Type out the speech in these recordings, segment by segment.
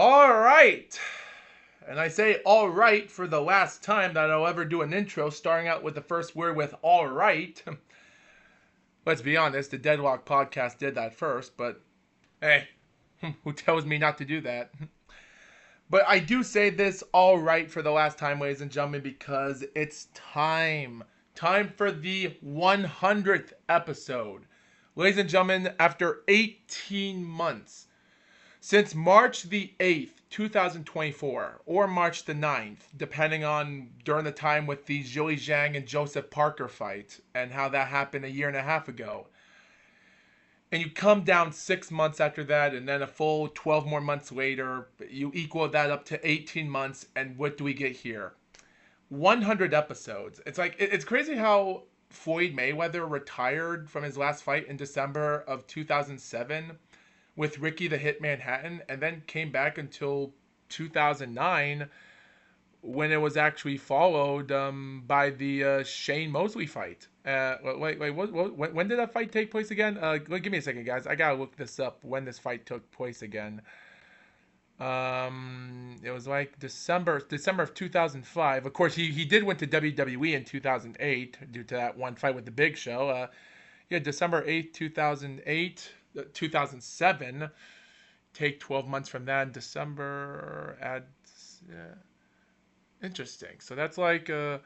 All right. And I say all right for the last time that I'll ever do an intro, starting out with the first word with all right. Let's be honest, the Deadlock podcast did that first, but hey, who tells me not to do that? But I do say this all right for the last time, ladies and gentlemen, because it's time. Time for the 100th episode. Ladies and gentlemen, after 18 months, since March the 8th, 2024, or March the 9th, depending on during the time with the Zhili Zhang and Joseph Parker fight and how that happened a year and a half ago. And you come down 6 months after that, and then a full 12 more months later, you equal that up to 18 months, and what do we get here? 100 episodes. It's crazy how Floyd Mayweather retired from his last fight in December of 2007 with Ricky the Hitman Hatton, and then came back until 2009 when it was actually followed by the Shane Mosley fight. When did that fight take place again? Give me a second, guys. I gotta look this up. When this fight took place again? It was like December of 2005. Of course, he did win to WWE in 2008 due to that one fight with the Big Show. Yeah, December 8th, 2008, 2007. Take 12 months from that. December add. Interesting. So that's like so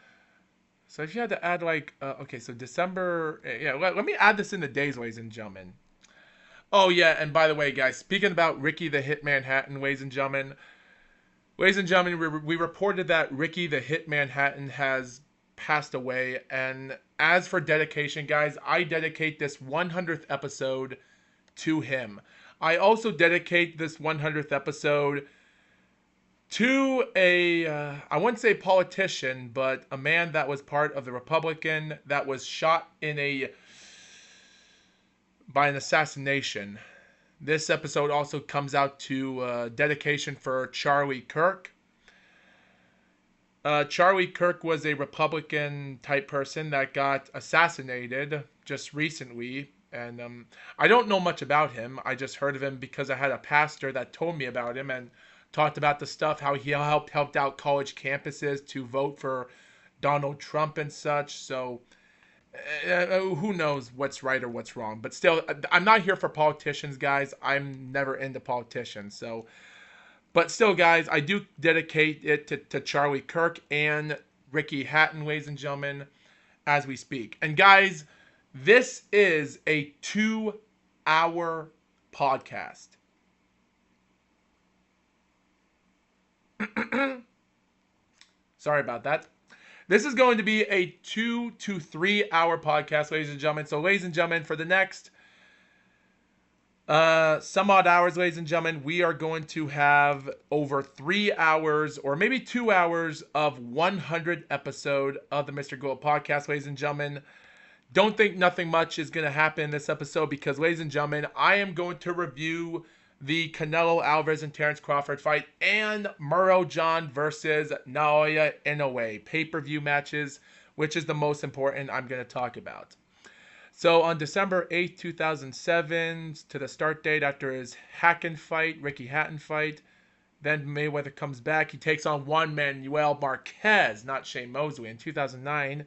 if you had to add like okay, so December yeah, let me add this in the days, ladies and gentlemen. Oh yeah, and by the way, guys, speaking about Ricky the Hitman Hatton, ladies and gentlemen, we reported that Ricky the Hitman Hatton has passed away, and as for dedication, guys, I dedicate this 100th episode to him. I also dedicate this 100th episode to I wouldn't say politician, but a man that was part of the Republican that was shot by an assassination. This episode also comes out to dedication for Charlie Kirk. Charlie Kirk was a Republican type person that got assassinated just recently. And I don't know much about him. I just heard of him because I had a pastor that told me about him and talked about the stuff, how he helped out college campuses to vote for Donald Trump and such. So who knows what's right or what's wrong. But still, I'm not here for politicians, guys. I'm never into politicians. So, but still, guys, I do dedicate it to Charlie Kirk and Ricky Hatton, ladies and gentlemen, as we speak. And guys, this is a 2-hour podcast. Sorry about that. This is going to be a 2 to 3 hour podcast, ladies and gentlemen. So, ladies and gentlemen, for the next some odd hours, ladies and gentlemen, we are going to have over 3 hours or maybe 2 hours of 100 episode of the Mr. Gold podcast, ladies and gentlemen. Don't think nothing much is going to happen in this episode because, ladies and gentlemen, I am going to review the Canelo Alvarez and Terrence Crawford fight and Murrow John versus Naoya Inoue pay-per-view matches, which is the most important I'm going to talk about. So on December 8th, 2007, to the start date after his Ricky Hatton fight, then Mayweather comes back. He takes on Juan Manuel Marquez, not Shane Mosley, in 2009.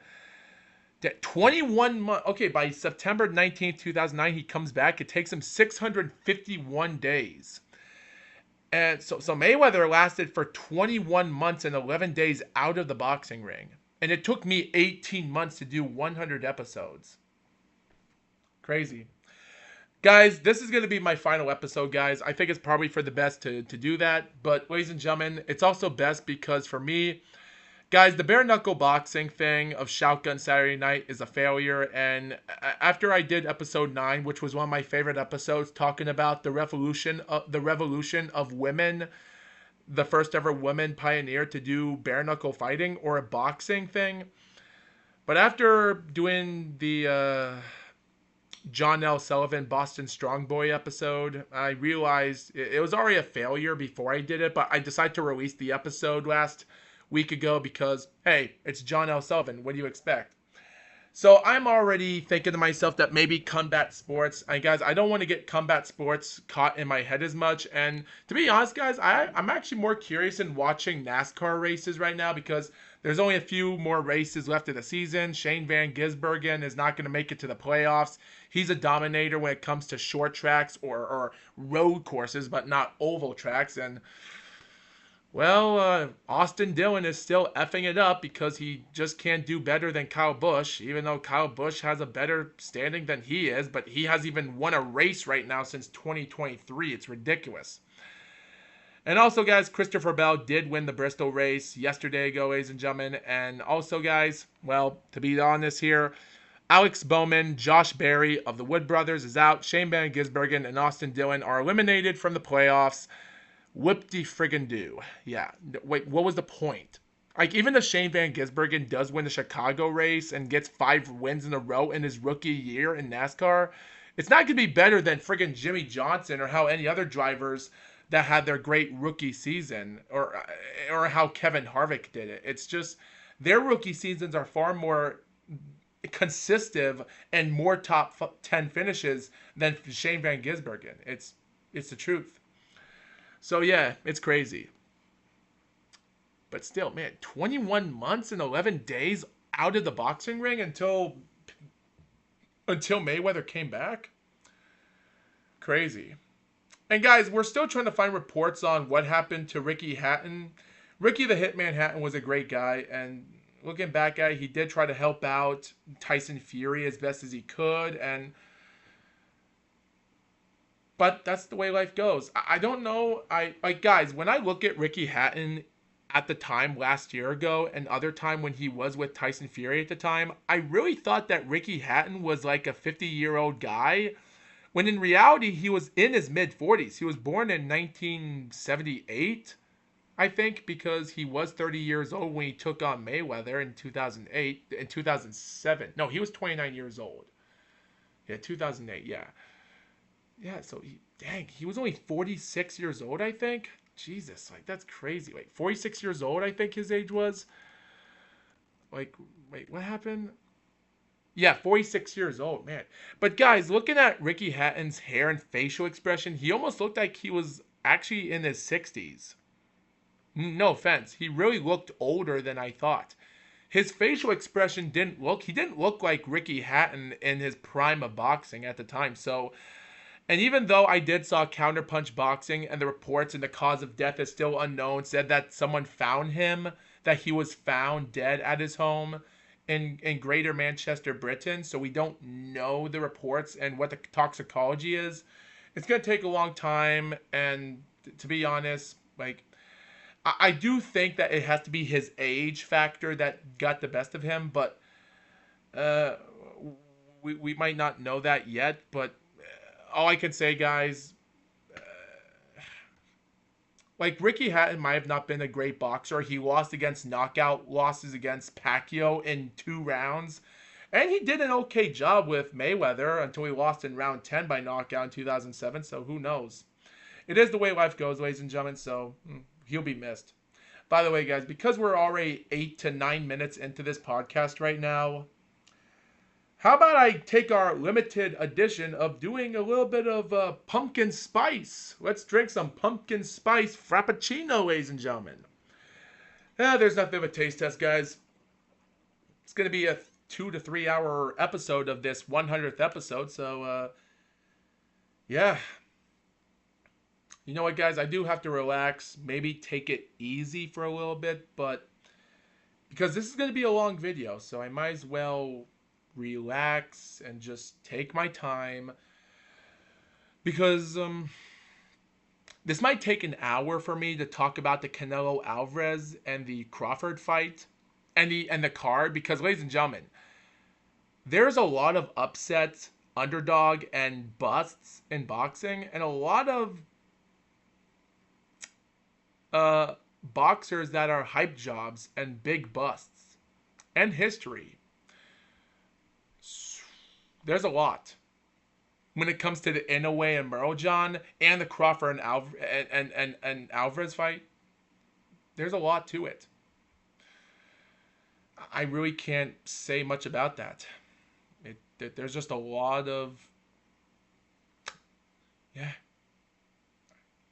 21 months. Okay, by September 19th, 2009, he comes back. It takes him 651 days. And so Mayweather lasted for 21 months and 11 days out of the boxing ring. And it took me 18 months to do 100 episodes. Crazy. Guys, this is going to be my final episode, guys. I think it's probably for the best to do that. But, ladies and gentlemen, it's also best because for me, guys, the bare knuckle boxing thing of Shotgun Saturday Night is a failure. And after I did episode 9, which was one of my favorite episodes, talking about the revolution of women, the first ever woman pioneer to do bare knuckle fighting or a boxing thing. But after doing the John L. Sullivan Boston Strong Boy episode, I realized it was already a failure before I did it, but I decided to release the episode last week ago because, hey, it's John L. Sullivan. What do you expect? So I'm already thinking to myself that maybe combat sports, and guys, I don't want to get combat sports caught in my head as much. And to be honest, guys, I'm actually more curious in watching NASCAR races right now because there's only a few more races left of the season. Shane Van Gisbergen is not going to make it to the playoffs. He's a dominator when it comes to short tracks or road courses, but not oval tracks. And well, Austin Dillon is still effing it up because he just can't do better than Kyle Busch, even though Kyle Busch has a better standing than he is, but he hasn't even won a race right now since 2023. It's ridiculous. And also, guys, Christopher Bell did win the Bristol race yesterday ago, ladies and gentlemen. And also, guys, well, to be honest here, Alex Bowman, Josh Berry of the Wood Brothers is out. Shane Van Gisbergen and Austin Dillon are eliminated from the playoffs. Whoop-de-friggin-do. Yeah. Wait, what was the point? Like, even if Shane Van Gisbergen does win the Chicago race and gets 5 wins in a row in his rookie year in NASCAR, it's not going to be better than friggin' Jimmy Johnson or how any other drivers that had their great rookie season or how Kevin Harvick did it. It's just their rookie seasons are far more consistent and more top 10 finishes than Shane Van Gisbergen. It's the truth. So yeah, it's crazy. But still, man, 21 months and 11 days out of the boxing ring until Mayweather came back. Crazy. And guys, we're still trying to find reports on what happened to Ricky Hatton. Ricky the Hitman Hatton was a great guy, and looking back at it, he did try to help out Tyson Fury as best as he could, but that's the way life goes. I don't know. Guys, when I look at Ricky Hatton at the time last year ago and other time when he was with Tyson Fury at the time, I really thought that Ricky Hatton was like a 50-year-old guy when in reality he was in his mid-40s. He was born in 1978, I think, because he was 30 years old when he took on Mayweather in 2008, in 2007. No, he was 29 years old. Yeah, 2008, yeah. Yeah, so he was only 46 years old, I think. Jesus, like that's crazy. Like 46 years old, I think his age was. Like, wait, what happened? Yeah, 46 years old, man. But guys, looking at Ricky Hatton's hair and facial expression, he almost looked like he was actually in his 60s. No offense, he really looked older than I thought. His facial expression he didn't look like Ricky Hatton in his prime of boxing at the time. So, and even though I did saw Counterpunch Boxing and the reports and the cause of death is still unknown, said that someone found him, that he was found dead at his home in Greater Manchester, Britain. So we don't know the reports and what the toxicology is. It's going to take a long time. And to be honest, like, I do think that it has to be his age factor that got the best of him. But we might not know that yet. But all I can say, guys, like Ricky Hatton might have not been a great boxer. He lost against knockout losses against Pacquiao in 2 rounds. And he did an okay job with Mayweather until he lost in round 10 by knockout in 2007. So who knows? It is the way life goes, ladies and gentlemen. So he'll be missed. By the way, guys, because we're already 8 to 9 minutes into this podcast right now, how about I take our limited edition of doing a little bit of pumpkin spice? Let's drink some pumpkin spice frappuccino, ladies and gentlemen. There's nothing of a taste test, guys. It's going to be a 2 to 3 hour episode of this 100th episode. So, yeah. You know what, guys? I do have to relax. Maybe take it easy for a little bit. But because this is going to be a long video, so I might as well relax and just take my time, because this might take an hour for me to talk about the Canelo Alvarez and the Crawford fight and the card, because ladies and gentlemen, there's a lot of upset, underdog, and busts in boxing, and a lot of boxers that are hype jobs and big busts and history. There's a lot when it comes to the Inoue and Merljan and the Crawford and Alvarez fight. There's a lot to it. I really can't say much about that. There's just a lot of, yeah,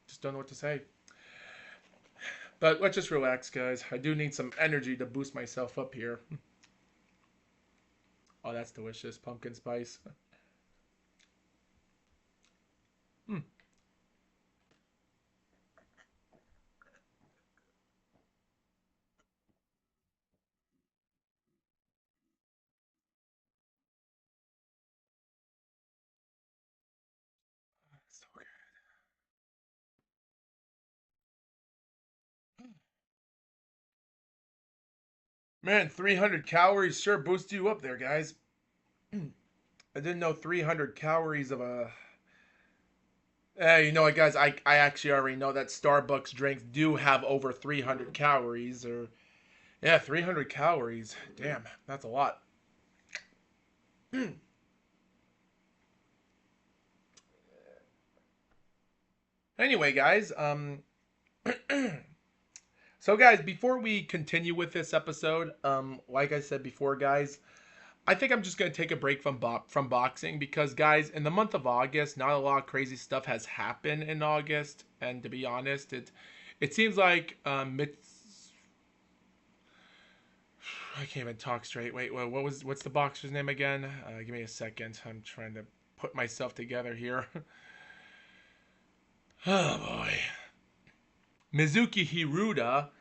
just don't know what to say. But let's just relax, guys. I do need some energy to boost myself up here. Oh, that's delicious. Pumpkin spice. Hmm. So good. Man, 300 calories sure boosts you up there, guys. I didn't know 300 calories of a. You know what, guys? I actually already know that Starbucks drinks do have over 300 calories. Or yeah, 300 calories. Damn, that's a lot. Anyway, guys. So guys, before we continue with this episode, like I said before, guys, I think I'm just gonna take a break from boxing because, guys, in the month of August, not a lot of crazy stuff has happened in August, and to be honest, it seems like I can't even talk straight. Wait, what's the boxer's name again? Give me a second. I'm trying to put myself together here. Oh boy, Mizuki Hiruda.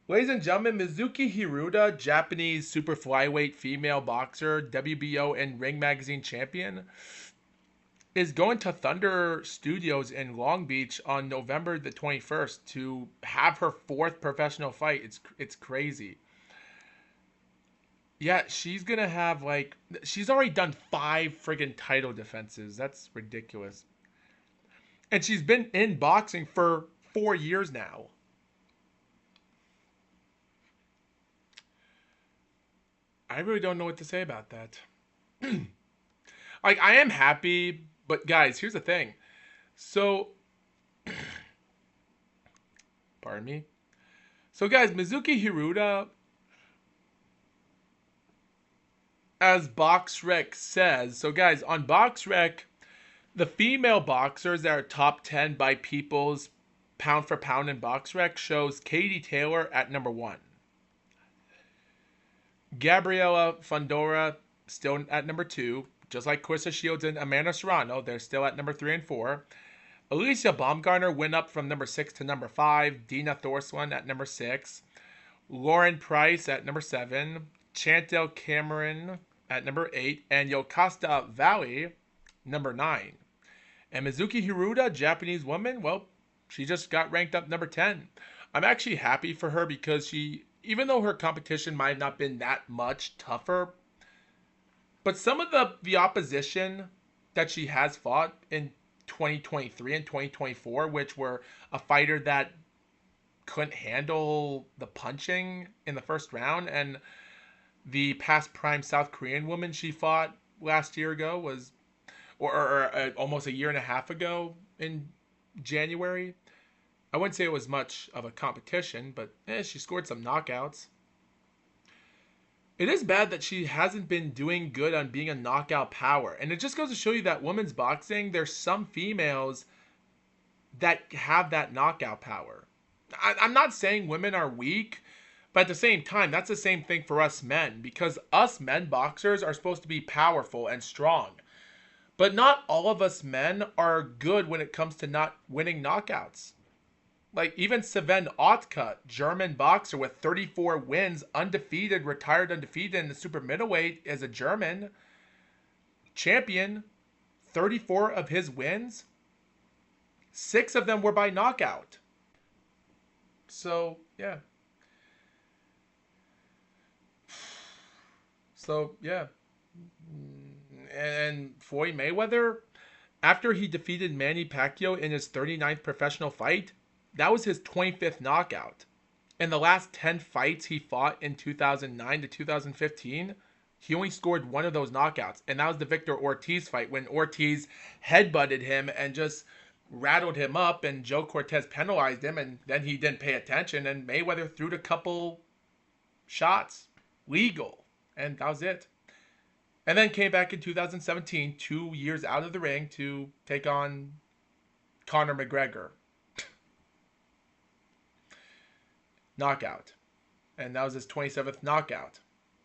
Ladies and gentlemen, Mizuki Hiruda, Japanese super flyweight female boxer, WBO and Ring Magazine champion, is going to Thunder Studios in Long Beach on November the 21st to have her fourth professional fight. It's crazy. Yeah, she's going to have she's already done 5 friggin' title defenses. That's ridiculous. And she's been in boxing for 4 years now. I really don't know what to say about that. Like, I am happy, but guys, here's the thing. So, pardon me. So, guys, Mizuki Hiruda, as BoxRec says, so guys, on BoxRec, the female boxers that are top 10 by people's pound for pound in BoxRec shows Katie Taylor at number 1. Gabriela Fundora still at number 2, just like Clarissa Shields and Amanda Serrano, they're still at number 3 and 4. Alicia Baumgartner went up from number 6 to number 5. Dina Thorsland at number 6. Lauren Price at number 7. Chantel Cameron at number 8. And Yokasta Valley, number 9. And Mizuki Hiruda, Japanese woman, well, she just got ranked up number 10. I'm actually happy for her because even though her competition might have not been that much tougher, but some of the opposition that she has fought in 2023 and 2024, which were a fighter that couldn't handle the punching in the first round, and the past prime South Korean woman she fought last year ago was, or almost a year and a half ago in January. I wouldn't say it was much of a competition, but she scored some knockouts. It is bad that she hasn't been doing good on being a knockout power. And it just goes to show you that women's boxing, there's some females that have that knockout power. I'm not saying women are weak, but at the same time, that's the same thing for us men. Because us men boxers are supposed to be powerful and strong. But not all of us men are good when it comes to not winning knockouts. Like, even Sven Otka, German boxer with 34 wins, undefeated, retired undefeated in the super middleweight as a German champion, 34 of his wins, 6 of them were by knockout. So, yeah. So, yeah. And Floyd Mayweather, after he defeated Manny Pacquiao in his 39th professional fight, that was his 25th knockout. In the last 10 fights he fought in 2009 to 2015, he only scored 1 of those knockouts. And that was the Victor Ortiz fight when Ortiz headbutted him and just rattled him up, and Joe Cortez penalized him, and then he didn't pay attention, and Mayweather threw a couple shots. Legal. And that was it. And then came back in 2017, 2 years out of the ring, to take on Conor McGregor. Knockout. And that was his 27th knockout.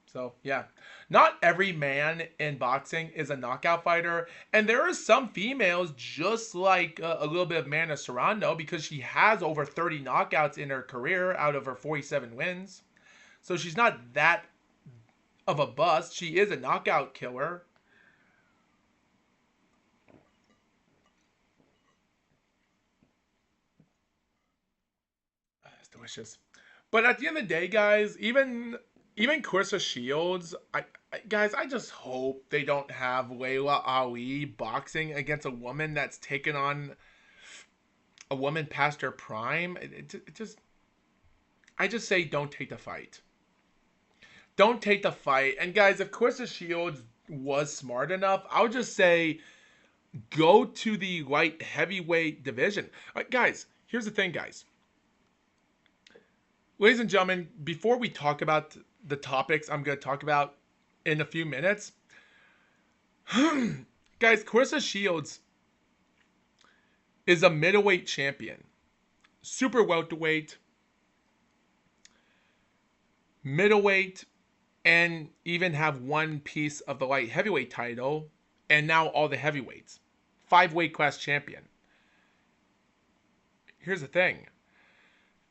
So, yeah. Not every man in boxing is a knockout fighter. And there are some females just like a little bit of Mana Serrano, because she has over 30 knockouts in her career out of her 47 wins. So she's not that of a bust. She is a knockout killer. It's delicious. But at the end of the day, guys, even Clarissa Shields, guys, I just hope they don't have Layla Ali boxing against a woman that's taken on a woman past her prime. I just say don't take the fight. Don't take the fight. And guys, if Clarissa Shields was smart enough, I would just say go to the light heavyweight division. Guys, here's the thing, guys. Ladies and gentlemen, before we talk about the topics I'm going to talk about in a few minutes, guys, Clarissa Shields is a middleweight champion, super welterweight, middleweight, and even have one piece of the light heavyweight title, and now all the heavyweights. 5-weight class champion. Here's the thing.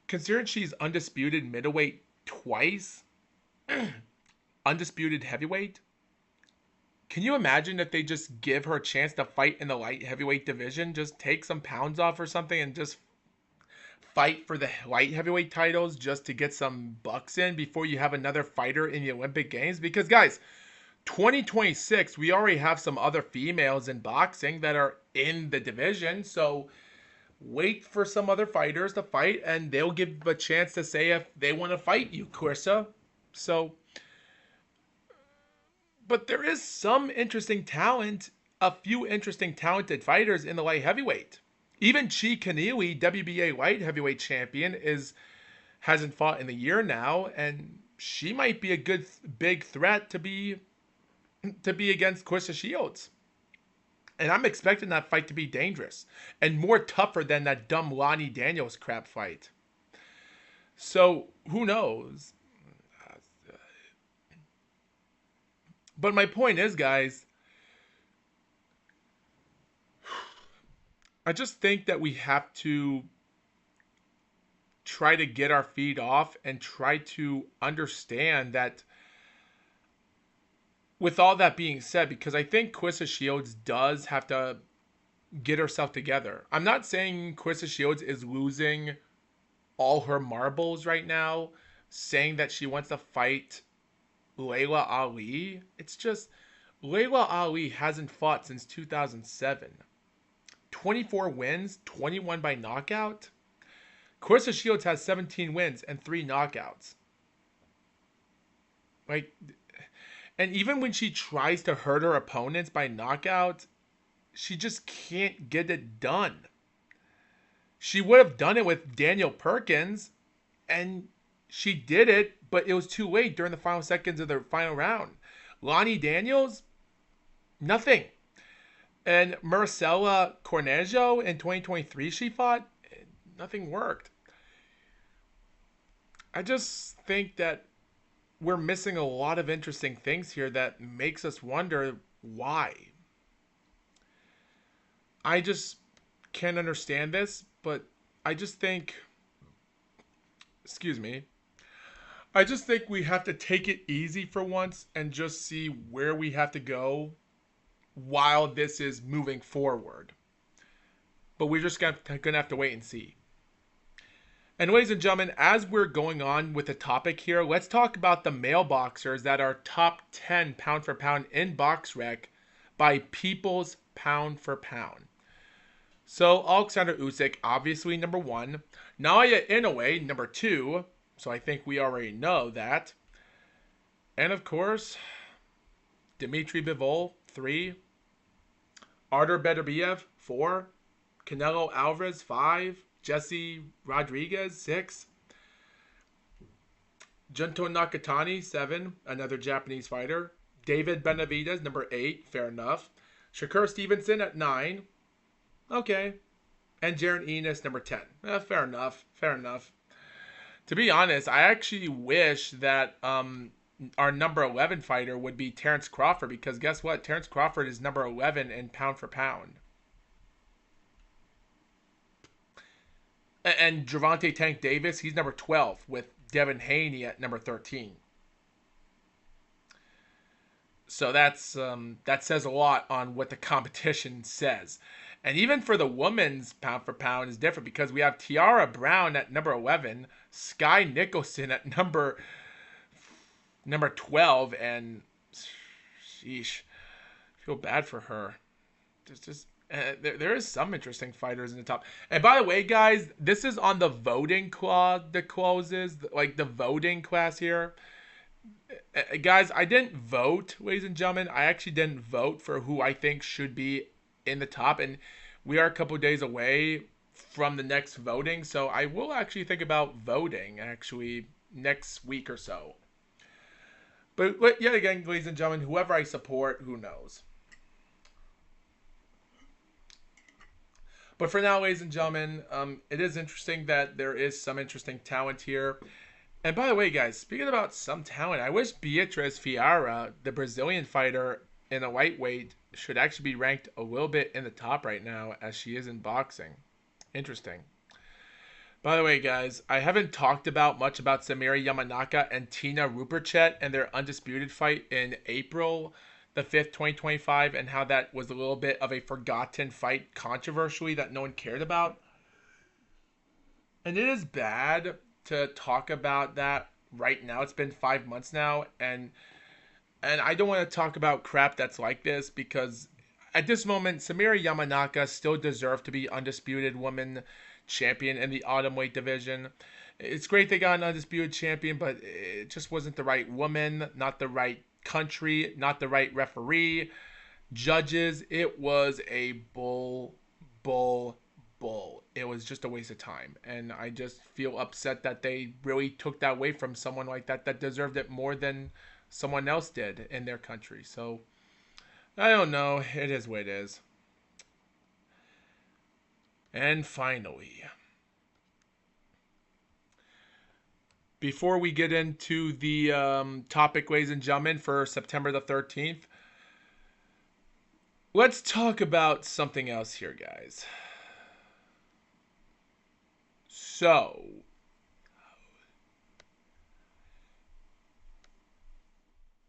Considering she's undisputed middleweight twice, undisputed heavyweight, can you imagine if they just give her a chance to fight in the light heavyweight division? Just take some pounds off or something and just fight for the light heavyweight titles just to get some bucks in before you have another fighter in the Olympic Games? Because, guys, 2026, we already have some other females in boxing that are in the division. So wait for some other fighters to fight, and they'll give a chance to say if they want to fight you, Clarissa. So, but there is some interesting talent, a few interesting talented fighters in the light heavyweight. Even Chi Keneally, WBA light heavyweight champion, hasn't fought in a year now, and she might be a good big threat to be against Clarissa Shields. And I'm expecting that fight to be dangerous and more tougher than that dumb Lonnie Daniels crap fight. So, who knows? But my point is, guys, I just think that we have to try to get our feet off and try to understand that. With all that being said, because I think Clarissa Shields does have to get herself together. I'm not saying Clarissa Shields is losing all her marbles right now, saying that she wants to fight Layla Ali. It's just Layla Ali hasn't fought since 2007. 24 wins, 21 by knockout. Clarissa Shields has 17 wins and 3 knockouts. Like, and even when she tries to hurt her opponents by knockout, she just can't get it done. She would have done it with Daniel Perkins, and she did it, but it was too late during the final seconds of the final round. Lonnie Daniels, nothing. And Marcela Cornejo in 2023 she fought, nothing worked. I just think that we're missing a lot of interesting things here that makes us wonder why. I just can't understand this, but I just think, excuse me, I just think we have to take it easy for once and just see where we have to go while this is moving forward. But we're just going to have to wait and see. And ladies and gentlemen, as we're going on with the topic here, let's talk about the male boxers that are top 10 pound for pound in BoxRec by People's Pound for Pound. So Alexander Usyk, obviously number 1. Naoya Inoue, number 2. So I think we already know that. And of course, Dmitry Bivol, 3. Artur Beterbiev, 4. Canelo Alvarez, 5. Jesse Rodriguez, 6. Junto Nakatani, 7. Another Japanese fighter. David Benavidez, number 8. Fair enough. Shakur Stevenson at 9. Okay. And Jaron Enos, number 10. Fair enough. Fair enough. To be honest, I actually wish that our number 11 fighter would be Terrence Crawford, because guess what? Terrence Crawford is number 11 in pound for pound. And Gervonta Tank Davis, he's number 12 with Devin Haney at number 13. So that says a lot on what the competition says. And even for the women's pound for pound is different, because we have Tiara Brown at number 11, Sky Nicholson at number 12, and sheesh, I feel bad for her. There is some interesting fighters in the top. And by the way, guys, this is on the voting clause, the clauses, like the voting class here. Guys, I didn't vote, ladies and gentlemen. I actually didn't vote for who I think should be in the top, and we are a couple days away from the next voting, so I will actually think about voting actually next week or so. But yet again, ladies and gentlemen, whoever I support, who knows. But for now, ladies and gentlemen, it is interesting that there is some interesting talent here. And by the way, guys, speaking about some talent, I wish Beatriz Fiara, the Brazilian fighter in a lightweight, should actually be ranked a little bit in the top right now, as she is in boxing. Interesting. By the way, guys, I haven't talked much about Samira Yamanaka and Tina Ruperchet and their undisputed fight in April the 5th, 2025, and how that was a little bit of a forgotten fight controversially that no one cared about. And it is bad to talk about that right now. It's been 5 months now, and I don't want to talk about crap that's like this, because at this moment, Samira Yamanaka still deserves to be undisputed woman champion in the atomweight division. It's great they got an undisputed champion, but it just wasn't the right woman, not the right country, not the right referee, judges. It was a bull. It was just a waste of time, and I just feel upset that they really took that away from someone like that deserved it more than someone else did in their country. So I don't know. It is what it is. And finally, before we get into the topic, ladies and gentlemen, for September the 13th, let's talk about something else here, guys. So,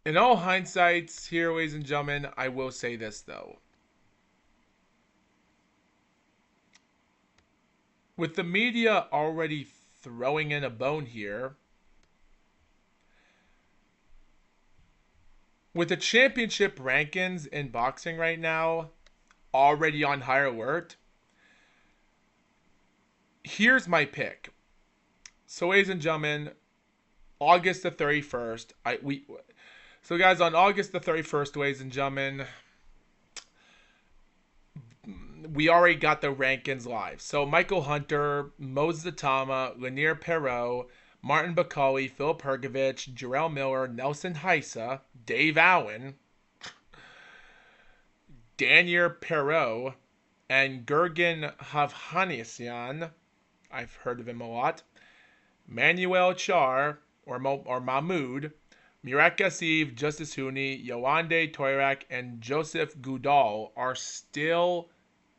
in all hindsights here, ladies and gentlemen, I will say this, though. With the media already throwing in a bone here, with the championship rankings in boxing right now already on high alert, here's my pick. So, ladies and gentlemen, August the 31st, So guys, on August the 31st, ladies and gentlemen, we already got the rankings live. So Michael Hunter, Moses Atama, Lanier Perot, Martin Bakali, Phil Pergovich, Jarrell Miller, Nelson Heisa, Dave Allen, Daniel Perot, and Gergen Havhanessian, I've heard of him a lot, Manuel Char, or Mahmoud, Murat Gassiv, Justice Huni, Yoande Toirak, and Joseph Goudal are still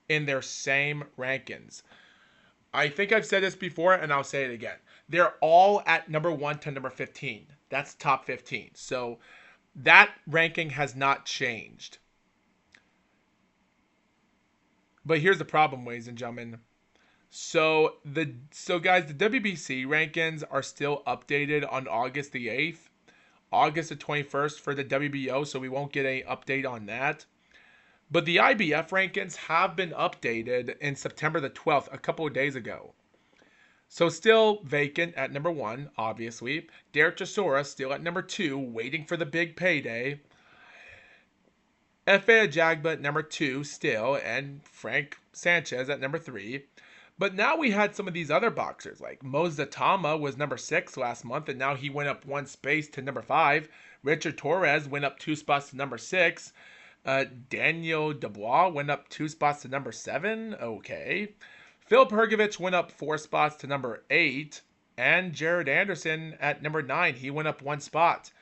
in their same rankings. I think I've said this before, and I'll say it again. They're all at number 1 to number 15. That's top 15. So that ranking has not changed. But here's the problem, ladies and gentlemen. So guys, the WBC rankings are still updated on August the 8th. August the 21st for the WBO, so we won't get any update on that. But the IBF rankings have been updated in September the 12th, a couple of days ago. So still vacant at number 1, obviously. Derek Chisora still at number 2, waiting for the big payday. Efe Ajagba at number 2 still, and Frank Sanchez at number 3. But now we had some of these other boxers, like Mozatama was number 6 last month, and now he went up one space to number 5. Richard Torres went up 2 spots to number 6. Daniel Dubois went up 2 spots to number 7. Okay. Phil Pergovich went up 4 spots to number 8. And Jared Anderson at number 9. He went up 1 spot.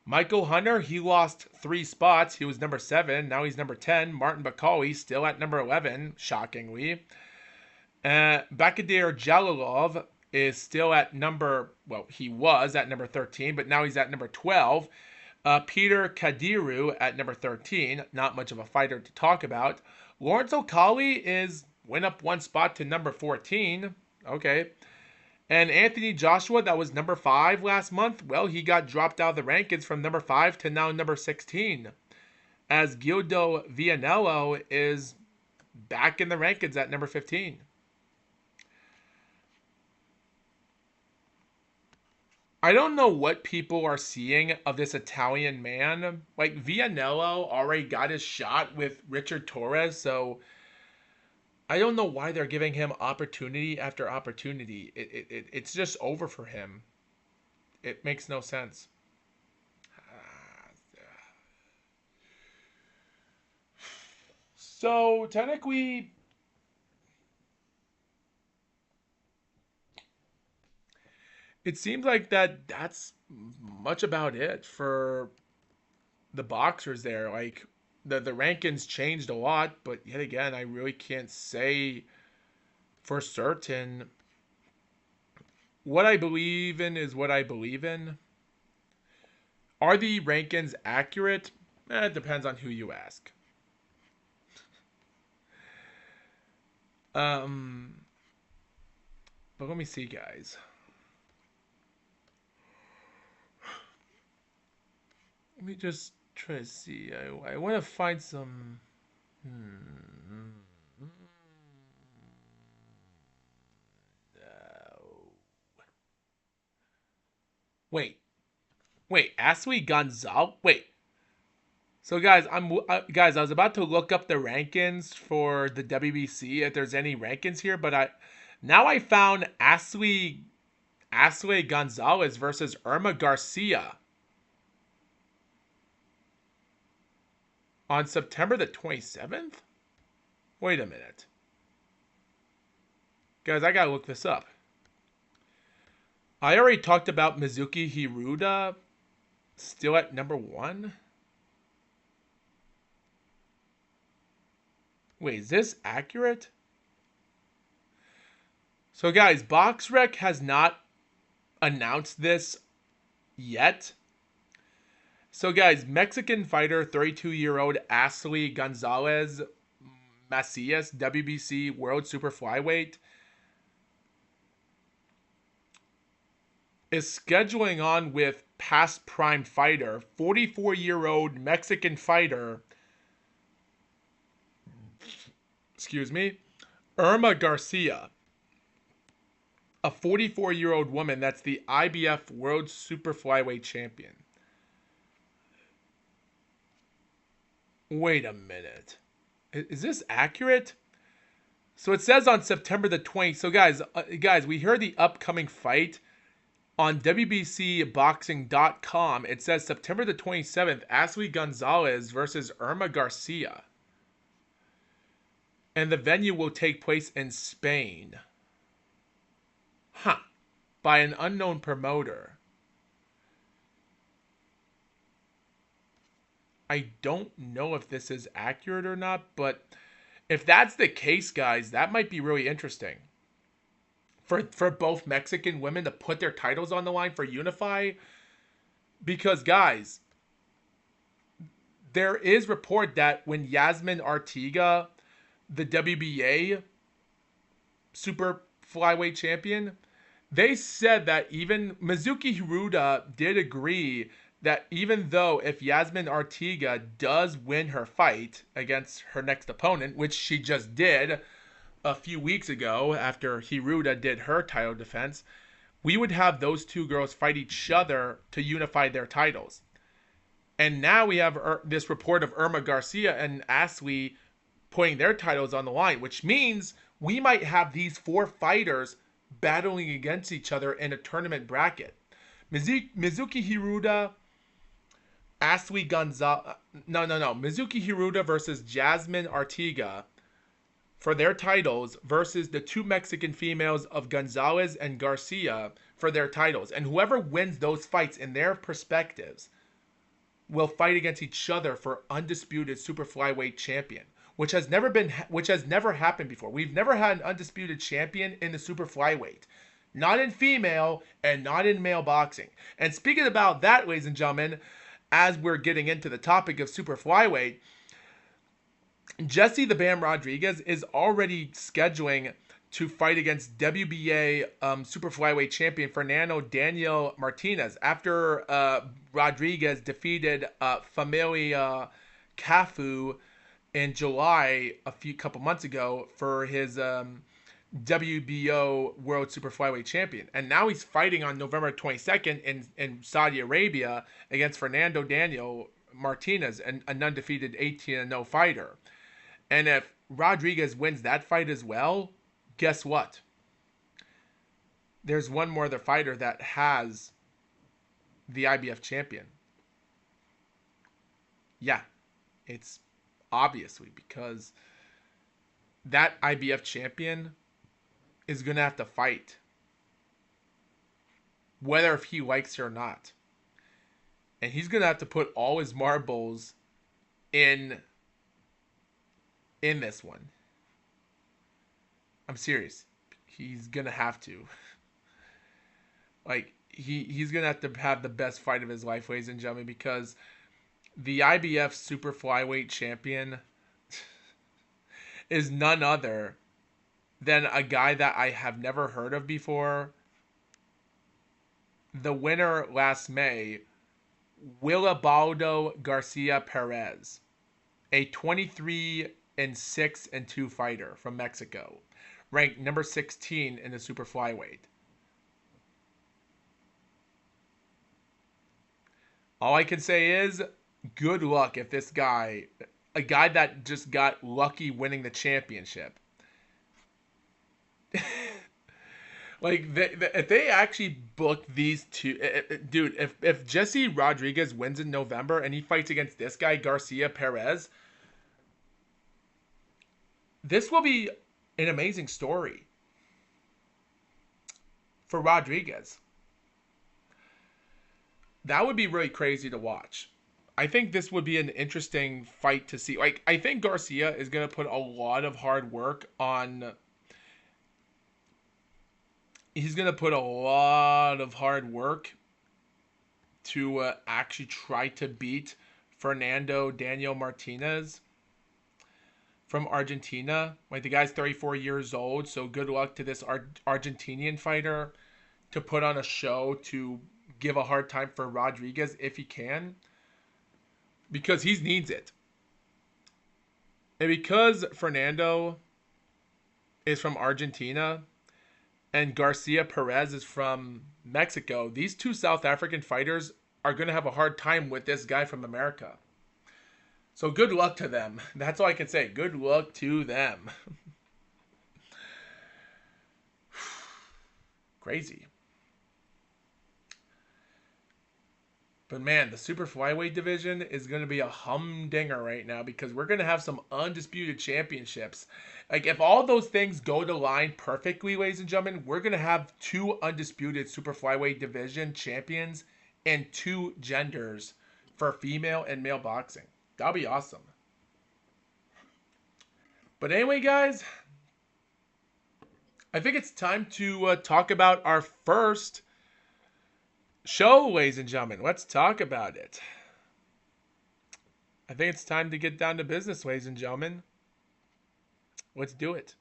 Michael Hunter, he lost 3 spots. He was number 7. Now he's number 10. Martin Bakali still at number 11, shockingly. Bakadir Jalilov is still at he was at number 13, but now he's at number 12. Peter Kadiru at number 13, not much of a fighter to talk about. Lawrence Okali went up 1 spot to number 14. Okay. And Anthony Joshua, that was number 5 last month, well, he got dropped out of the rankings from number 5 to now number 16. As Gildo Vianello is back in the rankings at number 15. I don't know what people are seeing of this Italian man. Like, Vianello already got his shot with Richard Torres, so I don't know why they're giving him opportunity after opportunity. It's just over for him. It makes no sense. So, technically, it seems like that's much about it for the boxers there. Like, the rankings changed a lot, but yet again, I really can't say for certain. What I believe in is what I believe in. Are the rankings accurate? It depends on who you ask. But let me see, guys. Let me just try to see. I want to find some. No. Wait. Ashley Gonzalez. Wait. So guys, I was about to look up the rankings for the WBC if there's any rankings here, but I found Ashley Gonzalez versus Irma Garcia on September the 27th? Wait a minute. Guys, I gotta look this up. I already talked about Mizuki Hiruda still at number 1. Wait, is this accurate? So guys, BoxRec has not announced this yet. So guys, Mexican fighter, 32-year-old Ashley Gonzalez Macias, WBC World Super Flyweight, is scheduling on with past prime fighter, 44-year-old Mexican fighter, Irma Garcia, a 44-year-old woman that's the IBF World Super Flyweight Champion. Wait a minute. Is this accurate? So it says on September the 20th. So guys, we heard the upcoming fight on WBCBoxing.com. It says September the 27th, Ashley Gonzalez versus Irma Garcia. And the venue will take place in Spain. By an unknown promoter. I don't know if this is accurate or not, but if that's the case, guys, that might be really interesting. For both Mexican women to put their titles on the line for Unify. Because, guys, there is report that when Yasmin Artiga, the WBA Super Flyweight Champion, they said that even Mizuki Hiruda did agree that even though if Yasmin Artiga does win her fight against her next opponent, which she just did a few weeks ago after Hiruda did her title defense, we would have those two girls fight each other to unify their titles. And now we have this report of Irma Garcia and Ashley putting their titles on the line, which means we might have these 4 fighters battling against each other in a tournament bracket. Mizuki Hiruda, Ashley Gonzalez. No. Mizuki Hiruda versus Jasmine Artiga for their titles versus the 2 Mexican females of Gonzalez and Garcia for their titles. And whoever wins those fights in their perspectives will fight against each other for undisputed super flyweight champion, which has never happened before. We've never had an undisputed champion in the super flyweight. Not in female and not in male boxing. And speaking about that, ladies and gentlemen, as we're getting into the topic of super flyweight, Jesse the Bam Rodriguez is already scheduling to fight against WBA super flyweight champion Fernando Daniel Martinez after Rodriguez defeated Familia Cafu in July couple months ago for his WBO World Super Flyweight Champion. And now he's fighting on November 22nd in Saudi Arabia against Fernando Daniel Martinez, an undefeated 18-0 fighter. And if Rodriguez wins that fight as well, guess what? There's one more other fighter that has the IBF champion. Yeah, it's obviously because that IBF champion is going to have to fight, whether if he likes it or not. And he's going to have to put all his marbles in this one. I'm serious. He's going to have to. Like, he's going to have the best fight of his life, ladies and gentlemen, because the IBF Super Flyweight Champion is none other than a guy that I have never heard of before. The winner last May, Wilibaldo Garcia Perez, a 23-6-2 fighter from Mexico, ranked number 16 in the super flyweight. All I can say is good luck if this guy, a guy that just got lucky winning the championship. Like, if they actually book these two, dude, if Jesse Rodriguez wins in November and he fights against this guy, Garcia Perez, this will be an amazing story for Rodriguez. That would be really crazy to watch. I think this would be an interesting fight to see. Like, I think Garcia is going to put a lot of hard work on. He's going to put a lot of hard work to actually try to beat Fernando Daniel Martinez from Argentina. Like, the guy's 34 years old, so good luck to this Argentinian fighter to put on a show to give a hard time for Rodriguez if he can, because he needs it. And because Fernando is from Argentina and Garcia Perez is from Mexico, these two South African fighters are going to have a hard time with this guy from America. So good luck to them. That's all I can say. Good luck to them. Crazy. But man, the super flyweight division is going to be a humdinger right now because we're going to have some undisputed championships. Like, if all those things go to line perfectly, ladies and gentlemen, we're going to have 2 undisputed super flyweight division champions and 2 genders for female and male boxing. That'll be awesome. But anyway, guys, I think it's time to talk about our first show, ladies and gentlemen. Let's talk about it. I think it's time to get down to business, ladies and gentlemen. Let's do it.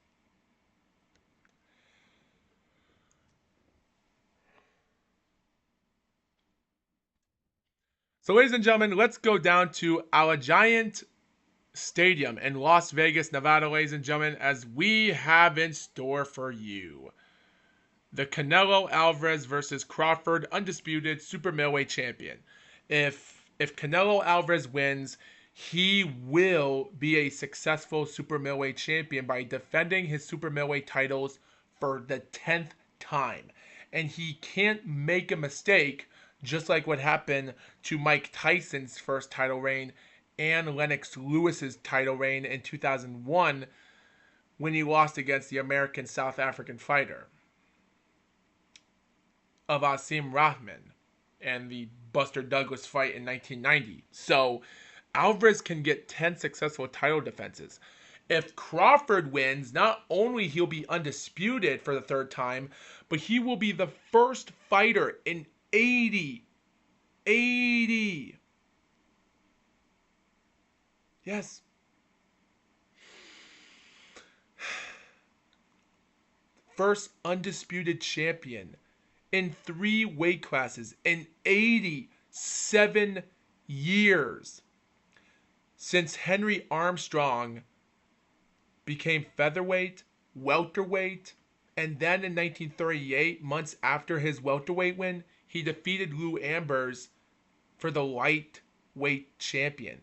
So, ladies and gentlemen, let's go down to Allegiant Stadium in Las Vegas, Nevada, ladies and gentlemen, as we have in store for you the Canelo Alvarez versus Crawford undisputed super middleweight champion. If Canelo Alvarez wins, he will be a successful super middleweight champion by defending his super middleweight titles for the 10th time. And he can't make a mistake, just like what happened to Mike Tyson's first title reign and Lennox Lewis's title reign in 2001 when he lost against the American South African fighter of Asim Rahman and the Buster Douglas fight in 1990. So Alvarez can get 10 successful title defenses. If Crawford wins, not only he'll be undisputed for the third time, but he will be the first fighter in 80 yes, first undisputed champion in 3 weight classes in 87 years since Henry Armstrong became featherweight, welterweight, and then in 1938, months after his welterweight win, he defeated Lou Ambers for the lightweight champion,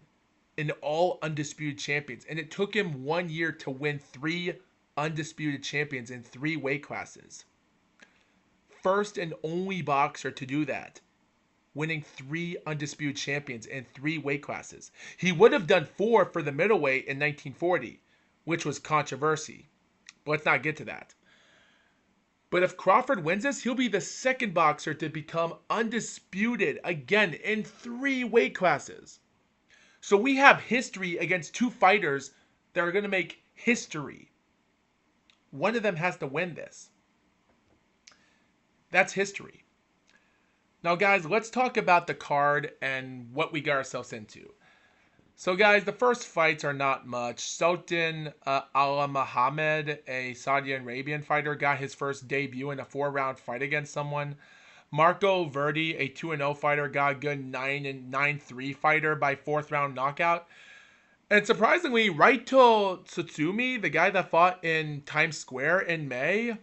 an all undisputed champions. And it took him 1 year to win 3 undisputed champions in 3 weight classes. First and only boxer to do that, winning 3 undisputed champions in 3 weight classes. He would have done 4 for the middleweight in 1940, which was controversy. But let's not get to that. But if Crawford wins this, he'll be the second boxer to become undisputed again in 3 weight classes. So we have history against 2 fighters that are going to make history. One of them has to win this. That's history. Now, guys, let's talk about the card and what we got ourselves into. So, guys, the first fights are not much. Sultan Al Mohammed, a Saudi Arabian fighter, got his first debut in a 4-round fight against someone. Marco Verdi, a 2-0 fighter, got a good 9-3 fighter by 4th round knockout. And surprisingly, Raito Tsutsumi, the guy that fought in Times Square in May,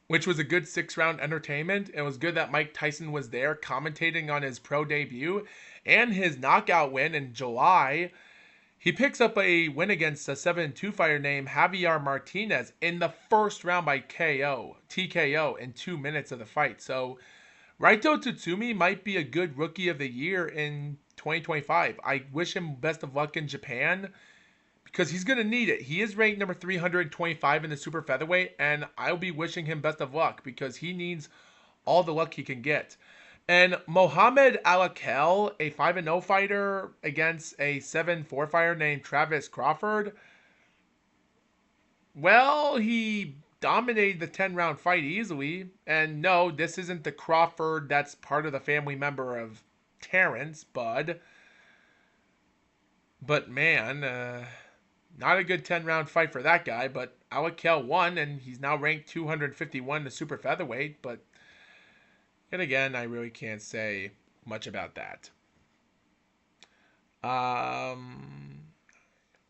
which was a good 6-round entertainment. It was good that Mike Tyson was there commentating on his pro debut and his knockout win in July. He picks up a win against a 7-2 fighter named Javier Martinez in the first round by TKO in 2 minutes of the fight. So Raito Tsutsumi might be a good rookie of the year in 2025. I wish him best of luck in Japan, because he's going to need it. He is ranked number 325 in the super featherweight, and I'll be wishing him best of luck because he needs all the luck he can get. And Mohamed Alakel, a 5-0 fighter against a 7-4 fighter named Travis Crawford. Well, he dominated the 10-round fight easily. And no, this isn't the Crawford that's part of the family member of Terrence Bud. But man, not a good 10-round fight for that guy, but Alakel won, and he's now ranked 251 in the super featherweight. But yet again, I really can't say much about that.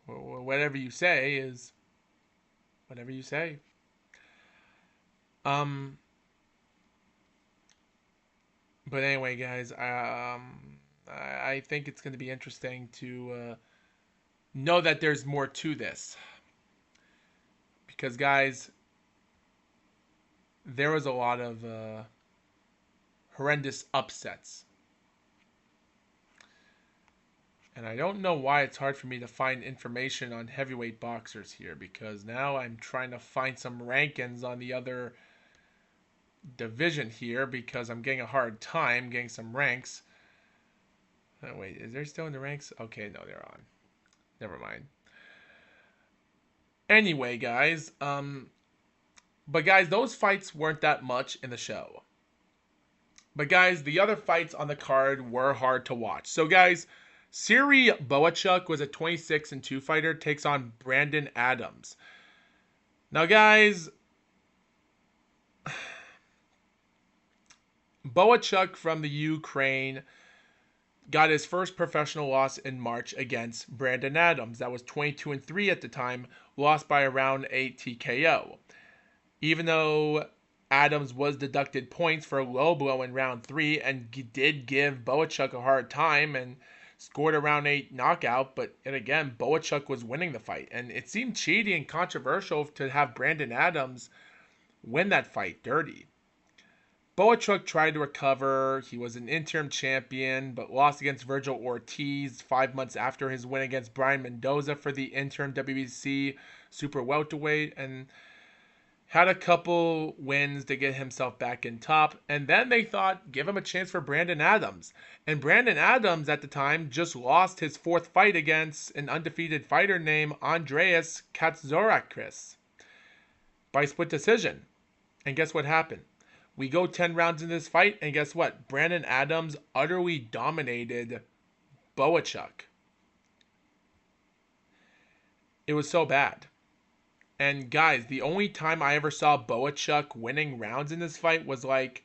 Whatever you say is whatever you say. But anyway, guys, I think it's going to be interesting to know that there's more to this. Because, guys, there was a lot of horrendous upsets. And I don't know why it's hard for me to find information on heavyweight boxers here, because now I'm trying to find some rankings on the other division here because I'm getting a hard time getting some ranks. Oh, wait, is there still in the ranks? Okay, no, they're on. Never mind. Anyway, guys, but guys, those fights weren't that much in the show. But guys, the other fights on the card were hard to watch. So guys, Siri Boachuk was a 26-2 fighter, takes on Brandon Adams. Now guys, Boachuk from the Ukraine got his first professional loss in March against Brandon Adams. That was 22-3 at the time, lost by a round 8 TKO. Even though Adams was deducted points for a low blow in round 3 and did give Boachuk a hard time, and scored a round 8 knockout, but and again, Boachuk was winning the fight. And it seemed cheaty and controversial to have Brandon Adams win that fight dirty. Boachuk tried to recover. He was an interim champion, but lost against Virgil Ortiz 5 months after his win against Brian Mendoza for the interim WBC super welterweight, and had a couple wins to get himself back in top. And then they thought, give him a chance for Brandon Adams. And Brandon Adams at the time just lost his 4th fight against an undefeated fighter named Andreas Katsorakis by split decision. And guess what happened? We go 10 rounds in this fight, and guess what? Brandon Adams utterly dominated Boachuk. It was so bad. And guys, the only time I ever saw Boachuk winning rounds in this fight was like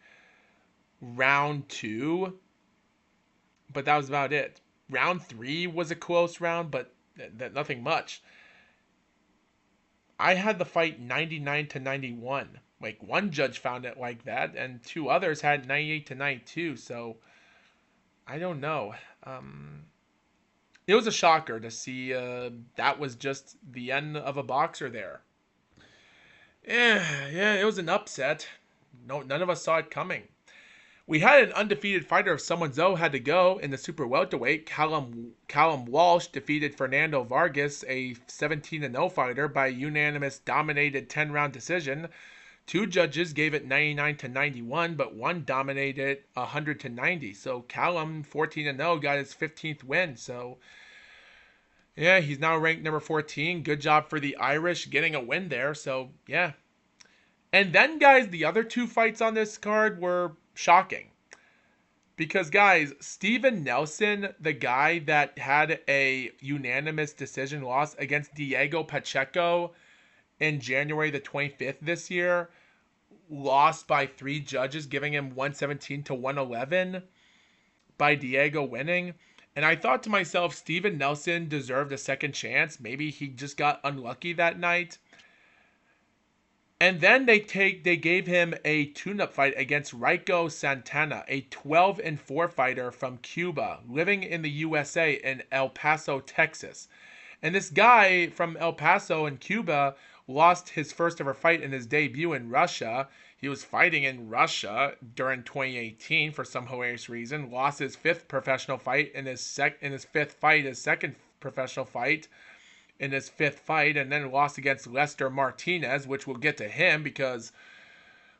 round 2. But that was about it. Round 3 was a close round, but nothing much. I had the fight 99-91. Like, one judge found it like that, and 2 others had 98-92. So, I don't know. It was a shocker to see that was just the end of a boxer there. Yeah, it was an upset. No, none of us saw it coming. We had an undefeated fighter if someone's had to go in the super welterweight. Callum Walsh defeated Fernando Vargas, a 17-0 fighter, by a unanimous dominated 10-round decision. 2 judges gave it 99-91, but 1 dominated 100-90. So Callum, 14-0, got his 15th win. So yeah, he's now ranked number 14. Good job for the Irish getting a win there. So yeah. And then, guys, the other 2 fights on this card were shocking. Because, guys, Steven Nelson, the guy that had a unanimous decision loss against Diego Pacheco in January the 25th this year, lost by 3 judges, giving him 117-111 by Diego winning. And I thought to myself, Steven Nelson deserved a second chance. Maybe he just got unlucky that night. And then they gave him a tune-up fight against Rico Santana, a 12-4 fighter from Cuba, living in the USA in El Paso, Texas. And this guy from El Paso in Cuba lost his first ever fight in his debut in Russia. He was fighting in Russia during 2018 for some hilarious reason. Lost his 5th professional fight in his second professional fight in his 5th fight, and then lost against Lester Martinez, which we'll get to him because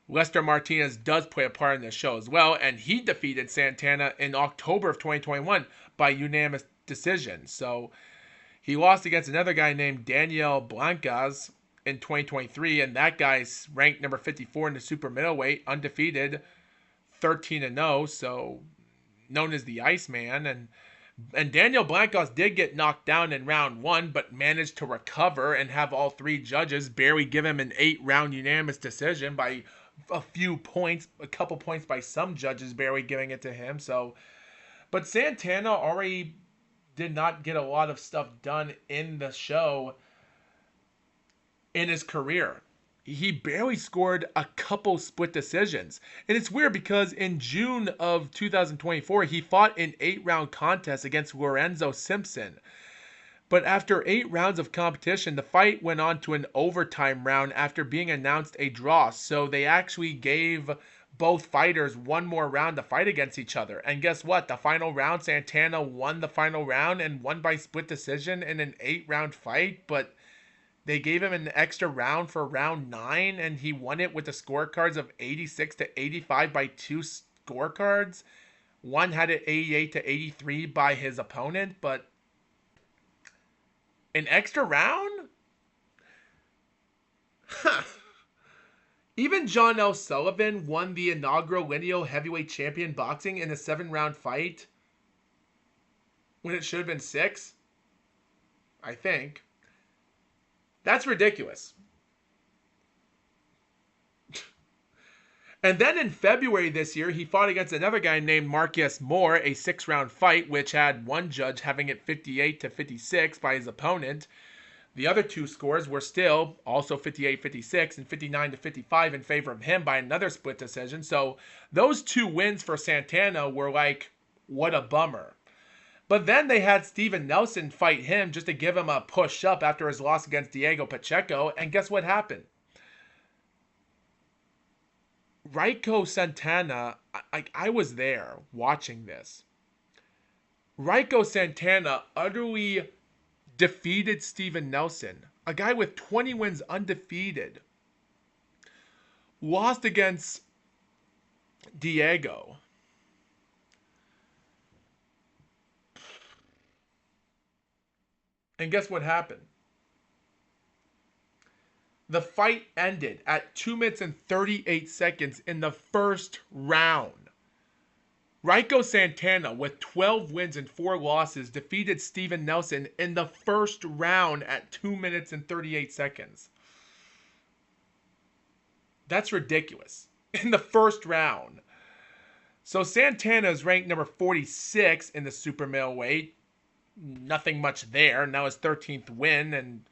Lester Martinez does play a part in this show as well, and he defeated Santana in October of 2021 by unanimous decision. So he lost against another guy named Daniel Blancas in 2023, and that guy's ranked number 54 in the super middleweight, undefeated, 13-0, so known as the Iceman. And Daniel Blancas did get knocked down in round 1, but managed to recover and have all 3 judges barely give him an 8-round unanimous decision by a few points, a couple points by some judges barely giving it to him. So, but Santana already did not get a lot of stuff done in the show in his career. He barely scored a couple split decisions. And it's weird because in June of 2024, he fought an 8-round contest against Lorenzo Simpson. But after 8 rounds of competition, the fight went on to an overtime round after being announced a draw. So they actually gave both fighters one more round to fight against each other. And guess what? The final round, Santana won the final round and won by split decision in an 8-round fight. But they gave him an extra round for round 9, and he won it with the scorecards of 86-85 by 2 scorecards. One had it 88-83 by his opponent, but an extra round? Huh. Even John L. Sullivan won the inaugural lineal heavyweight champion boxing in a 7-round fight when it should have been 6. I think. That's ridiculous. And then in February this year, he fought against another guy named Marcus Moore, a 6-round fight, which had one judge having it 58-56 by his opponent. The other 2 scores were still also 58-56 and 59-55 in favor of him by another split decision. So those 2 wins for Santana were like, what a bummer. But then they had Steven Nelson fight him just to give him a push up after his loss against Diego Pacheco. And guess what happened? Raiko Santana, I was there watching this. Raiko Santana utterly defeated Steven Nelson, a guy with 20 wins undefeated, lost against Diego. And guess what happened? The fight ended at 2 minutes and 38 seconds in the first round. Raiko Santana, with 12 wins and 4 losses, defeated Steven Nelson in the first round at 2 minutes and 38 seconds. That's ridiculous. In the first round. So Santana is ranked number 46 in the super middleweight. Nothing much there. Now his 13th win and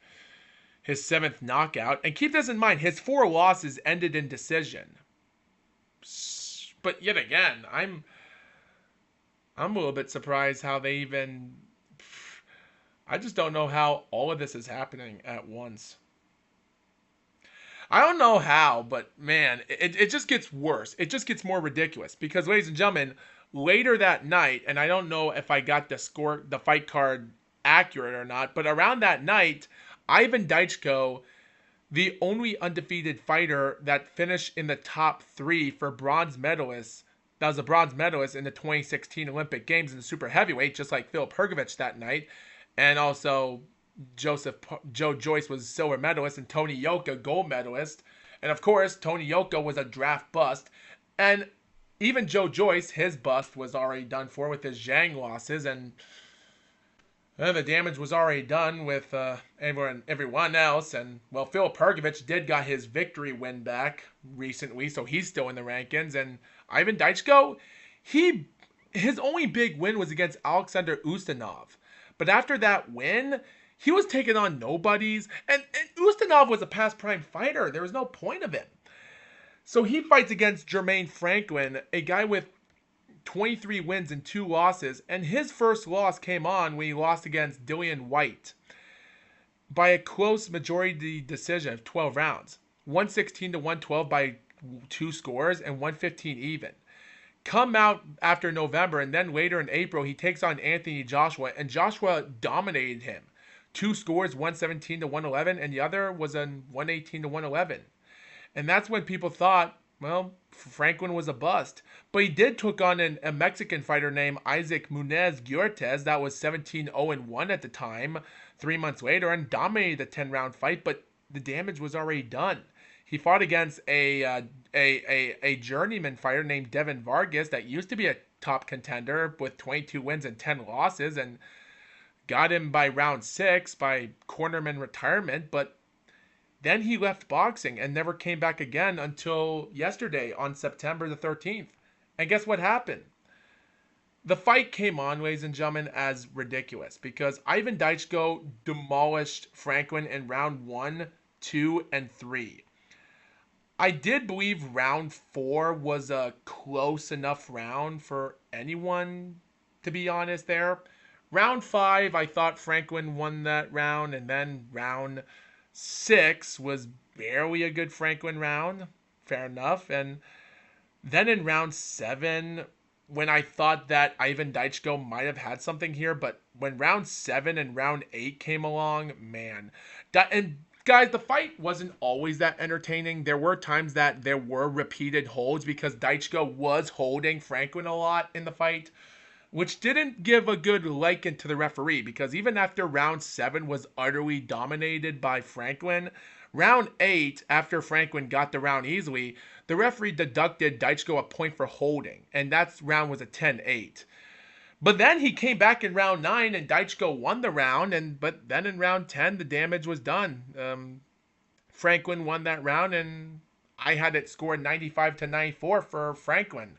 his 7th knockout. And keep this in mind, his 4 losses ended in decision. But yet again, I'm a little bit surprised how they even... I just don't know how all of this is happening at once. I don't know how, but man, it just gets worse. It just gets more ridiculous. Because, ladies and gentlemen, later that night, and I don't know if I got the fight card accurate or not, but around that night, Ivan Daichko, the only undefeated fighter that finished in the top 3 for bronze medalists, that was a bronze medalist in the 2016 Olympic Games in the super heavyweight, just like Filip Hrgović that night, and also Joe Joyce was silver medalist, and Tony Yoka gold medalist, and of course Tony Yoka was a draft bust, and even Joe Joyce, his bust was already done for with his Zhang losses, and the damage was already done with everyone else. And well, Filip Hrgović did got his victory win back recently, so he's still in the rankings. And Ivan Daichko, his only big win was against Alexander Ustinov, but after that win, he was taking on nobodies, and Ustinov was a past prime fighter. There was no point of him. So he fights against Jermaine Franklin, a guy with 23 wins and 2 losses, and his first loss came on when he lost against Dillian White by a close majority decision of 12 rounds. 116 to 112 by 2 scores and 115 even. Come out after November, and then later in April, he takes on Anthony Joshua, and Joshua dominated him. 2 scores, 117 to 111, and the other was a 118 to 111. And that's when people thought, well, Franklin was a bust. But he did took on a Mexican fighter named Isaac Munez Guertes that was 17-0-1 at the time, 3 months later, and dominated the 10-round fight, but the damage was already done. He fought against a journeyman fighter named Devin Vargas that used to be a top contender with 22 wins and 10 losses, and got him by round 6 by cornerman retirement, but then he left boxing and never came back again until yesterday on September the 13th. And guess what happened? The fight came on, ladies and gentlemen, as ridiculous because Ivan Daichko demolished Franklin in round 1, 2, and 3. I did believe round 4 was a close enough round for anyone, to be honest there. Round 5, I thought Franklin won that round, and then round 6 was barely a good Franklin round. Fair enough. And then in round 7, when I thought that Ivan Daichko might have had something here, but when round 7 and round 8 came along, man. And guys, the fight wasn't always that entertaining. There were times that there were repeated holds because Daichko was holding Franklin a lot in the fight, which didn't give a good liking to the referee because even after round 7 was utterly dominated by Franklin, round 8, after Franklin got the round easily, the referee deducted Daichko a point for holding, and that round was a 10-8. But then he came back in round 9 and Daichko won the round, but then in round 10 the damage was done. Franklin won that round, and I had it scored 95-94 for Franklin.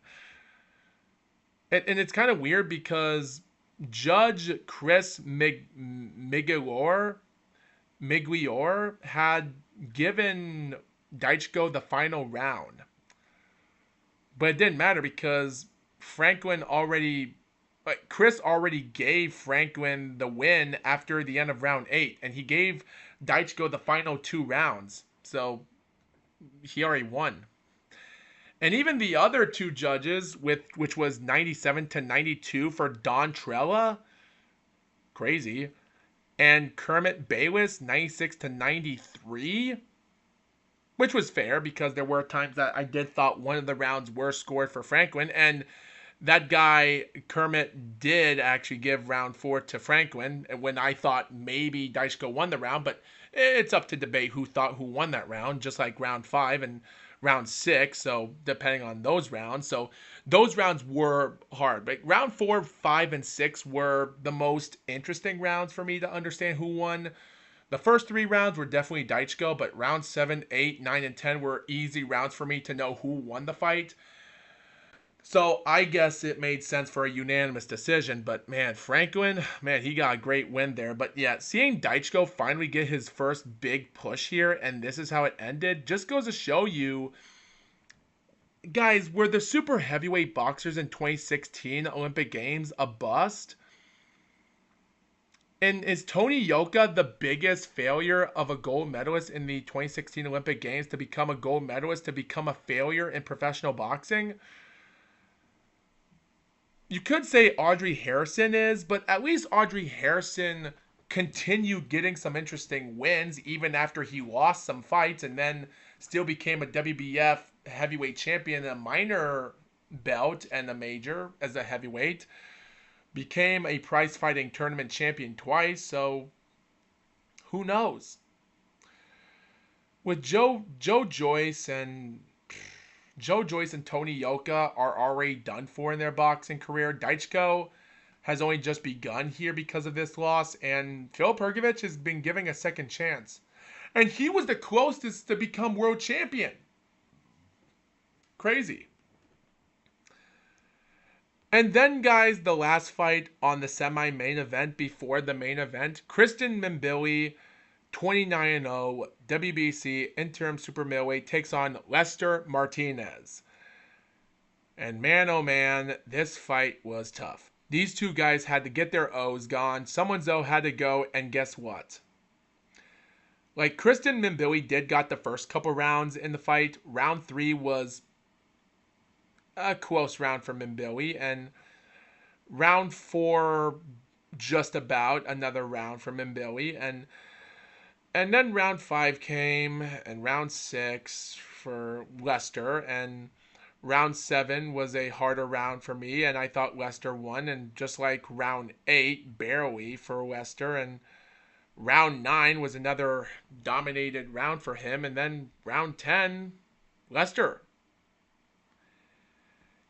And it's kind of weird because Judge Chris Miglior had given Daichko the final round. But it didn't matter because Franklin already like Chris already gave Franklin the win after the end of round 8, and he gave Daichko the final 2 rounds. So he already won. And even the other two judges, which was 97-92 for Don Trella, crazy, and Kermit Bayless 96-93, which was fair because there were times that I did thought one of the rounds were scored for Franklin, and that guy Kermit did actually give round 4 to Franklin when I thought maybe Daichko won the round, but it's up to debate who thought who won that round, just like round 5 and round 6, so depending on those rounds. So those rounds were hard. Like round 4, 5, and 6 were the most interesting rounds for me to understand who won. The first 3 rounds were definitely Daichko, but round 7, 8, 9, and 10 were easy rounds for me to know who won the fight. So I guess it made sense for a unanimous decision, but man, Franklin, man, he got a great win there. But yeah, seeing Daichko finally get his first big push here, and this is how it ended, just goes to show you, guys, were the super heavyweight boxers in 2016 Olympic Games a bust? And is Tony Yoka the biggest failure of a gold medalist in the 2016 Olympic Games to become a gold medalist, to become a failure in professional boxing? You could say Audrey Harrison is, but at least Audrey Harrison continued getting some interesting wins even after he lost some fights, and then still became a WBF heavyweight champion, a minor belt and a major as a heavyweight. Became a prize fighting tournament champion twice, so who knows? With Joe Joyce and Tony Yoka are already done for in their boxing career. Daichko has only just begun here because of this loss, and Phil Perkovich has been giving a second chance. And he was the closest to become world champion. Crazy. And then, guys, the last fight on the semi-main event before the main event, Kristen Mbilli, 29-0, WBC interim super middleweight, takes on Lester Martinez. And man, oh man, this fight was tough. These two guys had to get their O's gone. Someone's O had to go, and guess what? Like, Kristen Mbilli did got the first couple rounds in the fight. Round 3 was a close round for Mbilli, and round 4 just about another round for Mbilli, and then round 5 came, and round 6 for Lester, and round 7 was a harder round for me, and I thought Lester won, and just like round 8, barely for Lester, and round 9 was another dominated round for him, and then round 10, Lester.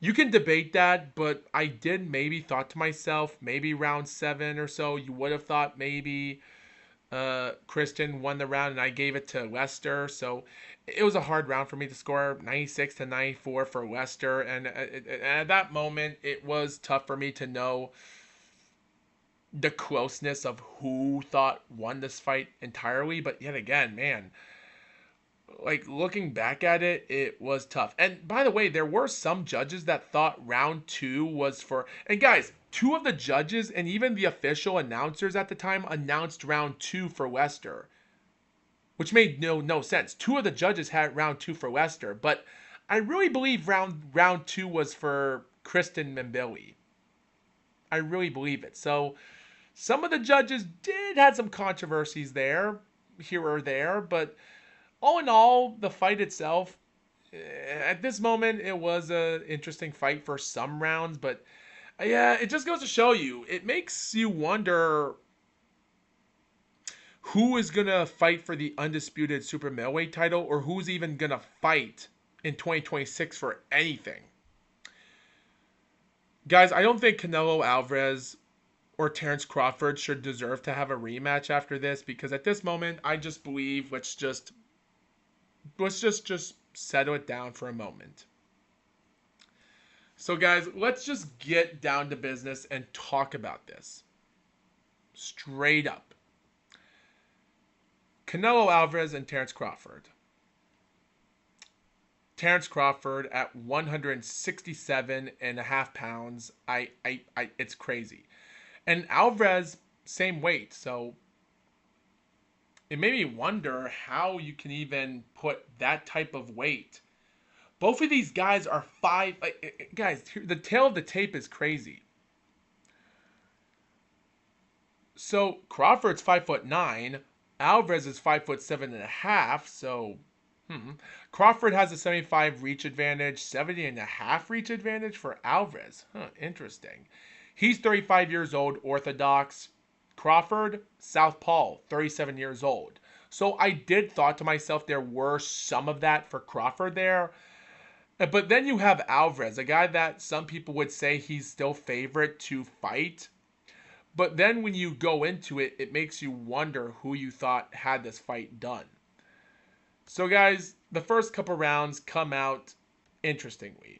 You can debate that, but I did maybe thought to myself, maybe round 7 or so, you would have thought maybe Kristen won the round and I gave it to Lester. So it was a hard round for me to score 96-94 for Lester. And at that moment, it was tough for me to know the closeness of who thought won this fight entirely. But yet again, man, like looking back at it, it was tough. And by the way, there were some judges that thought round 2 was for, and guys, 2 of the judges and even the official announcers at the time announced round 2 for Lester, which made no sense. 2 of the judges had round 2 for Lester, but I really believe round 2 was for Kristen Mbilli. I really believe it. So some of the judges did have some controversies there, here or there, but all in all, the fight itself, at this moment, it was an interesting fight for some rounds, but yeah, it just goes to show you, it makes you wonder who is going to fight for the undisputed super middleweight title, or who's even going to fight in 2026 for anything. Guys, I don't think Canelo Alvarez or Terrence Crawford should deserve to have a rematch after this, because at this moment, I just believe let's just settle it down for a moment. So guys, let's just get down to business and talk about this. Straight up. Canelo Alvarez and Terrence Crawford. Terrence Crawford at 167 and a half pounds. It's crazy. And Alvarez, same weight. So it made me wonder how you can even put that type of weight. Both of these guys are five. Guys, the tail of the tape is crazy. So Crawford's 5'9", Alvarez is 5'7.5". So Crawford has a 75 reach advantage, 70.5 reach advantage for Alvarez. Interesting. He's 35 years old, orthodox. Crawford, southpaw, 37 years old. So I did thought to myself there were some of that for Crawford there. But then you have Alvarez, a guy that some people would say he's still favorite to fight. But then when you go into it, it makes you wonder who you thought had this fight done. So guys, the first couple rounds come out interestingly.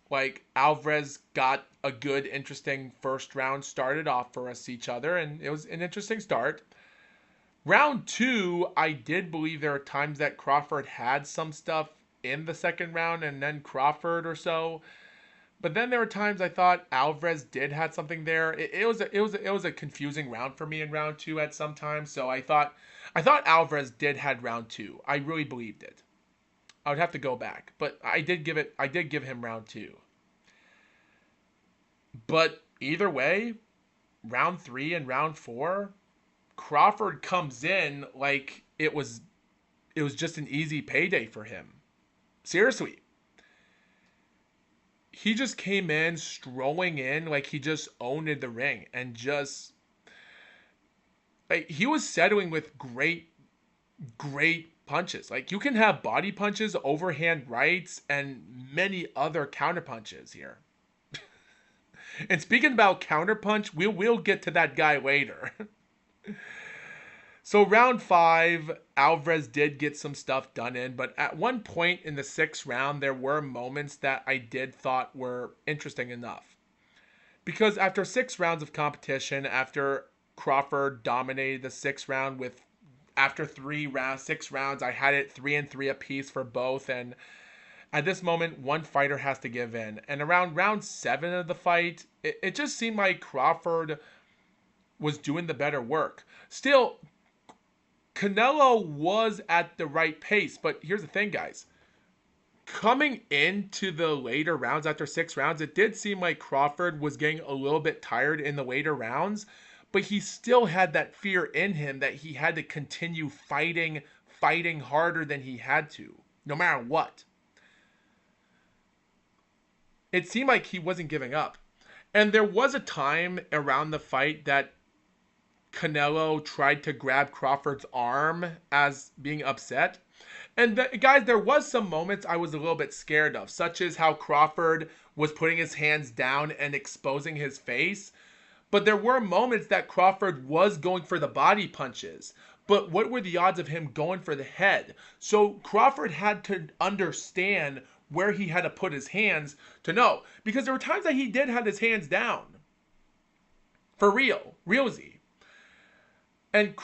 Like Alvarez got a good, interesting first round started off for us each other, and it was an interesting start. Round 2, I did believe there are times that Crawford had some stuff in the second round, and then Crawford or so. But then there were times I thought Alvarez did have something there. It was a confusing round for me in round 2 at some times. So I thought Alvarez did had round 2. I really believed it. I would have to go back, but I did give him round 2. But either way, round 3 and round 4, Crawford comes in like it was just an easy payday for him. Seriously. He just came in, strolling in like he just owned the ring, and just like he was settling with great punches. Like you can have body punches, overhand rights, and many other counter punches here. And speaking about counterpunch, we'll get to that guy later. So round 5, Alvarez did get some stuff done in, but at one point in the 6th round, there were moments that I did thought were interesting enough. Because after 6 rounds of competition, after Crawford dominated the 6th round after 6 rounds, I had it 3-3 apiece for both, and at this moment, one fighter has to give in. And around round 7 of the fight, it just seemed like Crawford was doing the better work. Still, Canelo was at the right pace, but here's the thing, guys. Coming into the later rounds, after 6 rounds, it did seem like Crawford was getting a little bit tired in the later rounds, but he still had that fear in him that he had to continue fighting harder than he had to, no matter what. It seemed like he wasn't giving up. And there was a time around the fight that Canelo tried to grab Crawford's arm as being upset. And guys, there was some moments I was a little bit scared of, such as how Crawford was putting his hands down and exposing his face. But there were moments that Crawford was going for the body punches. But what were the odds of him going for the head? So Crawford had to understand where he had to put his hands to know. Because there were times that he did have his hands down. For real. Realsy. And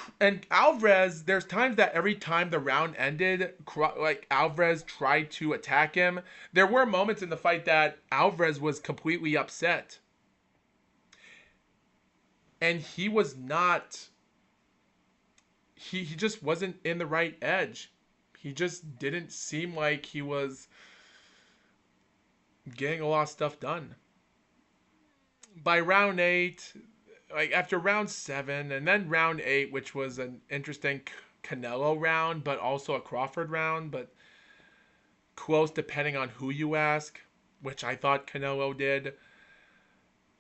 Alvarez, there's times that every time the round ended, like Alvarez tried to attack him. There were moments in the fight that Alvarez was completely upset. And he was not, he just wasn't in the right edge. He just didn't seem like he was getting a lot of stuff done. By round 8, like after round 7 and then round 8, which was an interesting Canelo round, but also a Crawford round, but close depending on who you ask, which I thought Canelo did.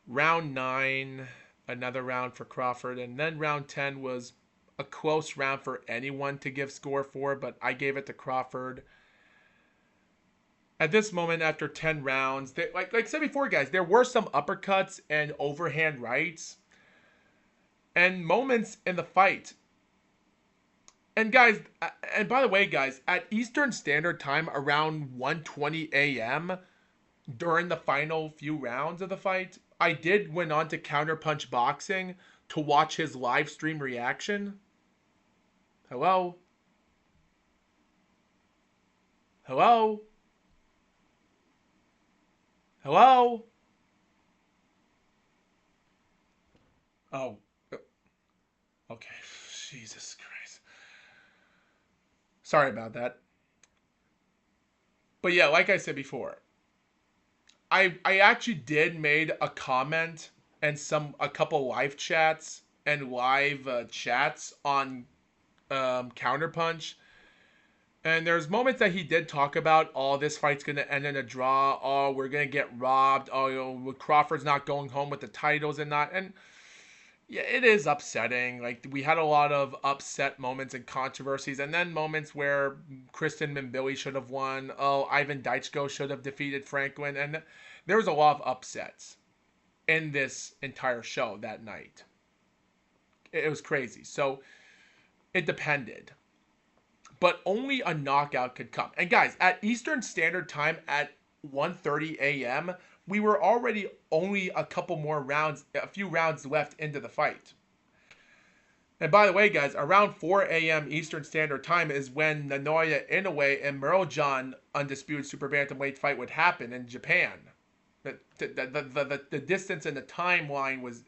Round 9, another round for Crawford, and then round 10 was a close round for anyone to give score for, but I gave it to Crawford. At this moment, after 10 rounds, like I said before, guys, there were some uppercuts and overhand rights and moments in the fight. And guys, and by the way, guys, at Eastern Standard Time around 1:20 a.m. during the final few rounds of the fight, I did went on to Counterpunch Boxing to watch his live stream reaction. Hello? Hello? Hello? Oh, okay. Jesus Christ. Sorry about that. But yeah, like I said before, I actually did made a comment and a couple live chats and live chats on Counterpunch. And there's moments that he did talk about, oh, this fight's going to end in a draw. Oh, we're going to get robbed. Oh, Crawford's not going home with the titles and not. And yeah, it is upsetting. Like, we had a lot of upset moments and controversies. And then moments where Kristen and Billy should have won. Oh, Ivan Deichko should have defeated Franklin. And there was a lot of upsets in this entire show that night. It was crazy. So it depended. But only a knockout could come. And guys, at Eastern Standard Time at 1:30 a.m., we were already only a few rounds left into the fight. And by the way, guys, around 4 a.m. Eastern Standard Time is when Naoya Inoue and Merljan Undisputed Super Bantamweight fight would happen in Japan. The distance and the timeline was...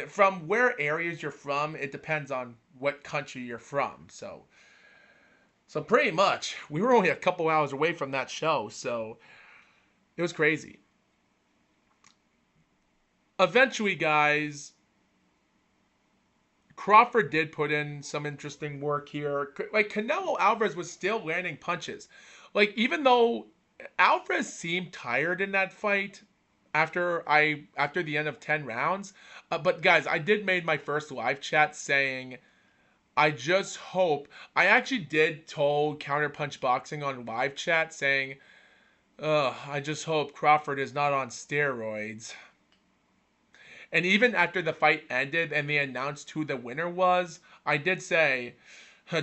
from where areas you're from, it depends on what country you're from. So pretty much, we were only a couple hours away from that show, so it was crazy. Eventually, guys, Crawford did put in some interesting work here. Like, Canelo Alvarez was still landing punches. Like, even though Alvarez seemed tired in that fight after the end of 10 rounds, but guys, I did made my first live chat saying... I just hope. I actually did told Counterpunch Boxing on live chat saying, I just hope Crawford is not on steroids. And even after the fight ended and they announced who the winner was, I did say,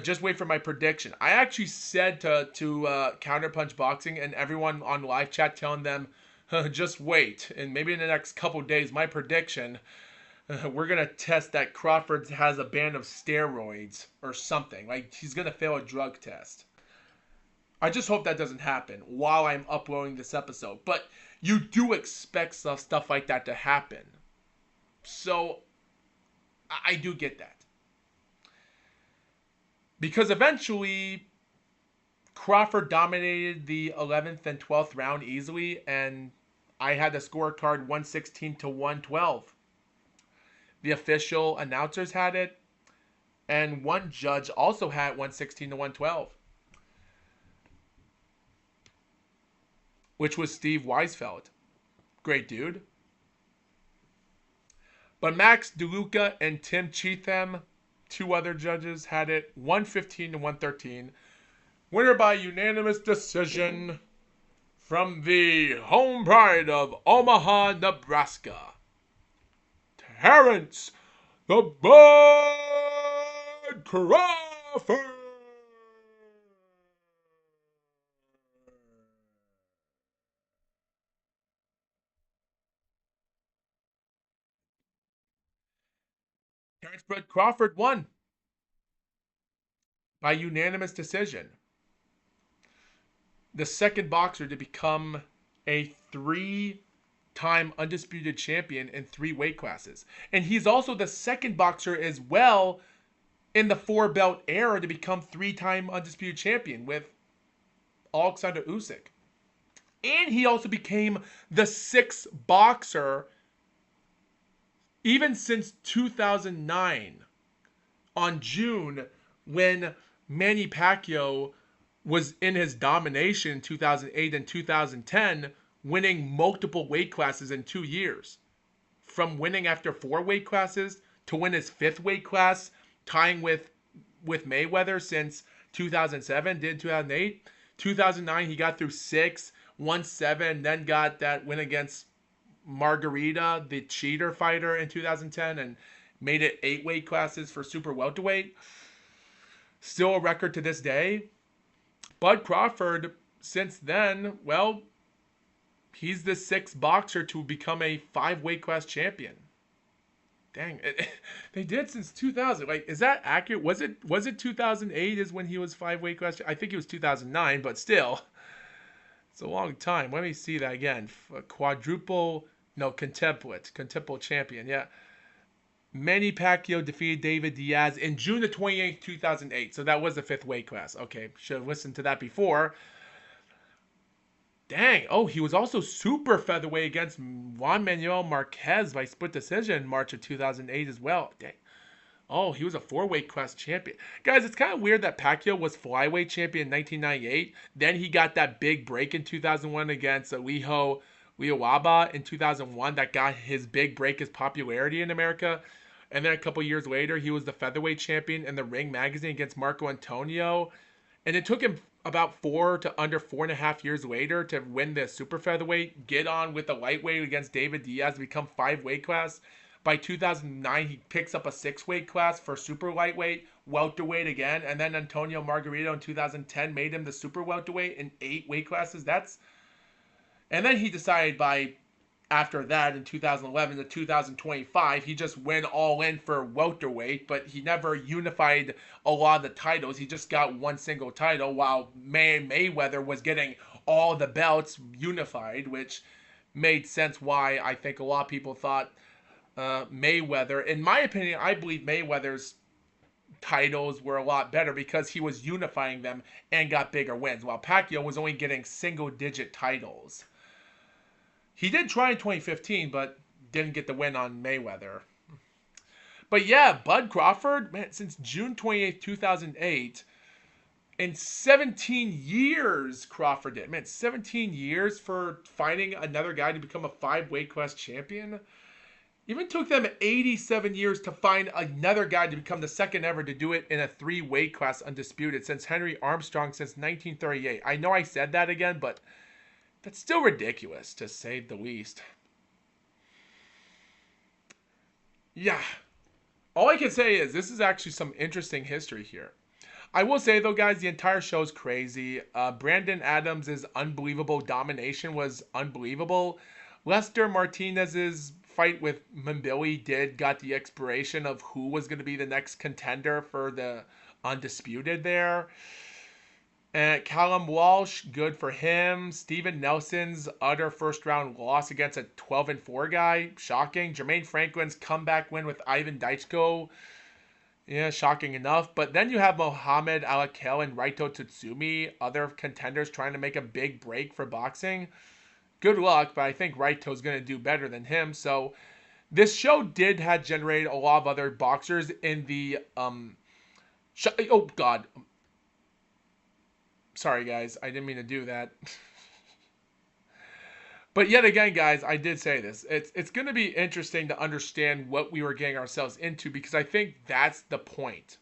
just wait for my prediction. I actually said to Counterpunch Boxing and everyone on live chat telling them, just wait. And maybe in the next couple days, my prediction... we're going to test that Crawford has a band of steroids or something. Like, he's going to fail a drug test. I just hope that doesn't happen while I'm uploading this episode. But you do expect stuff like that to happen. So, I do get that. Because eventually, Crawford dominated the 11th and 12th round easily. And I had the scorecard 116 to 112. The official announcers had it, and one judge also had 116 to 112, which was Steve Weisfeld. Great dude. But Max DeLuca and Tim Cheatham, two other judges, had it 115 to 113. Winner by unanimous decision from the home pride of Omaha, Nebraska. Terrence the Bud Crawford. Terrence Bud Crawford won by unanimous decision. The second boxer to become a three-time undisputed champion in 3 weight classes. And he's also the second boxer as well in the 4-belt era to become 3-time undisputed champion with Alexander Usyk. And he also became the 6th boxer even since 2009 on June, when Manny Pacquiao was in his domination in 2008 and 2010, winning multiple weight classes in 2 years. From winning after 4 weight classes to win his 5th weight class, tying with Mayweather since 2007, did 2008. 2009, he got through 6, won 7, then got that win against Margarita, the cheater fighter, in 2010, and made it 8 weight classes for super welterweight. Still a record to this day. Bud Crawford, since then, well, he's the 6th boxer to become a 5 weight class champion. Dang, they did since 2000. Like, is that accurate? Was it 2008 is when he was five weight class? I think it was 2009, but still, it's a long time. Let me see that again. Quadruple, no, contemplate champion. Yeah, Manny Pacquiao defeated David Diaz in June the 28th, 2008. So that was the fifth weight class. Okay, should have listened to that before. Dang. Oh, he was also super featherweight against Juan Manuel Marquez by split decision in March of 2008 as well. Dang. Oh, he was a four-weight class champion. Guys, it's kind of weird that Pacquiao was flyweight champion in 1998. Then he got that big break in 2001 against Alijo Liawaba in 2001 that got his big break, his popularity in America. And then a couple years later, he was the featherweight champion in the Ring magazine against Marco Antonio. And it took him about 4.5 years later to win the super featherweight, get on with the lightweight against David Diaz, become five weight class. By 2009, he picks up a six weight class for super lightweight, welterweight again, and then Antonio Margarito in 2010 made him the super welterweight in eight weight classes. And then he decided by after that in 2011 to 2025, he just went all in for welterweight, but he never unified a lot of the titles. He just got one single title while Mayweather was getting all the belts unified, which made sense why I think a lot of people thought Mayweather, in my opinion, I believe Mayweather's titles were a lot better because he was unifying them and got bigger wins, while Pacquiao was only getting single-digit titles. He did try in 2015, but didn't get the win on Mayweather. But yeah, Bud Crawford, man, since June 28th, 2008, in 17 years, Crawford did. Man, 17 years for fighting another guy to become a five weight class champion. Even took them 87 years to find another guy to become the second ever to do it in a three weight class undisputed since Henry Armstrong since 1938. I know I said that again, but that's still ridiculous, to say the least. Yeah. All I can say is this is actually some interesting history here. I will say, though, guys, the entire show is crazy. Brandon Adams' unbelievable domination was unbelievable. Lester Martinez's fight with Mbili got the expiration of who was going to be the next contender for the undisputed there. And Callum Walsh, good for him. Steven Nelson's utter first round loss against a 12-4 guy, shocking. Jermaine Franklin's comeback win with Ivan Daichko, yeah, shocking enough. But then you have Mohamed Alakel and Raito Tsutsumi, other contenders trying to make a big break for boxing. Good luck, but I think Raito's going to do better than him. So this show did have generated a lot of other boxers in the oh god. Sorry guys, I didn't mean to do that. But yet again, guys, I did say this. It's going to be interesting to understand what we were getting ourselves into because I think that's the point.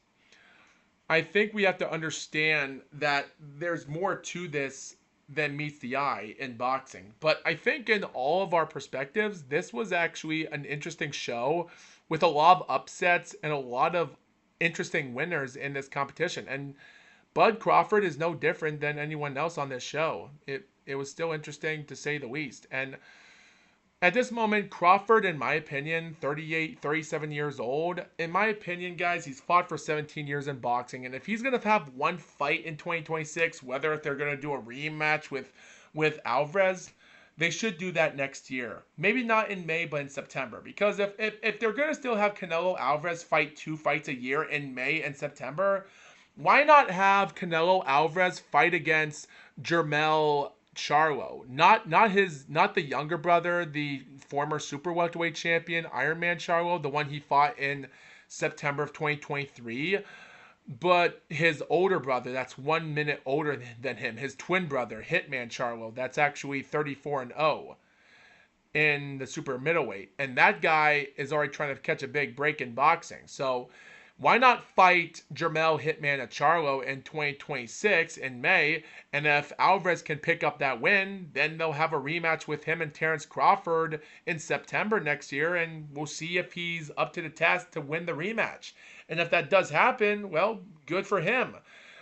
I think we have to understand that there's more to this than meets the eye in boxing. But I think in all of our perspectives, this was actually an interesting show with a lot of upsets and a lot of interesting winners in this competition. And Bud Crawford is no different than anyone else on this show. It was still interesting to say the least. And at this moment, Crawford, in my opinion, 38, 37 years old. In my opinion, guys, he's fought for 17 years in boxing. And if he's going to have one fight in 2026, whether if they're going to do a rematch with Alvarez, they should do that next year. Maybe not in May, but in September. Because if they're going to still have Canelo Alvarez fight 2 fights a year in May and September, why not have Canelo Alvarez fight against Jermell Charlo? Not the younger brother, the former super welterweight champion Ironman Charlo, the one he fought in September of 2023, but his older brother that's 1 minute older than him, his twin brother Hitman Charlo, that's actually 34-0 in the super middleweight, and that guy is already trying to catch a big break in boxing. So why not fight Jermell Hitman Charlo in 2026 in May? And if Alvarez can pick up that win, then they'll have a rematch with him and Terrence Crawford in September next year, and we'll see if he's up to the task to win the rematch. And if that does happen, well, good for him.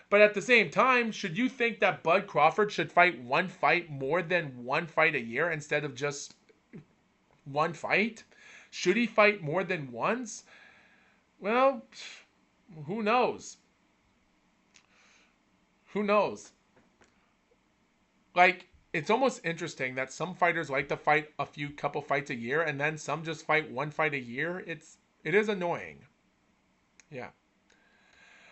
But at the same time, should you think that Bud Crawford should fight one fight more than one fight a year instead of just one fight? Should he fight more than once? Well, who knows? Who knows? Like, it's almost interesting that some fighters like to fight a couple fights a year, and then some just fight one fight a year. It is annoying. Yeah.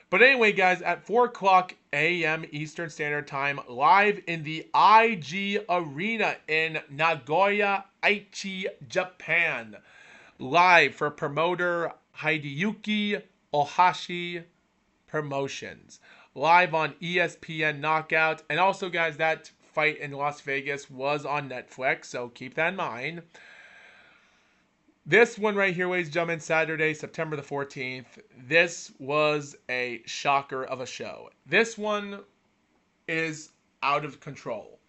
But anyway, guys, at 4 o'clock a.m. Eastern Standard Time, live in the IG Arena in Nagoya, Aichi, Japan. Live for promoter Hideyuki Ohashi Promotions. Live on ESPN Knockout. And also, guys, that fight in Las Vegas was on Netflix, so keep that in mind. This one right here, ladies and gentlemen, Saturday, September the 14th. This was a shocker of a show. This one is out of control.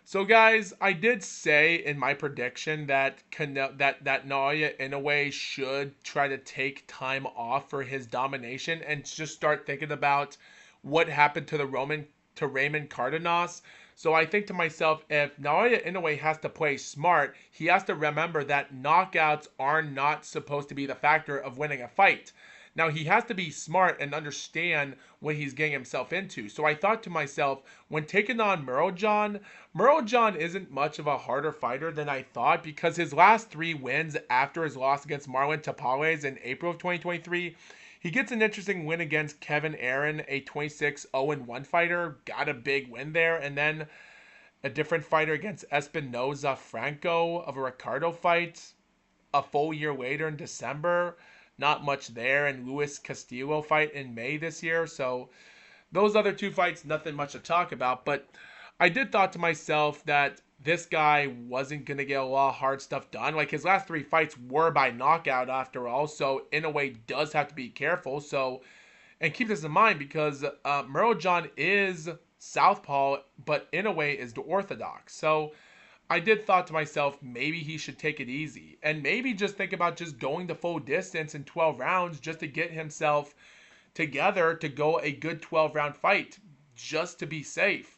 So, guys, I did say in my prediction that Naoya Inoue should try to take time off for his domination and just start thinking about what happened to Raymond Cardenas. So I think to myself, if Naoya Inoue has to play smart, he has to remember that knockouts are not supposed to be the factor of winning a fight. Now, he has to be smart and understand what he's getting himself into. So I thought to myself, when taking on Murojan isn't much of a harder fighter than I thought, because his last 3 wins after his loss against Marlon Tapales in April of 2023, he gets an interesting win against Kevin Aaron, a 26-0-1 fighter. Got a big win there. And then a different fighter against Espinoza Franco of a Ricardo fight a full year later in December. Not much there. And Luis Castillo fight in May this year. So those other 2 fights, nothing much to talk about. But I did thought to myself that this guy wasn't going to get a lot of hard stuff done. Like, his last 3 fights were by knockout after all, so Inoue does have to be careful. So, and keep this in mind, because Murojan is southpaw, but Inoue is the orthodox. So I did thought to myself, maybe he should take it easy. And maybe just think about just going the full distance in 12 rounds just to get himself together to go a good 12-round fight, just to be safe.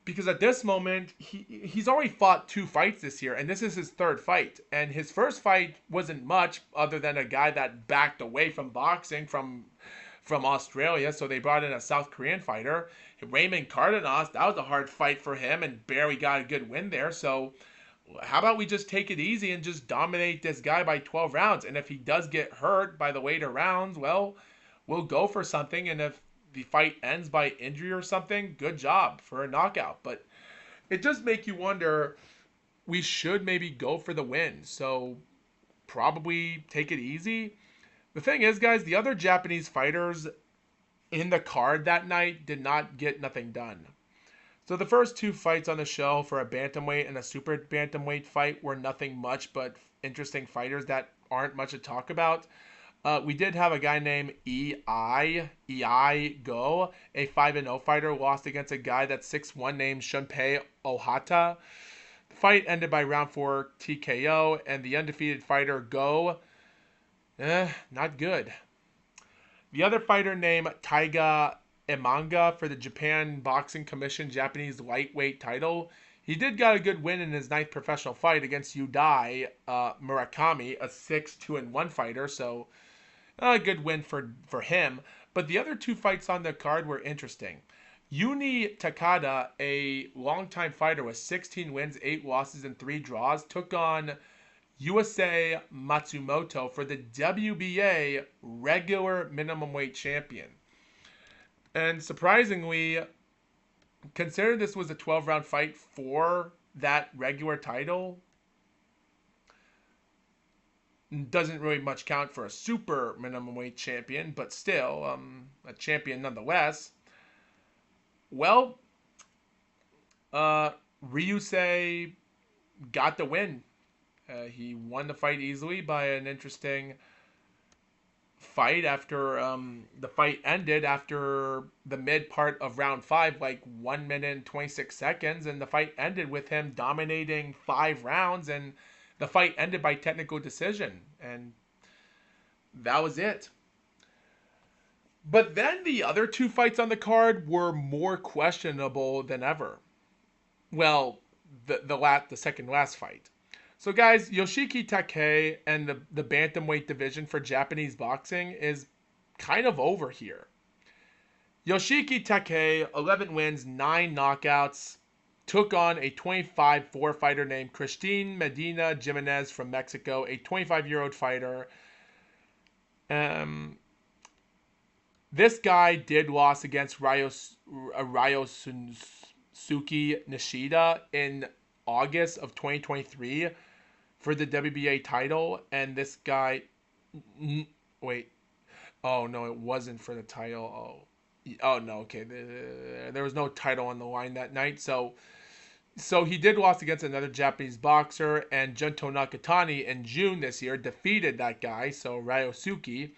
Because at this moment, he's already fought 2 fights this year, and this is his 3rd fight. And his first fight wasn't much other than a guy that backed away from boxing from Australia, so they brought in a South Korean fighter. Raymond Cardenas, that was a hard fight for him, and barely got a good win there. So how about we just take it easy and just dominate this guy by 12 rounds? And if he does get hurt by the weight of rounds, well, we'll go for something. And if the fight ends by injury or something, good job for a knockout. But it does make you wonder, we should maybe go for the win. So probably take it easy. The thing is, guys, the other Japanese fighters in the card that night did not get nothing done. So the first 2 fights on the show for a bantamweight and a super bantamweight fight were nothing much but interesting fighters that aren't much to talk about. We did have a guy named Ei Go, a 5-0 fighter, lost against a guy that's 6'1" named Shunpei Ohata. The fight ended by round 4 TKO, and the undefeated fighter Go, not good. The other fighter named Taiga Emanga for the Japan Boxing Commission Japanese lightweight title. He did got a good win in his 9th professional fight against Yudai Murakami, a 6-2-1 fighter, so a good win for him. But the other 2 fights on the card were interesting. Yuni Takada, a longtime fighter with 16 wins, 8 losses, and 3 draws, took on USA Matsumoto for the WBA regular minimum weight champion. And surprisingly, considering this was a 12-round fight for that regular title, doesn't really much count for a super minimum weight champion, but still a champion nonetheless. Well, Ryusei got the win. He won the fight easily by an interesting fight after the fight ended after the mid part of round 5, like 1 minute and 26 seconds, and the fight ended with him dominating 5 rounds, and the fight ended by technical decision, and that was it. But then the other 2 fights on the card were more questionable than ever. Well, the second last fight. So, guys, Yoshiki Takei and the bantamweight division for Japanese boxing is kind of over here. Yoshiki Takei, 11 wins, 9 knockouts, took on a 25-4 fighter named Christine Medina Jimenez from Mexico, a 25-year-old fighter. Um, this guy did loss against Ryosuke Nishida in August of 2023 for the WBA title, and this guy, wait, oh no, it wasn't for the title. Oh no, okay, there was no title on the line that night, so he did lost against another Japanese boxer, and Junto Nakatani in June this year defeated that guy, so Ryosuke.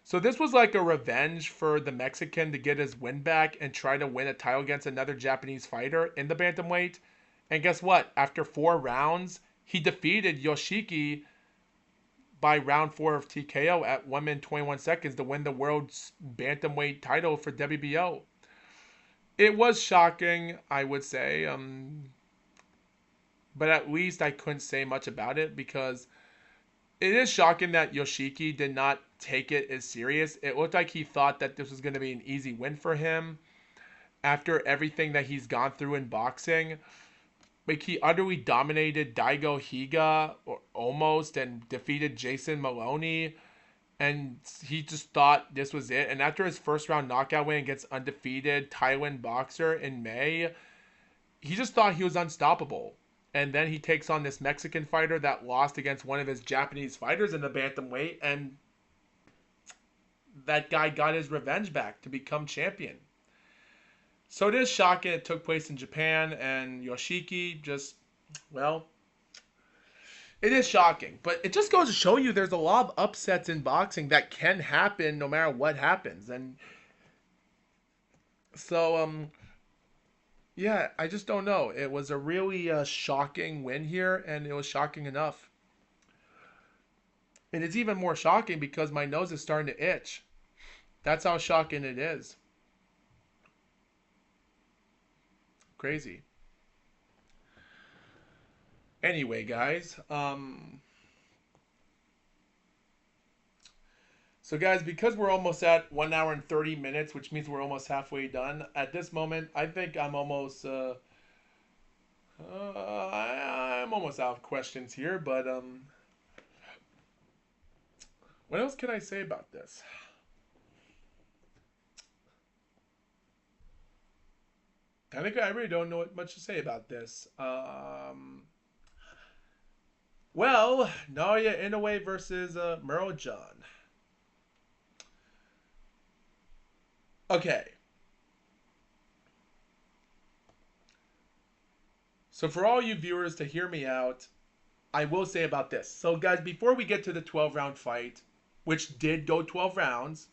So this was like a revenge for the Mexican to get his win back and try to win a title against another Japanese fighter in the bantamweight. And guess what? After 4 rounds, he defeated Yoshiki by round 4 of TKO at 1 minute 21 seconds to win the world's bantamweight title for WBO. It was shocking, I would say, but at least I couldn't say much about it because it is shocking that Yoshiki did not take it as serious. It looked like he thought that this was going to be an easy win for him after everything that he's gone through in boxing. Like, he utterly dominated Daigo Higa, or almost, and defeated Jason Maloney, and he just thought this was it. And after his first round knockout win against undefeated Thailand boxer in May, he just thought he was unstoppable. And then he takes on this Mexican fighter that lost against one of his Japanese fighters in the bantamweight, and that guy got his revenge back to become champion. So it is shocking it took place in Japan, and Yoshiki just, well, it is shocking. But it just goes to show you there's a lot of upsets in boxing that can happen no matter what happens. And so, yeah, I just don't know. It was a really shocking win here, and it was shocking enough. And it's even more shocking because my nose is starting to itch. That's how shocking it is. Crazy. Anyway, guys, so guys, because we're almost at 1 hour and 30 minutes, which means we're almost halfway done. At this moment, I think I'm almost I'm almost out of questions here, but what else can I say about this? I think I really don't know what much to say about this. Well, Naoya Inoue versus Merle John. Okay. So for all you viewers to hear me out, I will say about this. So guys, before we get to the 12-round fight, which did go 12 rounds,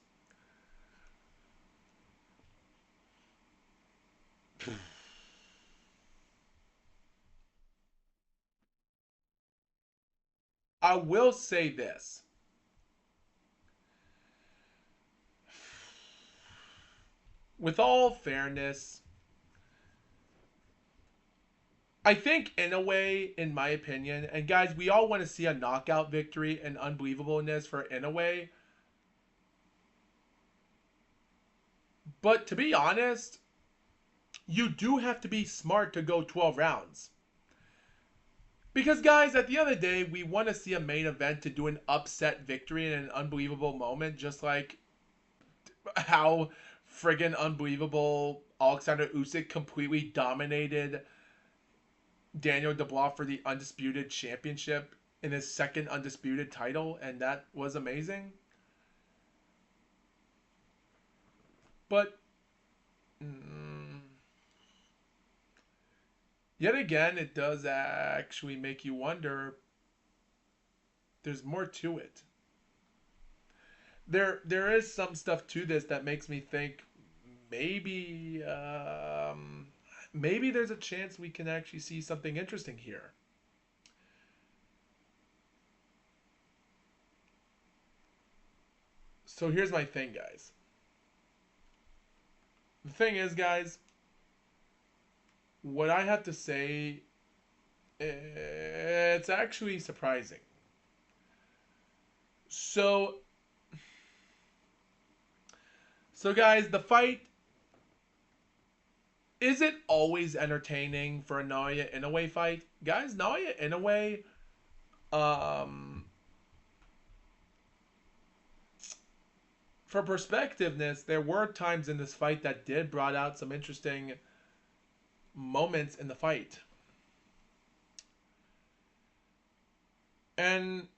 I will say this. With all fairness, I think in a way, in my opinion, and guys, we all want to see a knockout victory and unbelievableness for Inoue. But to be honest, you do have to be smart to go 12 rounds. Because, guys, at the end of the day, we want to see a main event to do an upset victory in an unbelievable moment, just like how friggin' unbelievable Alexander Usyk completely dominated Daniel Dubois for the undisputed championship in his second undisputed title, and that was amazing. But yet again, it does actually make you wonder. There's more to it. There is some stuff to this that makes me think maybe maybe there's a chance we can actually see something interesting here. So here's my thing, guys. The thing is, guys, what I have to say It's actually surprising. So, so guys, the fight, is it always entertaining for a Naoya Inoue fight? Guys, Naoya Inoue, um, for perspectiveness, there were times in this fight that did brought out some interesting moments in the fight. And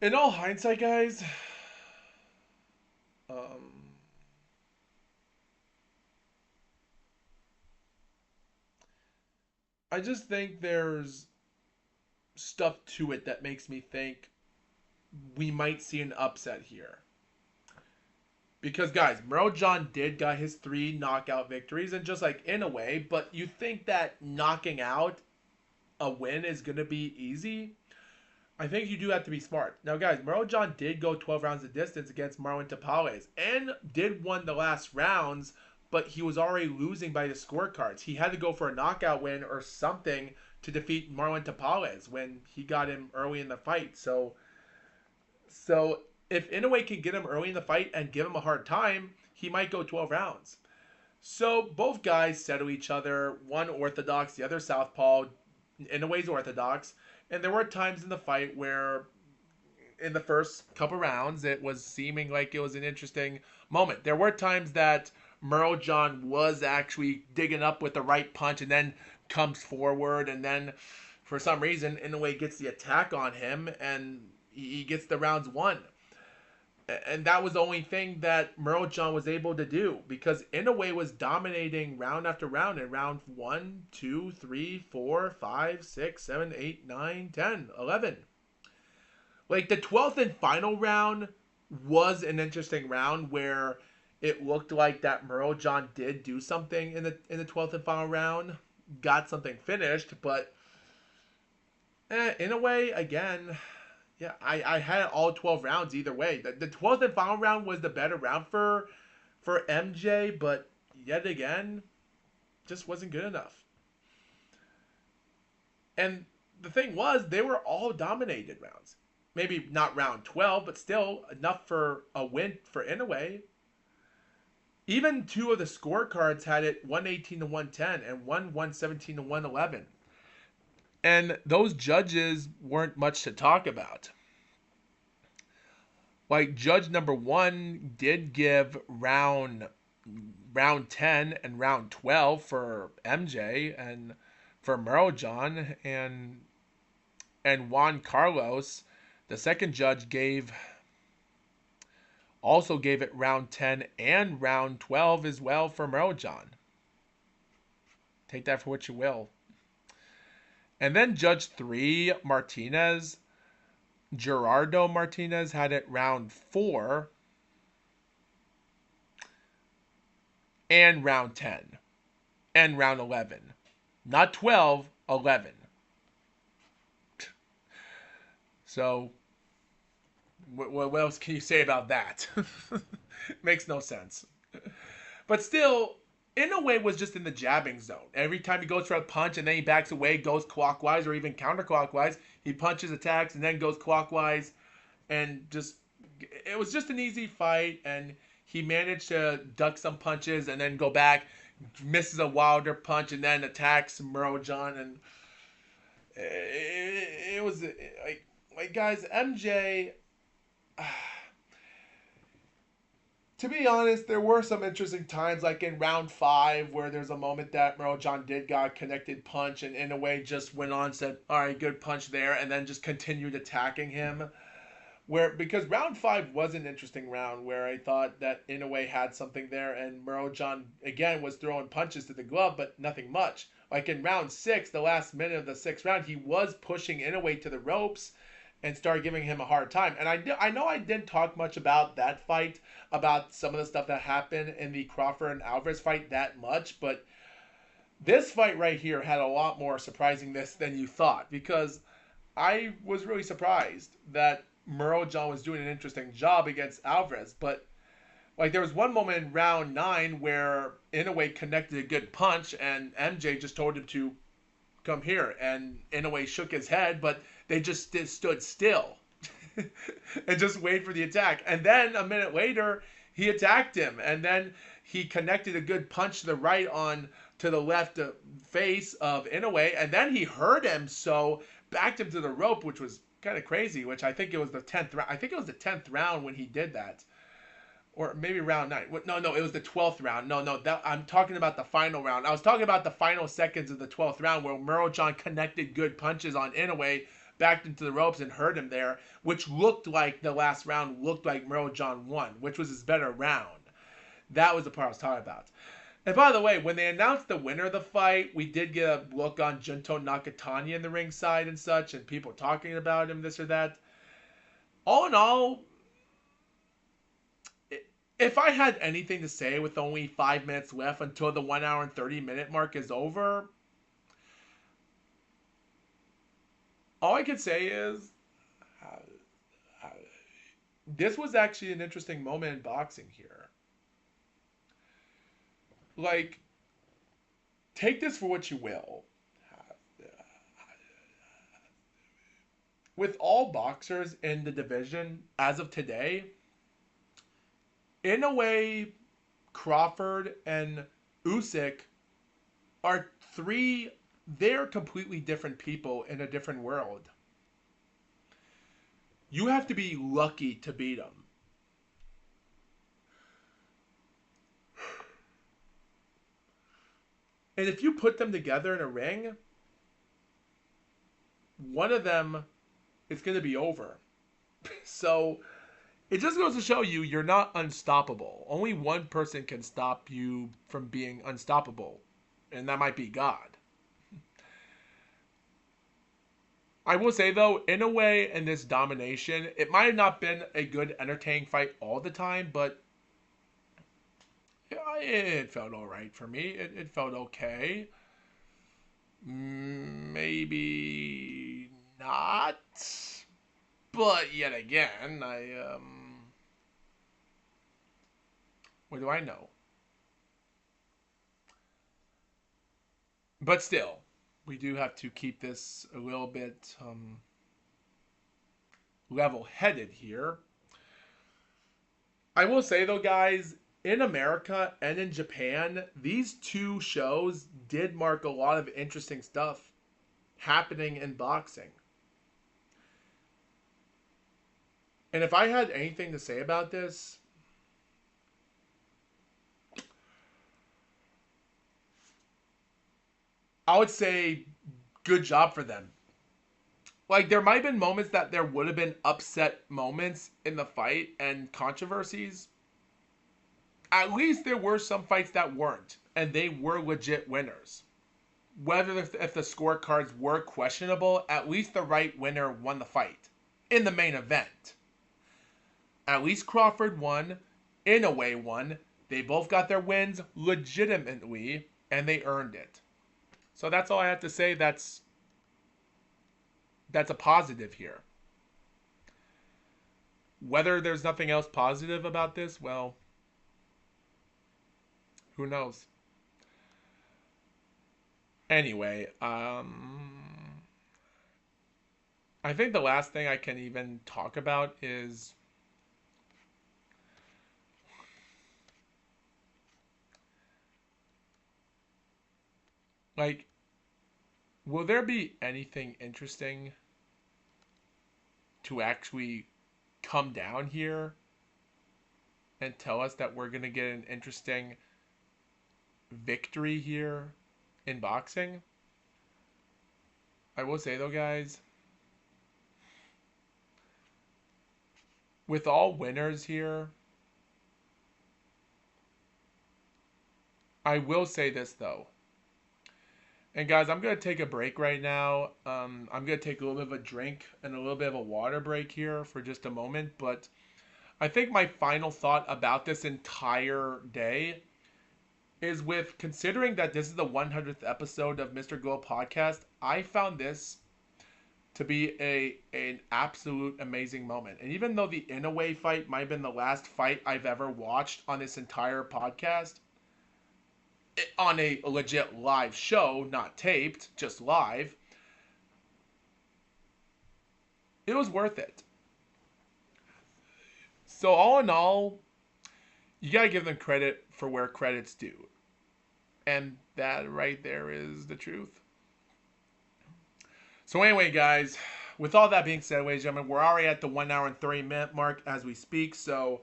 in all hindsight, guys, um, I just think there's stuff to it that makes me think we might see an upset here. Because guys, John did got his 3 knockout victories, and just like in a way, but you think that knocking out a win is gonna be easy? I think you do have to be smart. Now, guys, John did go 12 rounds of distance against Marlon Tapales and did win the last rounds, but he was already losing by the scorecards. He had to go for a knockout win or something to defeat Marlon Tapales when he got him early in the fight. So if Inoue can get him early in the fight and give him a hard time, he might go 12 rounds. So both guys settle each other. One orthodox, the other southpaw. Inoue's orthodox. And there were times in the fight where in the first couple rounds it was seeming like it was an interesting moment. There were times that John was actually digging up with the right punch and then comes forward, and then for some reason Inoue gets the attack on him and he gets the rounds won. And that was the only thing that John was able to do, because Inoue was dominating round after round in round 1, 2, 3, 4, 5, 6, 7, 8, 9, 10, 11. Like the 12th and final round was an interesting round where it looked like that John did do something in the 12th and final round, got something finished, but Inoue again. Yeah, I had all 12 rounds either way. The 12th and final round was the better round for MJ, but yet again, just wasn't good enough. And the thing was, they were all dominated rounds. Maybe not round 12, but still enough for a win for Inoue. Even 2 of the scorecards had it 118 to 110 and 117 to 111. And those judges weren't much to talk about. Like judge number 1 did give round 10 and round 12 for MJ and for John, and Juan Carlos, the second judge, also gave it round 10 and round 12 as well for John. Take that for what you will. And then Judge 3, Martinez, Gerardo Martinez, had it round 4 and round 10 and round 11. Not 12, 11. So, what else can you say about that? Makes no sense. But still, Inoue was just in the jabbing zone. Every time he goes for a punch and then he backs away, goes clockwise or even counterclockwise, he punches, attacks, and then goes clockwise. And it was just an easy fight. And he managed to duck some punches and then go back, misses a wilder punch, and then attacks John. And it was like guys, MJ. To be honest, there were some interesting times, like in round 5, where there's a moment that John did got a connected punch, and Inoue just went on, said, "All right, good punch there," and then just continued attacking him. Because round 5 was an interesting round where I thought that Inoue had something there, and John again was throwing punches to the glove, but nothing much. Like in round 6, the last minute of the 6th round, he was pushing Inoue to the ropes and started giving him a hard time. And I know I didn't talk much about that fight, about some of the stuff that happened in the Crawford and Alvarez fight that much, but this fight right here had a lot more surprisingness than you thought, because I was really surprised that John was doing an interesting job against Alvarez, but Like there was one moment in round 9 where Inoue connected a good punch and MJ just told him to come here, and Inoue shook his head, but they just stood still and just waited for the attack. And then a minute later, he attacked him, and then he connected a good punch to the right on to the left face of Inoue, and then he hurt him, so backed him to the rope, which was kind of crazy. Which I think it was the 10th round. I think it was the 10th round when he did that, or maybe round 9. No, it was the 12th round. No, I'm talking about the final round. I was talking about the final seconds of the 12th round where Muro-chan connected good punches on Inoue, backed into the ropes and hurt him there, which looked like the last round looked like Muro-chan won, which was his better round. That was the part I was talking about. And by the way, when they announced the winner of the fight, we did get a look on Junto Nakatani in the ringside and such, and people talking about him, this or that. All in all, if I had anything to say with only 5 minutes left until the 1 hour and 30-minute mark is over, all I could say is this was actually an interesting moment in boxing here. Like, take this for what you will. With all boxers in the division as of today, Inoue, Crawford, and Usyk are they're completely different people in a different world. You have to be lucky to beat them. And if you put them together in a ring, one of them is going to be over. So it just goes to show you you're not unstoppable. Only one person can stop you from being unstoppable, and that might be God. I will say, though, in a way, in this domination, it might have not been a good, entertaining fight all the time, but it felt all right for me. It felt okay. Maybe not. But yet again, what do I know? But still, we do have to keep this a little bit level-headed here. I will say though, guys, in America and in Japan, these two shows did mark a lot of interesting stuff happening in boxing. And if I had anything to say about this, I would say good job for them. Like, there might have been moments that there would have been upset moments in the fight and controversies. At least there were some fights that weren't, and they were legit winners. Whether if the scorecards were questionable, at least the right winner won the fight in the main event. At least Crawford won, Inoue won. They both got their wins legitimately, and they earned it. So that's all I have to say. That's a positive here. Whether there's nothing else positive about this, well, who knows? Anyway, I think the last thing I can even talk about is like, will there be anything interesting to actually come down here and tell us that we're going to get an interesting victory here in boxing? I will say though, guys, with all winners here, I will say this though. And guys, I'm going to take a break right now. I'm going to take a little bit of a drink and a little bit of a water break here for just a moment. But I think my final thought about this entire day is with considering that this is the 100th episode of Mr. Gold Podcast, I found this to be an absolute amazing moment. And even though the Inoue fight might have been the last fight I've ever watched on this entire podcast, on a legit live show, not taped, just live, it was worth it. So all in all, you gotta give them credit for where credit's due. And that right there is the truth. So anyway, guys, with all that being said, ladies and gentlemen, we're already at the 1 hour and 30-minute mark as we speak. So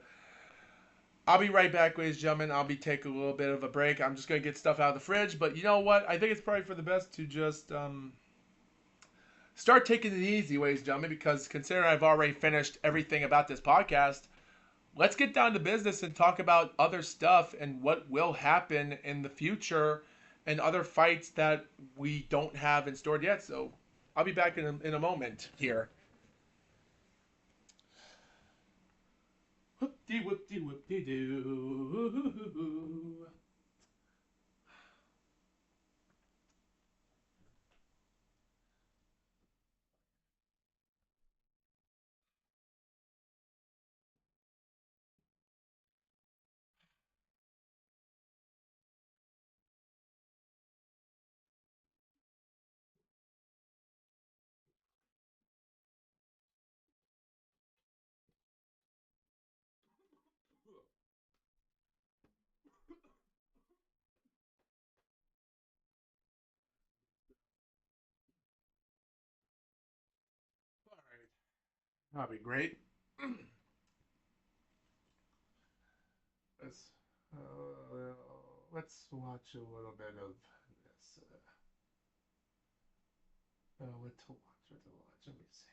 I'll be right back, ladies and gentlemen. I'll be taking a little bit of a break. I'm just going to get stuff out of the fridge. But you know what? I think it's probably for the best to just start taking it easy, ladies and gentlemen, because considering I've already finished everything about this podcast, let's get down to business and talk about other stuff and what will happen in the future and other fights that we don't have in store yet. So I'll be back in a moment here. Whoop-dee, whoop-dee, whoop-dee-doo. All right. That'll be great. let's let's watch a little bit of this. What to watch? What to watch? Let me see.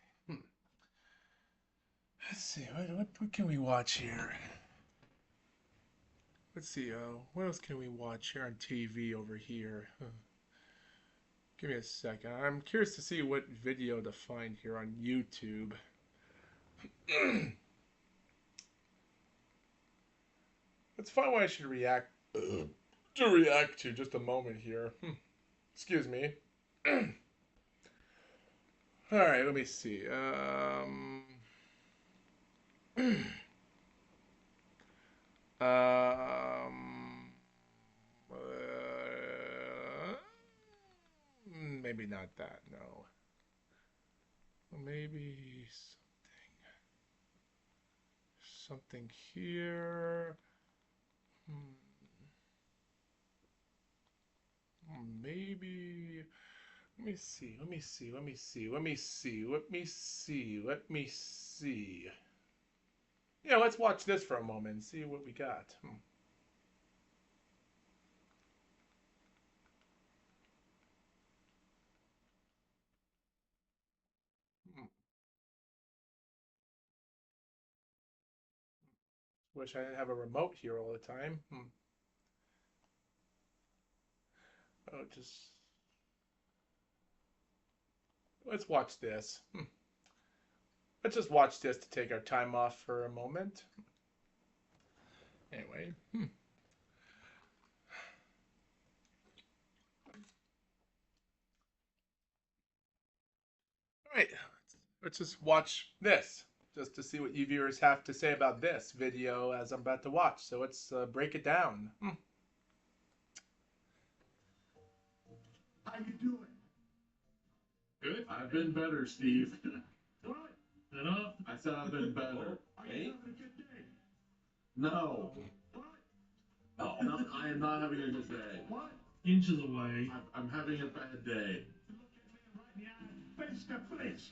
Let's see. What can we watch here? Let's see. What else can we watch here on TV over here? Give me a second. I'm curious to see what video to find here on YouTube. Let's find what I should react to. Just a moment here. Excuse me. All right, let me see. Um, maybe not that. No. Maybe something here. Maybe. Let me see. Let me see. Let me see. Let me see. Let me see. Let me see. Yeah, let's watch this for a moment and see what we got. Wish I didn't have a remote here all the time. Oh, just let's watch this. Let's just watch this to take our time off for a moment. Anyway. All right. Let's just watch this just to see what you viewers have to say about this video as I'm about to watch. So let's break it down. How you doing? Good. I've been better, Steve. What? Enough? I said I've been better. Are you having a good day? No. What? No, I am not having a good day. What? Inches away. I'm having a bad day. Look at me right in the eye, face to face.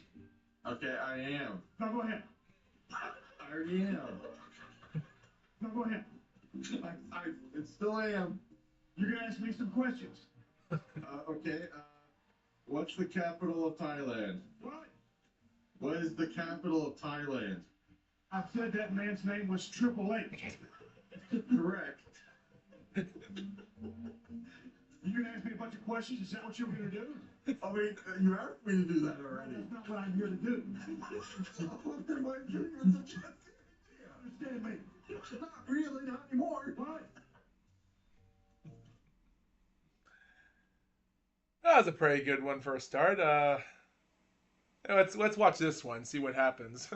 Okay, I am. Now go ahead. I already am. Now go ahead. I still am. You're gonna ask me some questions. Okay. What's the capital of Thailand? What? What is the capital of Thailand? I said that man's name was Triple H. Correct. You're gonna ask me a bunch of questions? Is that what you're gonna do? I mean, you asked me to do that already. That's not what I'm here to do. What am I doing with the chest? You understand me? Not really, not anymore. What? That was a pretty good one for a start. Let's watch this one. See what happens.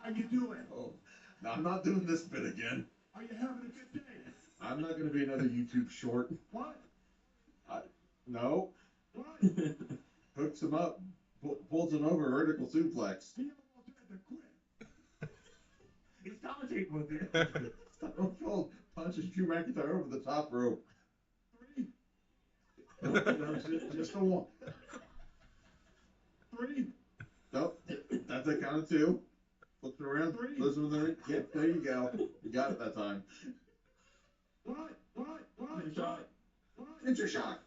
How you doing? Oh, no, I'm not doing this bit again. Are you having a good day? I'm not going to be another YouTube short. What? I, no. What? Hooks him up, pulls him over, vertical suplex. He almost had to quit. He's commentating with you. Stone Cold punches Drew McIntyre over the top rope. 3. No, just a 1. 3. Nope. That's a count of 2. Flips it around. 3. Listen to the ring. Yep, there you go. You got it that time. What? Shot. What? It's your shot.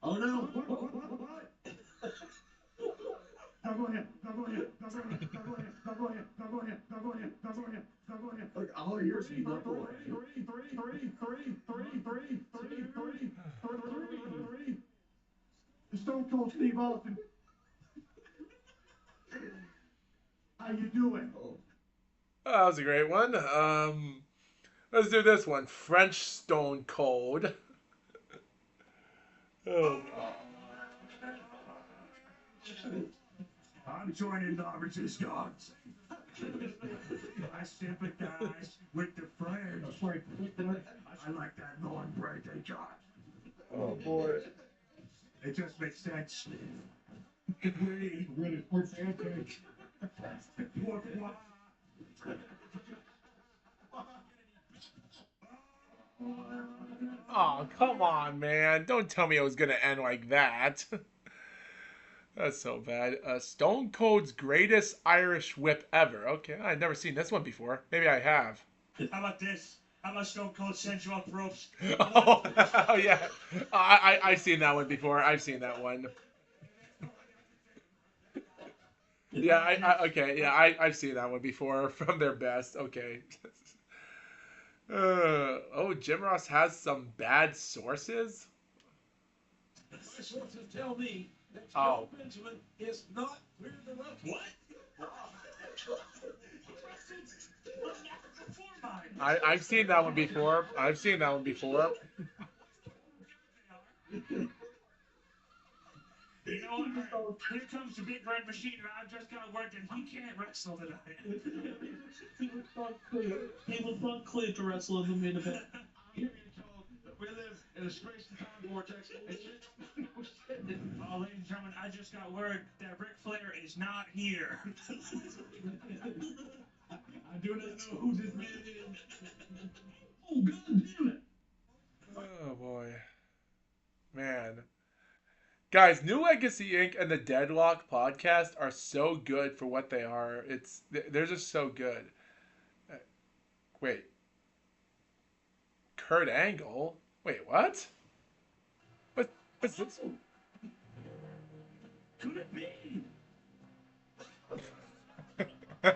Oh no. What? Now go ahead. Look, all of yours is not away. 3. Stone Cold Steve Austin. How you doing? Oh, that was a great one. Let's do this one. French Stone Cold. Oh. I'm joining the resistance. I sympathize with the French. I like that long break they got. Oh boy. It just makes sense. Really pancake. Oh, come on, man. Don't tell me it was going to end like that. That's so bad. Stone Cold's greatest Irish whip ever. Okay, I've never seen this one before. Maybe I have. How about this? How about Stone Cold sends you off the ropes? Oh, yeah. I've seen that one before. I've seen that one. Yeah, okay. Yeah, I've seen that one before from their best. Okay. Oh, Jim Ross has some bad sources? My sources tell me that Oh. Benjamin is not weird enough. What? I've seen that one before. I've seen that one before. You know what? Here comes the big red machine, and I've just got word that he can't wrestle tonight. He was not clear to wrestle in the main event. We live in a space and time vortex. Oh, ladies and gentlemen, I just got word that Ric Flair is not here. I do not know who this man is. Oh, God damn it. Oh, boy. Man. Guys, New Legacy Inc. and the Deadlock podcast are so good for what they are. They're just so good. Wait. Kurt Angle? Wait, what? What's this? Could it be? Kurt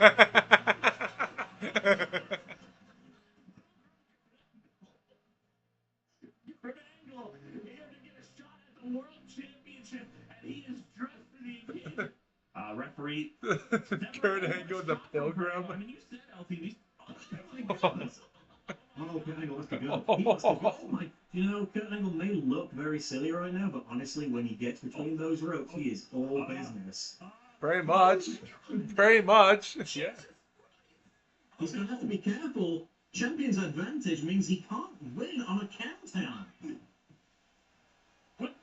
Angle here to get a shot at the world championship, and he is dressed to the occasion. Referee. Kurt Angle, the Pilgrim. I mean, you said LTV. Oh, Kurt Angle has to go. He has to go. Oh my, you know, Kurt Angle may look very silly right now, but honestly, when he gets between those ropes, he is all business. Very much. Very much. Yeah. He's going to have to be careful. Champion's advantage means he can't win on a countdown. What?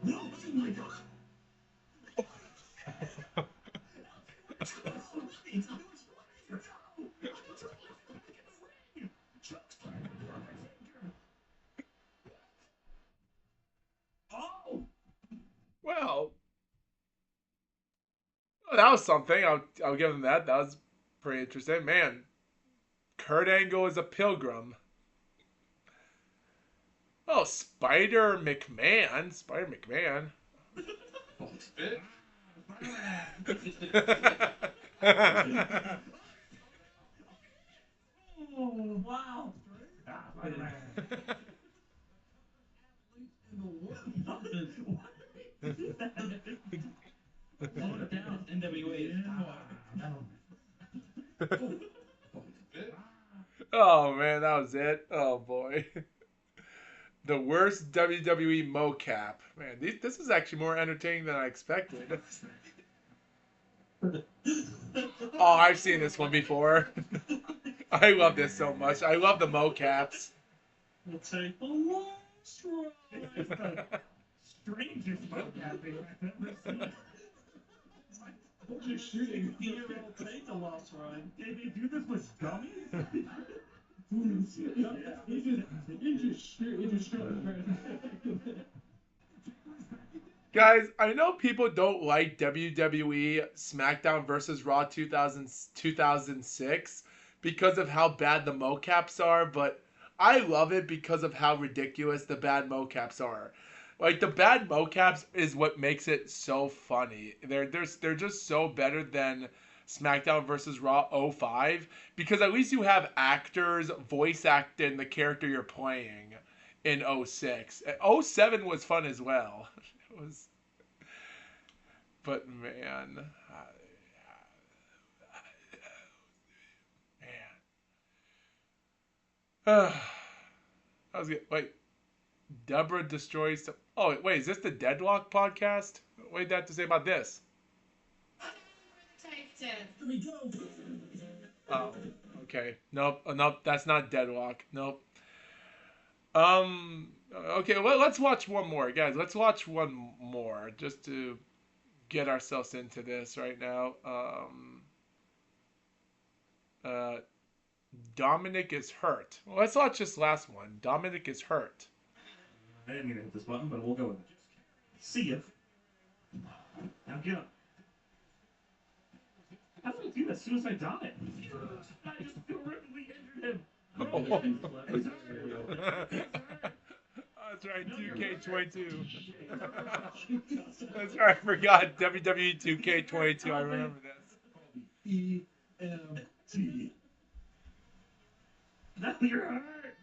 No, oh my God. Oh! Well, that was something. I'll give him that. That was pretty interesting. Man, Kurt Angle is a pilgrim. Oh, Spider McMahon. Spider McMahon. Oh, wow. Oh man, that was it. Oh boy. The worst WWE mocap. Man, this is actually more entertaining than I expected. Oh, I've seen this one before. I love this so much. I love the mocaps. We'll take the last ride. Strangest mocapping I've ever seen. Just shooting. You'll take the last ride. Did you do this with gummies? You just Guys, I know people don't like WWE SmackDown versus Raw 2006 because of how bad the mocaps are, but I love it because of how ridiculous the bad mocaps are. Like the bad mocaps is what makes it so funny. They're just so better than SmackDown versus Raw '05 because at least you have actors voice acting the character you're playing in '06. '07 was fun as well. It was, but man, man, I was good. Wait, Deborah destroys. Oh wait, is this the Deadlock podcast? What did that have to say about this? Oh, okay. Nope. Nope. That's not Deadlock. Nope. Okay. Well, let's watch one more, guys. Let's watch one more just to get ourselves into this right now. Uh, Dominic is hurt. Well, let's watch this last one. Dominic is hurt. I didn't mean to hit this button, but we'll go with it. See ya. Now get up. How did I do that as soon as I died? I just horribly injured him. That's right, 2K22. That's right, I forgot WWE 2K22. I remember this. EMT. Now you're hurt.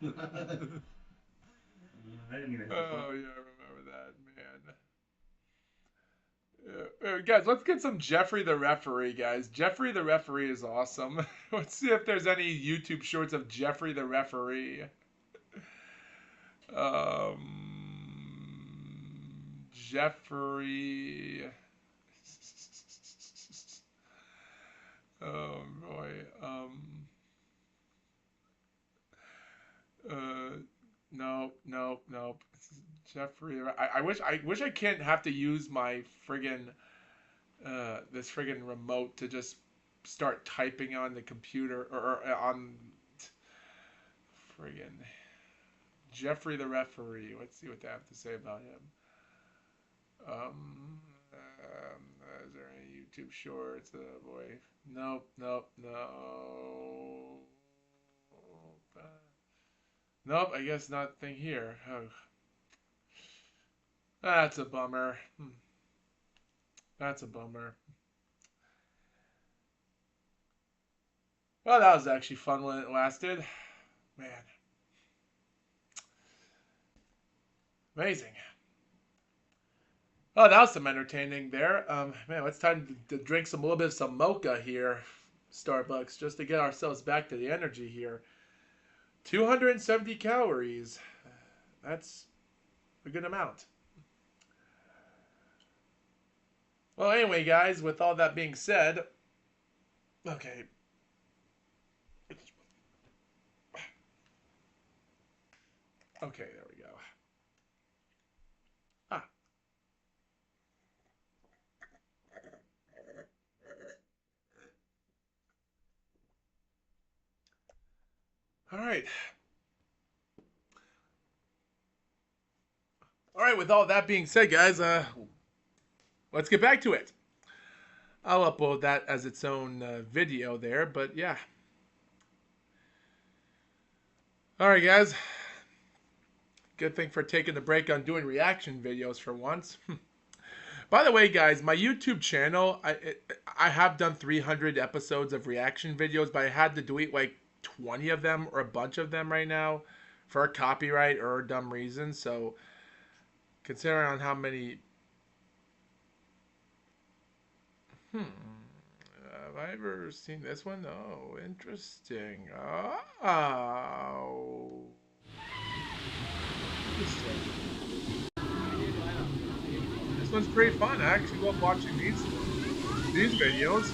I didn't mean to hit this Oh, button. yeah, I remember that, man. Guys, let's get some Jeffrey the Referee, guys. Jeffrey the Referee is awesome. Let's see if there's any YouTube shorts of Jeffrey the Referee. Jeffrey. Oh boy. Nope. Jeffrey. I wish I can't have to use my friggin' this friggin' remote to just start typing on the computer or on friggin' Jeffrey the Referee. Let's see what they have to say about him. Is there any YouTube shorts? Oh boy. Nope. Nope, I guess nothing here. Oh. That's a bummer. That's a bummer. Well, that was actually fun when it lasted. Man. Amazing. Oh, that was some entertaining there. Man, it's time to drink a little bit of some mocha here, Starbucks, just to get ourselves back to the energy here. 270 calories. That's a good amount. Well, anyway, guys, with all that being said, okay. Okay, there we go. Ah. All right. All right, with all that being said, guys, let's get back to it. I'll upload that as its own video there, but yeah. All right, guys. Good thing for taking the break on doing reaction videos for once. By the way, guys, my YouTube channel, I have done 300 episodes of reaction videos, but I had to delete like 20 of them or a bunch of them right now for a copyright or a dumb reason. So considering on how many... Have I ever seen this one? Oh, interesting. Oh. This one's pretty fun. I actually love watching these videos.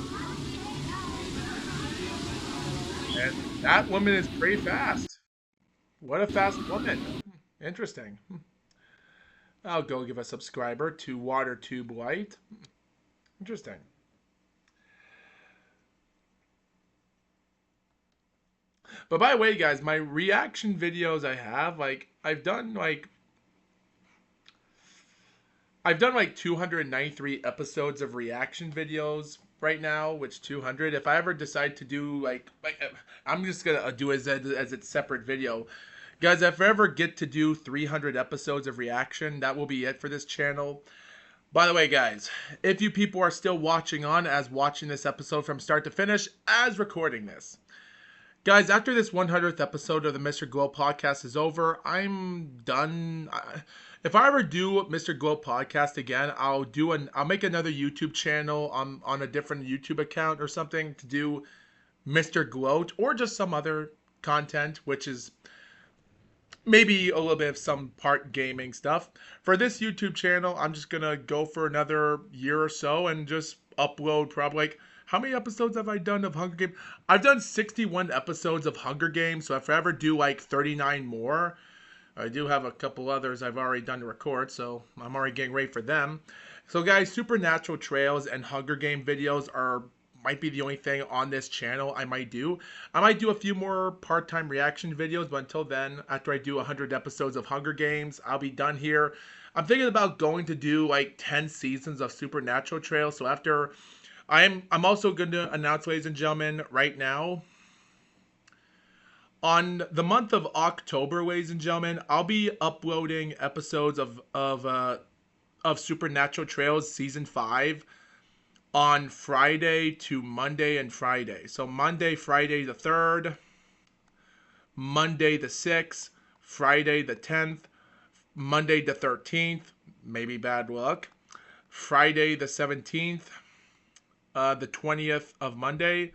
And that woman is pretty fast. What a fast woman. Interesting. I'll go give a subscriber to WaterTube White. Interesting. But by the way, guys, my reaction videos I have, like, I've done like 293 episodes of reaction videos right now, which 200. If I ever decide to do like I'm just gonna do as its separate video, guys. If I ever get to do 300 episodes of reaction, that will be it for this channel. By the way, guys, if you people are still watching this episode from start to finish, as recording this. Guys, after this 100th episode of the Mr. Glow podcast is over, I'm done. If I ever do Mr. Glow podcast again, I'll make another YouTube channel on a different YouTube account or something to do Mr. Glow or just some other content, which is maybe a little bit of some part gaming stuff. For this YouTube channel, I'm just gonna go for another year or so and just upload probably like, how many episodes have I done of Hunger Games? I've done 61 episodes of Hunger Games, so if I ever do like 39 more, I do have a couple others I've already done to record, so I'm already getting ready for them. So guys, Supernatural Trails and Hunger Game videos might be the only thing on this channel I might do. I might do a few more part-time reaction videos, but until then, after I do 100 episodes of Hunger Games, I'll be done here. I'm thinking about going to do like 10 seasons of Supernatural Trails, so after... I'm also going to announce, ladies and gentlemen, right now, on the month of October, ladies and gentlemen, I'll be uploading episodes of Supernatural Trails Season 5 on Friday to Monday and Friday. So Monday, Friday the 3rd, Monday the 6th, Friday the 10th, Monday the 13th, maybe bad luck, Friday the 17th, the 20th of Monday.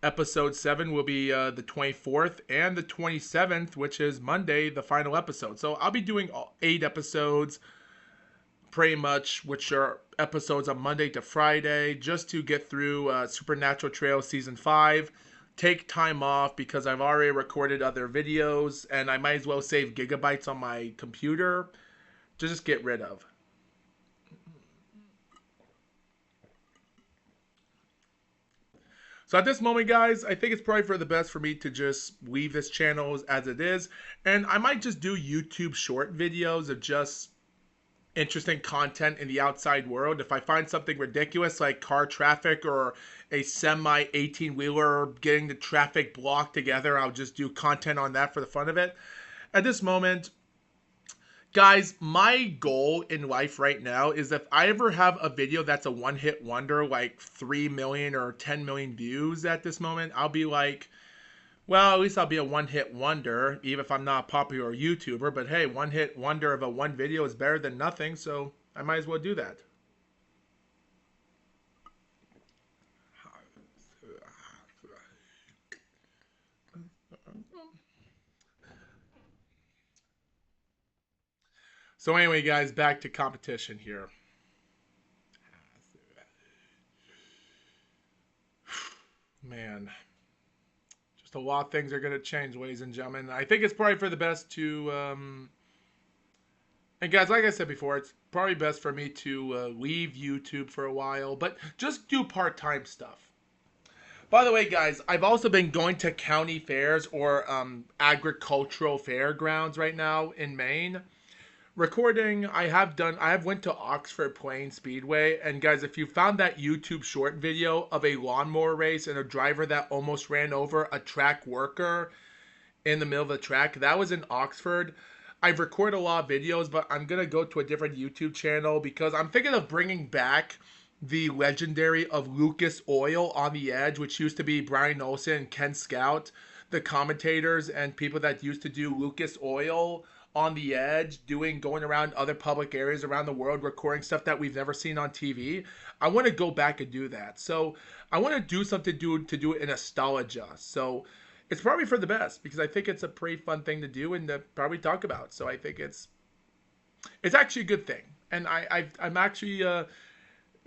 Episode 7 will be the 24th and the 27th, which is Monday, the final episode. So I'll be doing 8 episodes, pretty much, which are episodes on Monday to Friday, just to get through Supernatural Trails Season 5. Take time off because I've already recorded other videos, and I might as well save gigabytes on my computer to just get rid of. So at this moment, guys, I think it's probably for the best for me to just leave this channel as it is. And I might just do YouTube short videos of just interesting content in the outside world. If I find something ridiculous like car traffic or a semi 18-wheeler getting the traffic blocked together, I'll just do content on that for the fun of it. At this moment, guys, my goal in life right now is if I ever have a video that's a one-hit wonder, like 3 million or 10 million views at this moment, I'll be like, well, at least I'll be a one-hit wonder, even if I'm not a popular YouTuber. But hey, one-hit wonder of a one video is better than nothing, so I might as well do that. So anyway, guys, back to competition here. Man, just a lot of things are going to change, ladies and gentlemen. I think it's probably for the best to... And guys, like I said before, it's probably best for me to leave YouTube for a while, but just do part-time stuff. By the way, guys, I've also been going to county fairs or agricultural fairgrounds right now in Maine. Recording, I have went to Oxford Plains Speedway, and guys, if you found that YouTube short video of a lawnmower race and a driver that almost ran over a track worker in the middle of the track, that was in Oxford. I've recorded a lot of videos, but I'm going to go to a different YouTube channel because I'm thinking of bringing back the legendary of Lucas Oil on the Edge, which used to be Brian Olsen and Ken Scout, the commentators and people that used to do Lucas Oil on the Edge, going around other public areas around the world, recording stuff that we've never seen on TV. I want to go back and do that. So I want to do something to do it in nostalgia. So it's probably for the best because I think it's a pretty fun thing to do and to probably talk about. So I think it's actually a good thing. And I'm actually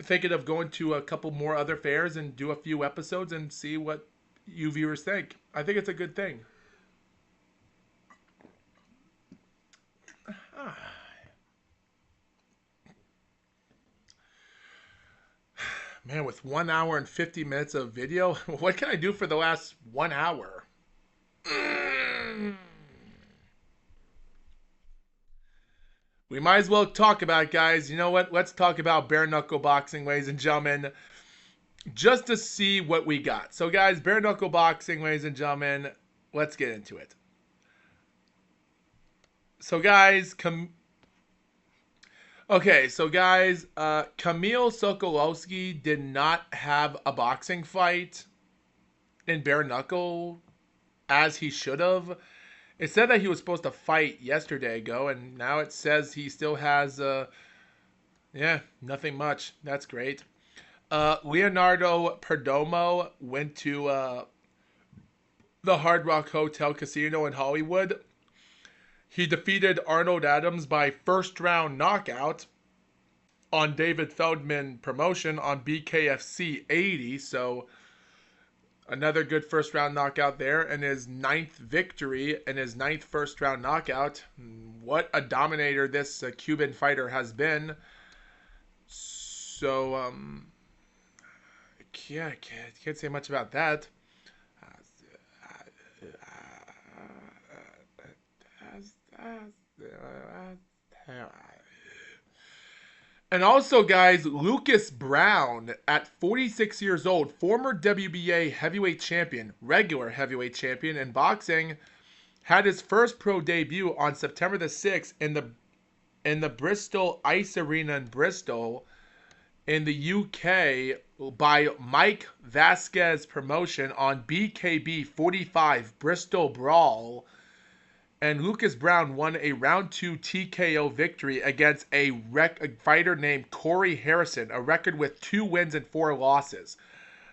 thinking of going to a couple more other fairs and do a few episodes and see what you viewers think. I think it's a good thing. Man, with 1 hour and 50 minutes of video, what can I do for the last 1 hour? We might as well talk about it, guys. You know what? Let's talk about bare knuckle boxing, ladies and gentlemen, just to see what we got. So, guys, bare knuckle boxing, ladies and gentlemen, let's get into it. So, guys, Kamil Sokolowski did not have a boxing fight in bare knuckle as he should have. It said that he was supposed to fight yesterday ago, and now it says he still has, nothing much. That's great. Leonardo Perdomo went to the Hard Rock Hotel Casino in Hollywood. He defeated Arnold Adams by first round knockout on David Feldman promotion on BKFC 80. So another good first round knockout there, and his ninth victory and his ninth first round knockout. What a dominator this Cuban fighter has been. So, yeah, can't say much about that. And also, guys, Lucas Brown, at 46 years old, former WBA heavyweight champion, regular heavyweight champion in boxing, had his first pro debut on September the 6th in the Bristol Ice Arena in Bristol, in the UK, by Mike Vasquez promotion on BKB 45 Bristol Brawl. And Lucas Brown won a round 2 TKO victory against a fighter named Corey Harrison, a record with 2 wins and 4 losses.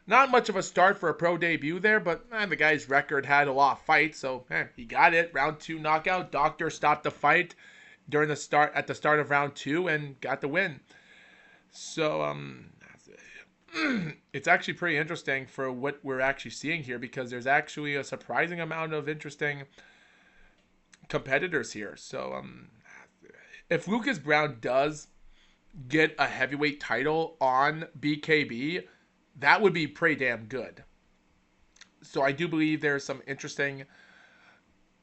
Not much of a start for a pro debut there, but the guy's record had a lot of fights, so he got it. Round 2 knockout. Doctor stopped the fight at the start of round 2 and got the win. So it's actually pretty interesting for what we're actually seeing here, because there's actually a surprising amount of interesting competitors here. So if Lucas Brown does get a heavyweight title on BKB, that would be pretty damn good. So I do believe there's some interesting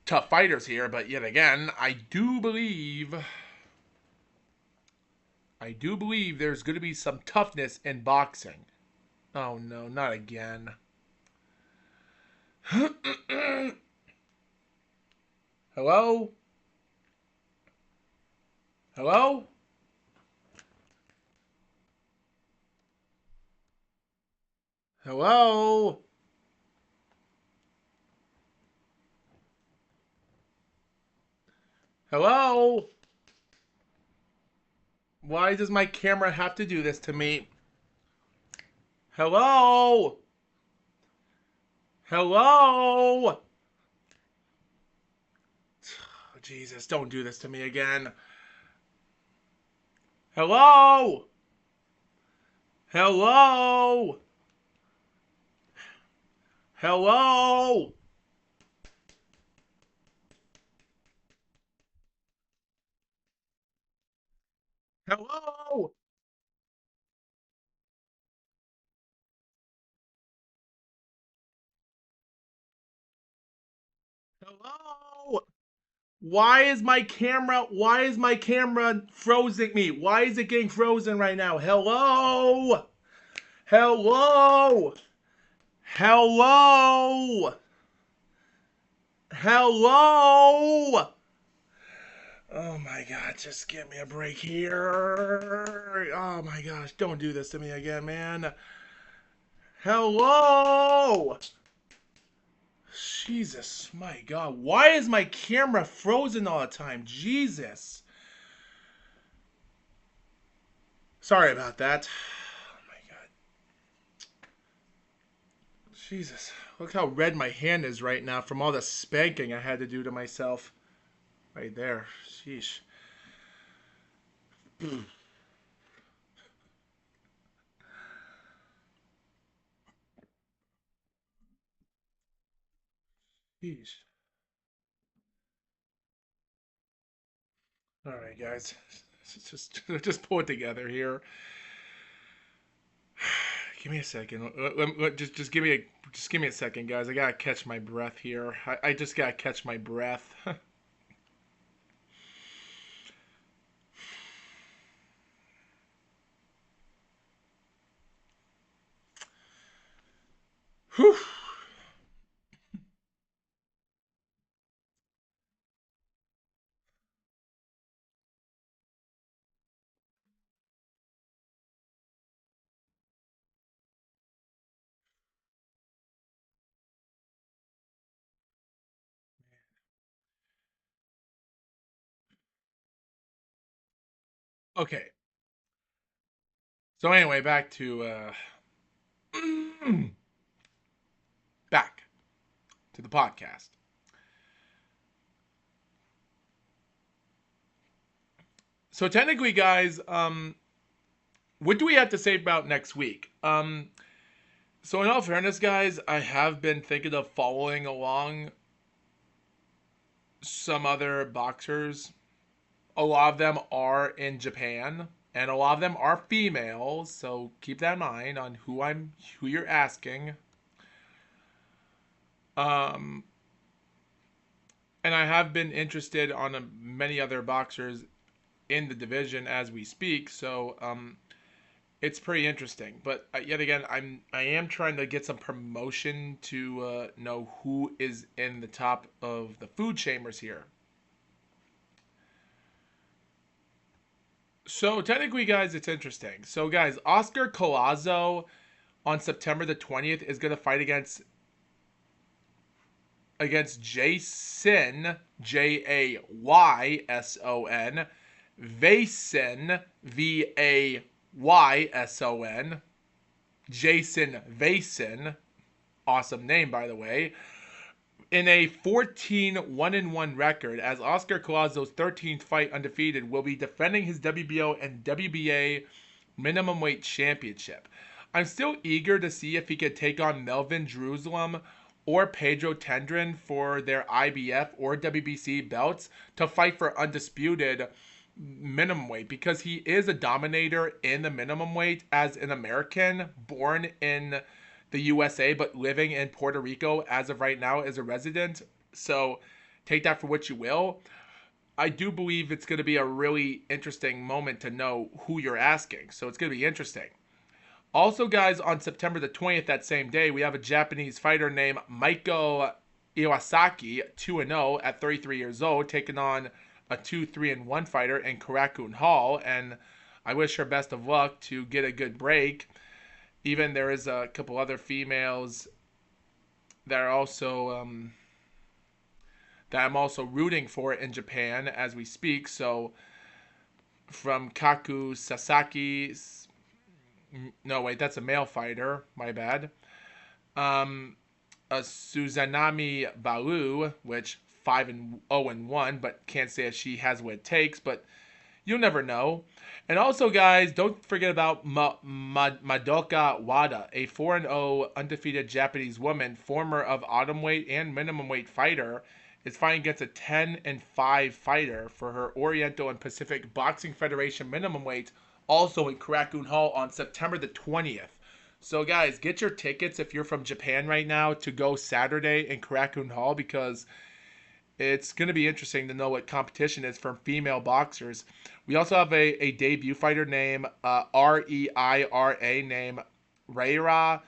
tough fighters here, but yet again, I do believe there's going to be some toughness in boxing. Oh no, not again. Hello? Hello? Hello? Hello? Why does my camera have to do this to me? Hello? Hello? Oh, Jesus, don't do this to me again. Hello? Hello? Hello? Hello? Hello? Why is my camera frozen me? Why is it getting frozen right now? Hello? Hello? Hello? Hello? Oh my God, just give me a break here. Oh my gosh, don't do this to me again, man. Hello? Jesus, my God. Why is my camera frozen all the time? Jesus. Sorry about that. Oh my God. Jesus, look how red my hand is right now from all the spanking I had to do to myself. Right there. Sheesh. Sheesh. All right, guys. Just pull it together here. Give me a second. Just give me a second, guys. I gotta catch my breath here. I just gotta catch my breath. Whew. Okay. So anyway, back to the podcast. So technically, guys, what do we have to say about next week? So in all fairness, guys, I have been thinking of following along some other boxers. A lot of them are in Japan, and a lot of them are females. So keep that in mind on who you're asking. Um, and I have been interested on many other boxers in the division as we speak. So it's pretty interesting. But yet again, I am trying to get some promotion to know who is in the top of the food chambers here. So technically, guys, it's interesting. So guys, Oscar Collazo on September the 20th is going to fight against Jason Jayson Vason Vayson Jason Vason. Awesome name, by the way. In a 14-1-1 record, as Oscar Collazo's 13th fight undefeated, will be defending his WBO and WBA minimum weight championship. I'm still eager to see if he could take on Melvin Jerusalem or Pedro Tendrin for their IBF or WBC belts to fight for undisputed minimum weight, because he is a dominator in the minimum weight as an American born in the USA but living in Puerto Rico as of right now as a resident. So take that for what you will. I do believe it's going to be a really interesting moment to know who you're asking. So it's going to be interesting. Also, guys, on September the 20th, that same day, we have a Japanese fighter named Maiko Iwasaki, 2-0 at 33 years old, taking on a 2-3-1 fighter in Karakun Hall. And I wish her best of luck to get a good break. Even there is a couple other females that are also that I'm also rooting for in Japan as we speak. So from Kaku Sasaki, no wait, that's a male fighter. My bad. A Suzanami Balu, which 5-0-1, but can't say if she has what it takes. But you'll never know. And also, guys, don't forget about Madoka Wada, a 4-0 undefeated Japanese woman, former of atomweight and minimum weight fighter, is fighting against a 10-5 fighter for her Oriental and Pacific Boxing Federation minimum weight, also in Karakun Hall on September the 20th. So, guys, get your tickets if you're from Japan right now to go Saturday in Karakun Hall, because it's going to be interesting to know what competition is for female boxers. We also have a debut fighter named Reira named Reira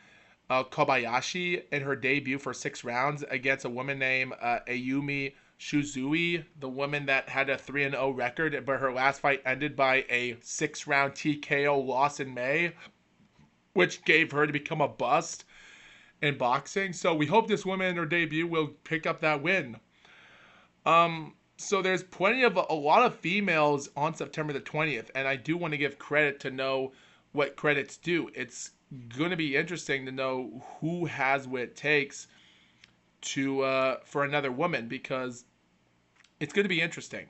Kobayashi in her debut for 6 rounds against a woman named Ayumi Shuzui, the woman that had a 3-0 record, but her last fight ended by a 6-round TKO loss in May, which gave her to become a bust in boxing. So we hope this woman in her debut will pick up that win. So there's plenty of a lot of females on September the 20th, and I do want to give credit to know what credit's due. It's going to be interesting to know who has what it takes to for another woman, because it's going to be interesting.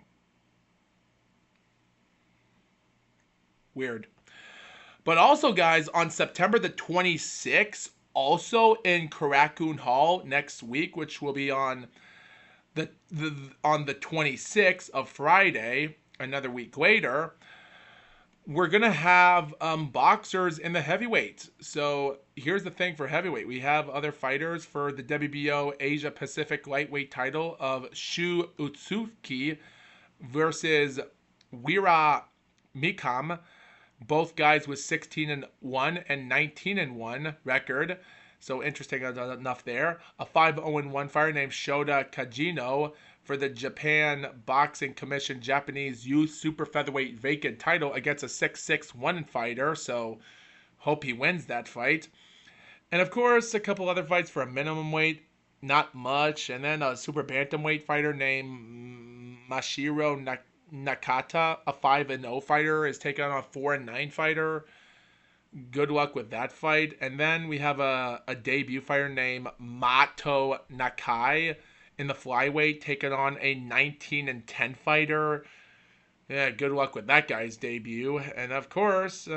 Weird. But also, guys, on September the 26th, also in Karakun Hall next week, which will be on the 26th of Friday, another week later, we're gonna have boxers in the heavyweight. So here's the thing for heavyweight: we have other fighters for the WBO Asia Pacific lightweight title of Shu Utsuki versus Wira Mikam. Both guys with 16-1 and 19-1 record. So interesting enough there. A 5-0-1 fighter named Shota Kajino for the Japan Boxing Commission Japanese Youth Super Featherweight vacant title against a 6-6-1 fighter. So hope he wins that fight. And of course, a couple other fights for a minimum weight. Not much. And then a super bantamweight fighter named Mashiro Nakata, a 5-0 fighter, is taking on a 4-9 fighter. Good luck with that fight. And then we have a debut fighter named Mato Nakai in the flyweight, taking on a 19-10 fighter. Yeah, good luck with that guy's debut. And of course,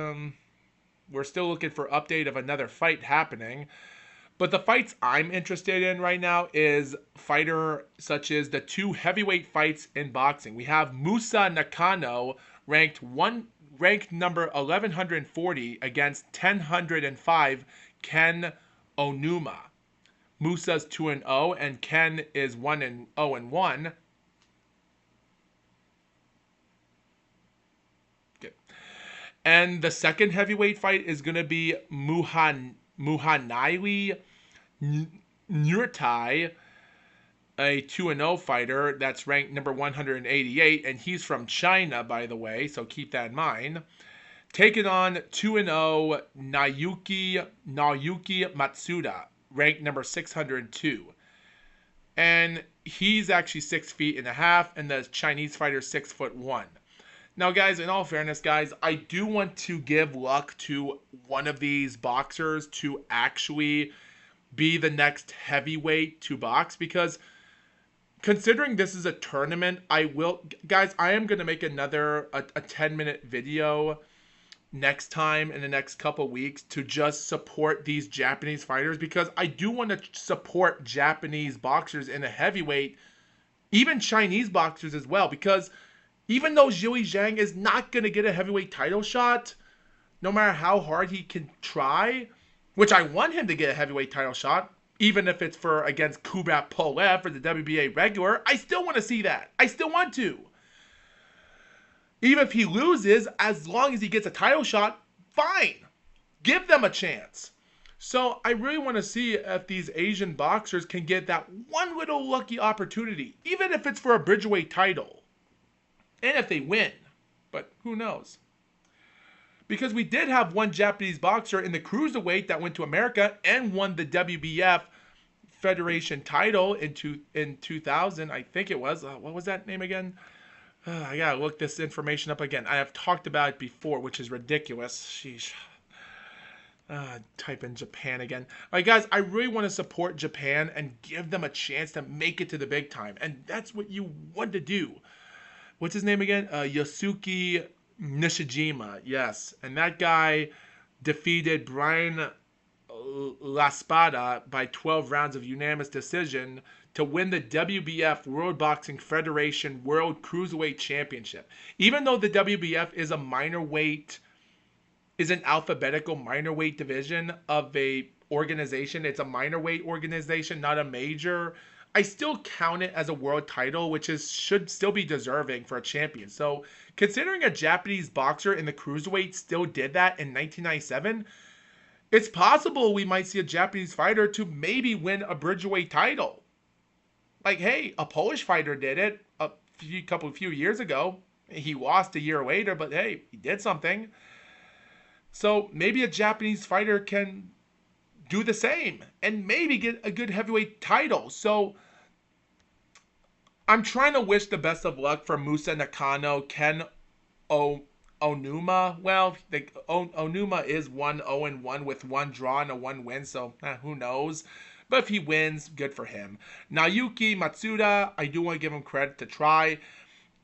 we're still looking for update of another fight happening. But the fights I'm interested in right now is fighter such as the two heavyweight fights in boxing. We have Musa Nakano ranked number 1140 against 1005 Ken Onuma. Musa's 2-0 and Ken is 1-0-1. Good. And the second heavyweight fight is going to be Muhanaiwi Nurtai, a 2-0 fighter that's ranked number 188, and he's from China, by the way, so keep that in mind. Taking on 2-0 Naoyuki Matsuda, ranked number 602. And he's actually 6'1", and the Chinese fighter 6'1". Now, guys, in all fairness, guys, I do want to give luck to one of these boxers to actually be the next heavyweight to box, because considering this is a tournament, I am going to make another a 10-minute video next time in the next couple weeks to just support these Japanese fighters, because I do want to support Japanese boxers in a heavyweight, even Chinese boxers as well, because even though Zhou Zhang is not going to get a heavyweight title shot, no matter how hard he can try, which I want him to get a heavyweight title shot, even if it's against Kubrat Pulev for the WBA regular, I still want to see that. I still want to. Even if he loses, as long as he gets a title shot, fine. Give them a chance. So I really want to see if these Asian boxers can get that one little lucky opportunity, even if it's for a Bridgeweight title. And if they win. But who knows? Because we did have one Japanese boxer in the cruiserweight that went to America and won the WBF Federation title in 2000, I think it was. What was that name again? I gotta look this information up again. I have talked about it before, which is ridiculous. Sheesh. Type in Japan again. All right, guys, I really want to support Japan and give them a chance to make it to the big time. And that's what you want to do. What's his name again? Yosuke Nishijima, yes. And that guy defeated Brian Laspada by 12 rounds of unanimous decision to win the WBF World Boxing Federation World Cruiserweight Championship. Even though the WBF is an alphabetical minor weight division of a organization, it's a minor weight organization, not a major, I still count it as a world title, which should still be deserving for a champion. So, considering a Japanese boxer in the cruiserweight still did that in 1997, it's possible we might see a Japanese fighter to maybe win a Bridgeweight title. Like, hey, a Polish fighter did it a few years ago. He lost a year later, but hey, he did something. So maybe a Japanese fighter can do the same and maybe get a good heavyweight title. So I'm trying to wish the best of luck for Musa Nakano, Ken Onuma. Well, Onuma is 1-0-1 with one draw and a one win, so who knows? But if he wins, good for him. Naoki Matsuda, I do want to give him credit to try.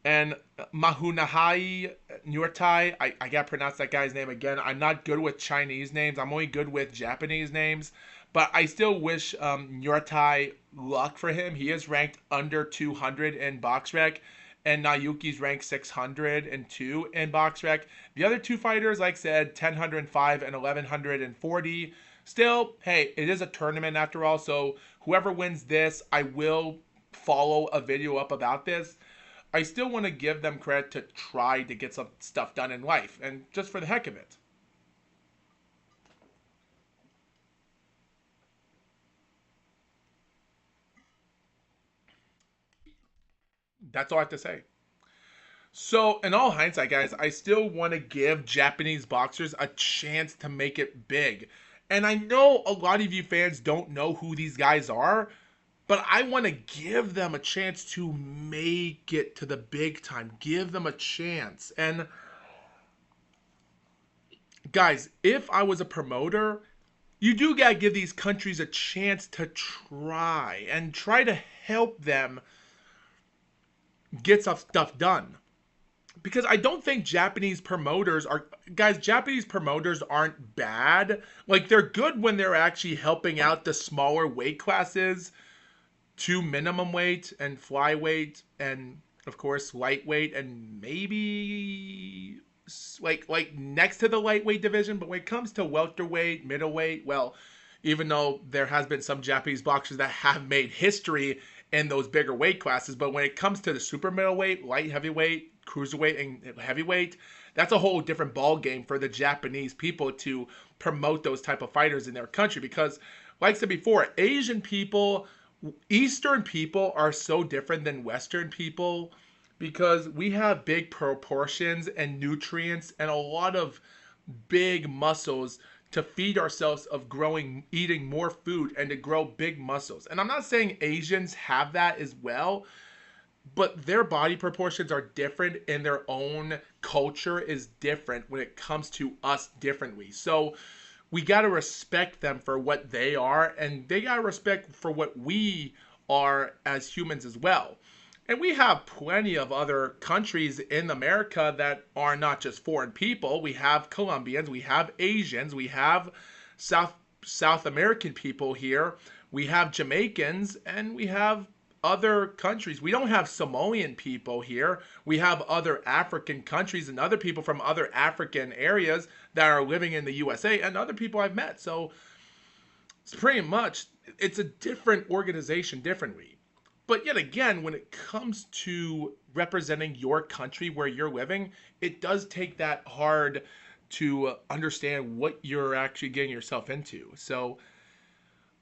And Mahunahai Nyurtai, I gotta pronounce that guy's name again. I'm not good with Chinese names. I'm only good with Japanese names. But I still wish Nyurtai luck for him. He is ranked under 200 in BoxRec. And Naoki's ranked 602 in BoxRec. The other two fighters, like I said, 1005 and 1140. Still, hey, it is a tournament after all. So whoever wins this, I will follow a video up about this. I still want to give them credit to try to get some stuff done in life, and just for the heck of it. That's all I have to say. So, in all hindsight, guys, I still want to give Japanese boxers a chance to make it big. And I know a lot of you fans don't know who these guys are, but I want to give them a chance to make it to the big time. Give them a chance. And guys, if I was a promoter, you do got to give these countries a chance to try and try to help them get some stuff done. Because I don't think Japanese promoters are, guys, Japanese promoters aren't bad. Like, they're good when they're actually helping out the smaller weight classes to minimum weight and flyweight and, of course, lightweight and maybe like next to the lightweight division. But when it comes to welterweight, middleweight, well, even though there has been some Japanese boxers that have made history in those bigger weight classes, but when it comes to the super middleweight, light heavyweight, cruiserweight, and heavyweight, that's a whole different ball game for the Japanese people to promote those type of fighters in their country. Because, like I said before, Asian people, Eastern people are so different than Western people because we have big proportions and nutrients and a lot of big muscles to feed ourselves of eating more food and to grow big muscles. And I'm not saying Asians have that as well, but their body proportions are different and their own culture is different when it comes to us differently. So we got to respect them for what they are, and they got to respect for what we are as humans as well. And we have plenty of other countries in America that are not just foreign people. We have Colombians, we have Asians, we have South American people here, we have Jamaicans, and we have other countries. We don't have Samoan people here. We have other African countries and other people from other African areas that are living in the USA and other people I've met. So it's pretty much, it's a different organization differently. But yet again, when it comes to representing your country where you're living, it does take that hard to understand what you're actually getting yourself into. So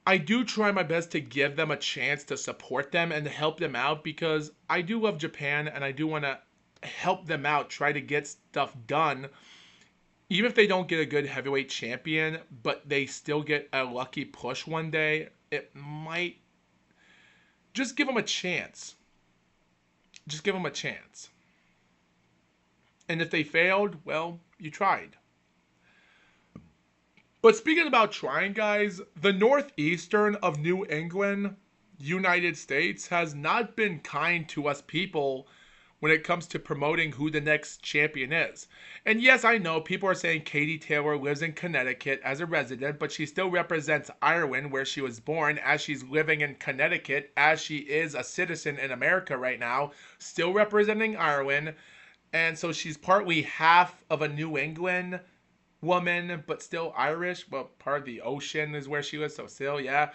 I do try my best to give them a chance to support them and to help them out because I do love Japan and I do want to help them out, try to get stuff done. Even if they don't get a good heavyweight champion, but they still get a lucky push one day, it might just give them a chance. Just give them a chance. And if they failed, well, you tried. But speaking about trying, guys, the northeastern of New England, United States, has not been kind to us people when it comes to promoting who the next champion is. And yes, I know people are saying Katie Taylor lives in Connecticut as a resident, but she still represents Ireland where she was born, as she's living in Connecticut, as she is a citizen in America right now, still representing Ireland. And so she's partly half of a New England woman, but still Irish. Well, part of the ocean is where she was, so still, yeah.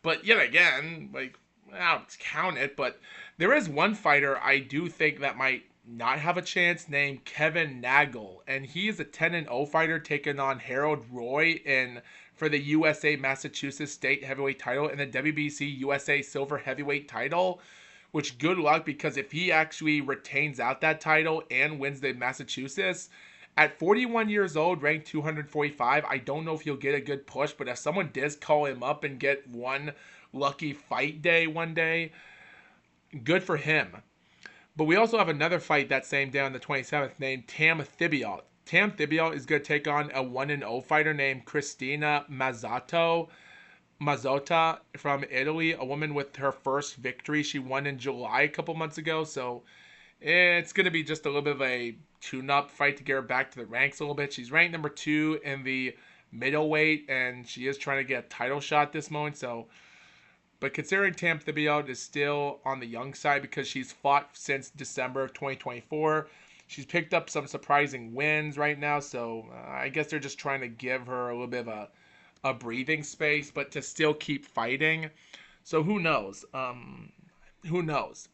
But yet again, like, I don't count it, but there is one fighter I do think that might not have a chance named Kevin Nagel, and he is a 10-0 fighter taking on Harold Roy for the USA Massachusetts State Heavyweight title and the WBC USA Silver Heavyweight title, which good luck, because if he actually retains out that title and wins the Massachusetts, at 41 years old, ranked 245, I don't know if he'll get a good push, but if someone does call him up and get one lucky fight day one day, good for him. But we also have another fight that same day on the 27th named Tam Thibault. Tam Thibault is going to take on a 1-0 fighter named Cristina Mazzotta from Italy, a woman with her first victory. She won in July a couple months ago, so it's going to be just a little bit of a tune-up fight to get her back to the ranks a little bit. She's ranked number 2 in the middleweight, and she is trying to get a title shot this moment, so... But considering Tam Thibault is still on the young side because she's fought since December of 2024, she's picked up some surprising wins right now, so I guess they're just trying to give her a little bit of a breathing space, but to still keep fighting. So who knows? Who knows?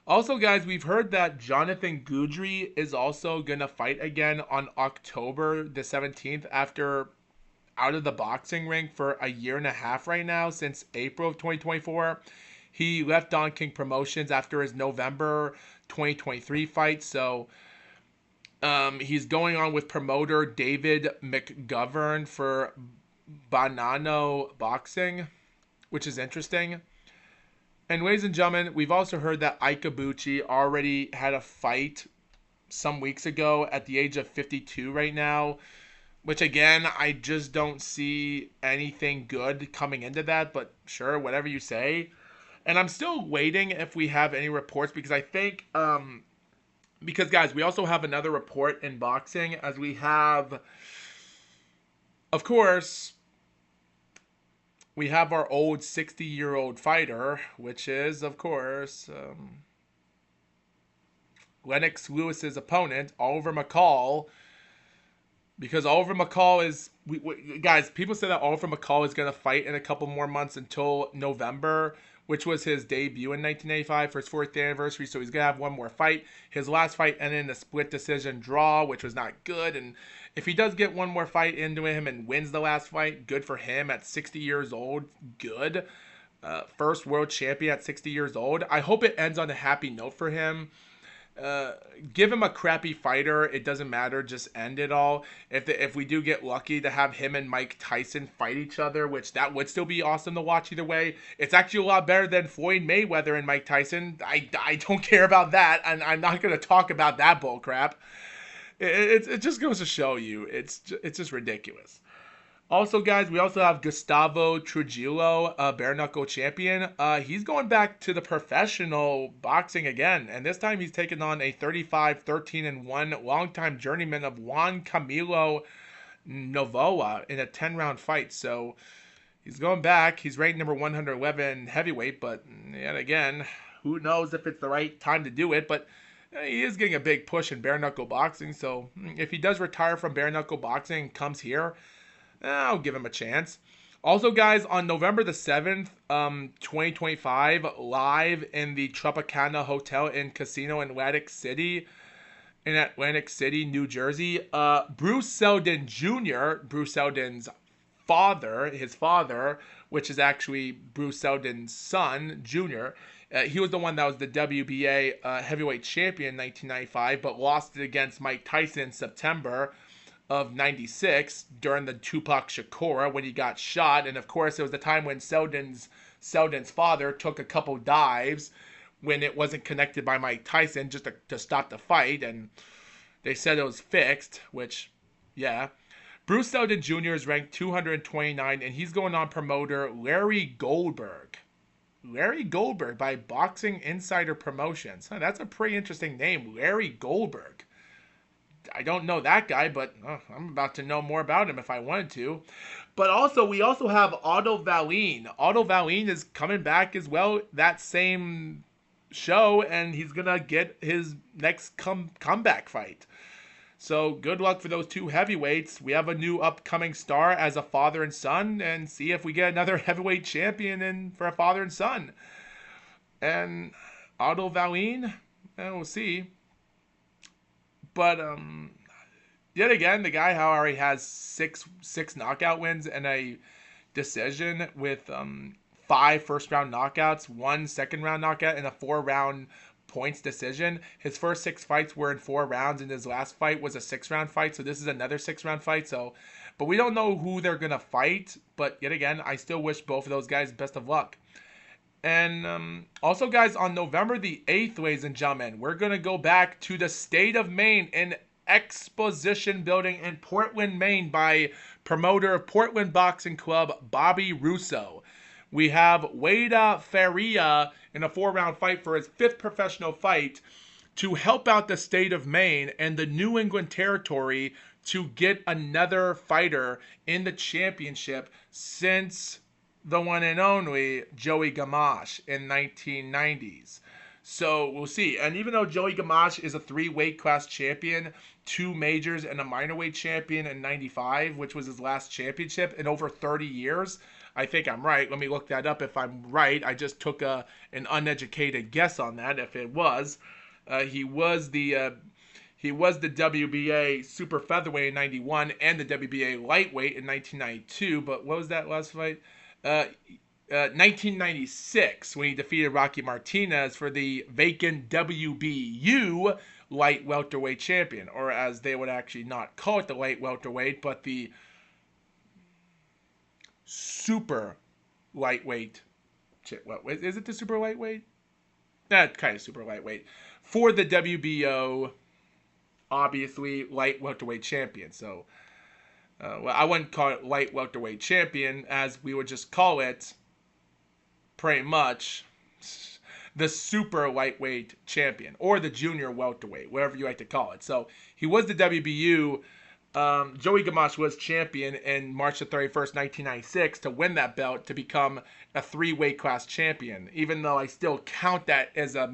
Also, guys, we've heard that Jonathan Goudry is also going to fight again on October the 17th after out of the boxing ring for a year and a half right now, since April of 2024. He left Don King Promotions after his November 2023 fight, so he's going on with promoter David McGovern for Banano Boxing, which is interesting. And ladies and gentlemen, we've also heard that Ikabuchi already had a fight some weeks ago at the age of 52 right now, which again, I just don't see anything good coming into that, but sure, whatever you say. And I'm still waiting if we have any reports, because I think, because guys, we also have another report in boxing, as we have, of course, we have our old 60-year-old fighter, which is, of course, Lennox Lewis's opponent, Oliver McCall. Because Oliver McCall is... guys, people say that Oliver McCall is going to fight in a couple more months until November, which was his debut in 1985 for his 4th anniversary, so he's going to have one more fight. His last fight ended in a split decision draw, which was not good, and if he does get one more fight into him and wins the last fight, good for him at 60 years old, good. First world champion at 60 years old. I hope it ends on a happy note for him. Give him a crappy fighter, it doesn't matter, just end it all. If we do get lucky to have him and Mike Tyson fight each other, which that would still be awesome to watch either way. It's actually a lot better than Floyd Mayweather and Mike Tyson. I don't care about that, and I'm not going to talk about that bull crap. It just goes to show you, it's just ridiculous. Also, guys, we also have Gustavo Trujillo, bare knuckle champion. He's going back to the professional boxing again, and this time he's taking on a 35-13-1 longtime journeyman of Juan Camilo Novoa in a 10-round fight. So he's going back. He's ranked number 111 heavyweight, but yet again, who knows if it's the right time to do it, but he is getting a big push in bare knuckle boxing. So if he does retire from bare knuckle boxing and comes here, I'll give him a chance. Also, guys, on November the 7th, 2025, live in the Tropicana Hotel and Casino in Atlantic City, New Jersey, Bruce Seldon Jr., Bruce Seldon's father, his father, which is actually Bruce Seldon's son, Jr., he was the one that was the WBA heavyweight champion in 1995, but lost it against Mike Tyson in September of 96 during the Tupac Shakur when he got shot. And of course, it was the time when Seldon's father took a couple dives when it wasn't connected by Mike Tyson just to stop the fight. And they said it was fixed, which, yeah. Bruce Seldon Jr. is ranked 229, and he's going on promoter Larry Goldberg. Larry Goldberg by Boxing Insider Promotions. That's a pretty interesting name, Larry Goldberg. I don't know that guy, but I'm about to know more about him if I wanted to. But also, we also have Otto Wallin. Otto Wallin is coming back as well, that same show, and he's going to get his next comeback fight. So good luck for those two heavyweights. We have a new upcoming star as a father and son, and see if we get another heavyweight champion for a father and son. And Otto Wallin, we'll see. But yet again, the guy already has six knockout wins and a decision with 5 first-round knockouts, 1 second-round knockout, and a 4-round points decision. His first 6 fights were in 4 rounds, and his last fight was a 6-round fight, so this is another 6-round fight. But we don't know who they're going to fight, but yet again, I still wish both of those guys best of luck. And also, guys, on November the 8th, ladies and gentlemen, we're going to go back to the state of Maine in Exposition Building in Portland, Maine by promoter of Portland Boxing Club, Bobby Russo. We have Wade Faria in a 4-round fight for his 5th professional fight to help out the state of Maine and the New England territory to get another fighter in the championship since the one and only Joey Gamache in 1990s. So we'll see. And even though Joey Gamache is a 3-weight class champion, 2 majors and a minor weight champion in 95, which was his last championship in over 30 years. I think I'm right. Let me look that up if I'm right. I just took an uneducated guess on that if it was. He was the WBA super featherweight in 91 and the WBA lightweight in 1992. But what was that last fight? 1996 when he defeated Rocky Martinez for the vacant WBU light welterweight champion, or as they would actually not call it the light welterweight, but the super lightweight. What is it? The super lightweight? Kind of super lightweight for the WBO, obviously light welterweight champion. So, well, I wouldn't call it light welterweight champion, as we would just call it pretty much the super lightweight champion or the junior welterweight, whatever you like to call it. So he was the WBU. Joey Gamache was champion in March the 31st, 1996 to win that belt to become a 3-weight class champion. Even though I still count that as a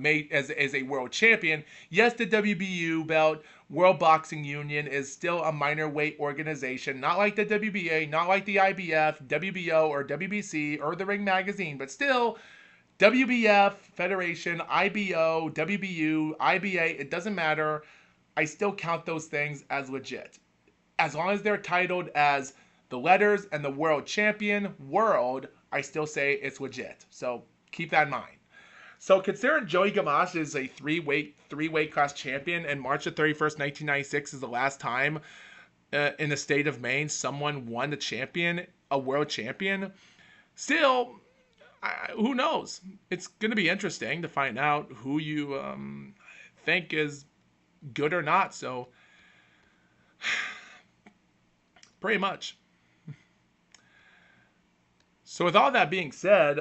world champion, yes, the WBU belt, World Boxing Union, is still a minor weight organization, not like the WBA, not like the IBF, WBO, or WBC, or the Ring Magazine, but still WBF, Federation, IBO, WBU, IBA, it doesn't matter. I still count those things as legit. As long as they're titled as the letters and the world champion, world, I still say it's legit. So keep that in mind. So considering Joey Gamache is a three-weight class champion, and March the 31st, 1996 is the last time in the state of Maine someone won a world champion, still, who knows? It's going to be interesting to find out who you think is good or not. So pretty much. So with all that being said,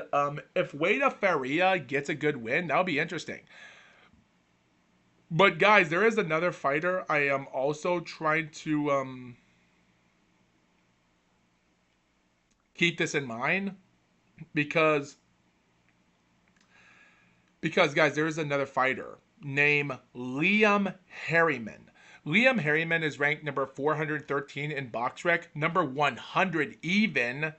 if Wade Faria gets a good win, that'll be interesting. But guys, there is another fighter I am also trying to keep this in mind because guys, there is another fighter named Liam Harriman. Liam Harriman is ranked number 413 in BoxRec, number 100 even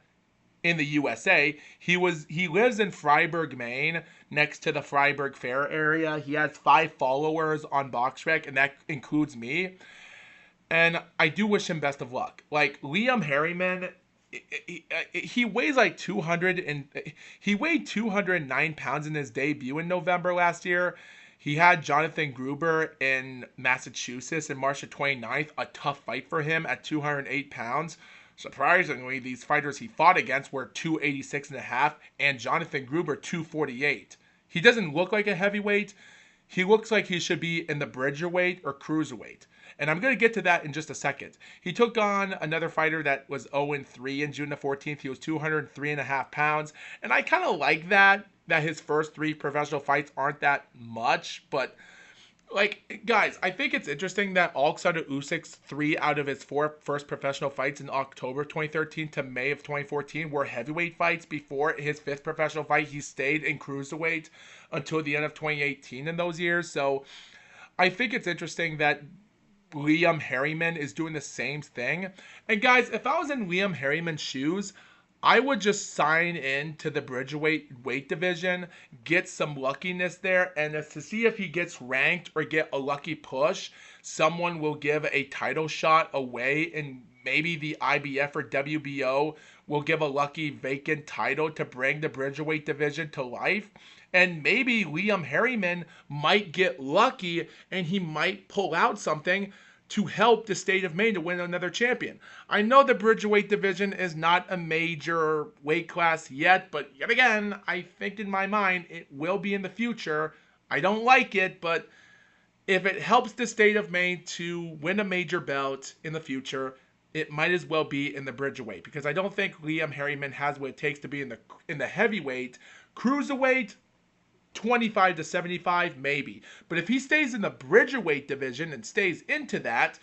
in the USA. He lives in Freiburg, Maine, next to the Freiburg Fair area. He has 5 followers on BoxRec, and that includes me. And I do wish him best of luck. Like, Liam Harriman, he weighs like 200 and he weighed 209 pounds in his debut in November last year. He had Jonathan Gruber in Massachusetts in March the 29th, a tough fight for him at 208 pounds. Surprisingly, these fighters he fought against were 286.5 and Jonathan Gruber 248. He doesn't look like a heavyweight. He looks like he should be in the bridgerweight or cruiserweight. And I'm going to get to that in just a second. He took on another fighter that was 0-3 in June the 14th. He was 203.5 pounds. And I kind of like that his first 3 professional fights aren't that much. But, like, guys, I think it's interesting that Alexander Usyk's 3 out of his 4 first professional fights in October 2013 to May of 2014 were heavyweight fights. Before his 5th professional fight, he stayed in cruiserweight until the end of 2018 in those years. So I think it's interesting that Liam Harriman is doing the same thing. And guys, if I was in Liam Harriman's shoes, I would just sign in to the bridgerweight weight division, get some luckiness there, and to see if he gets ranked or get a lucky push, someone will give a title shot away, and maybe the IBF or WBO will give a lucky vacant title to bring the bridgerweight division to life. And maybe Liam Harriman might get lucky and he might pull out something to help the state of Maine to win another champion. I know the Bridgerweight division is not a major weight class yet, but yet again, I think in my mind it will be in the future. I don't like it, but if it helps the state of Maine to win a major belt in the future, it might as well be in the Bridgerweight, because I don't think Liam Harriman has what it takes to be in the heavyweight. Cruiserweight, 25 to 75, maybe. But if he stays in the Bridgerweight division and stays into that,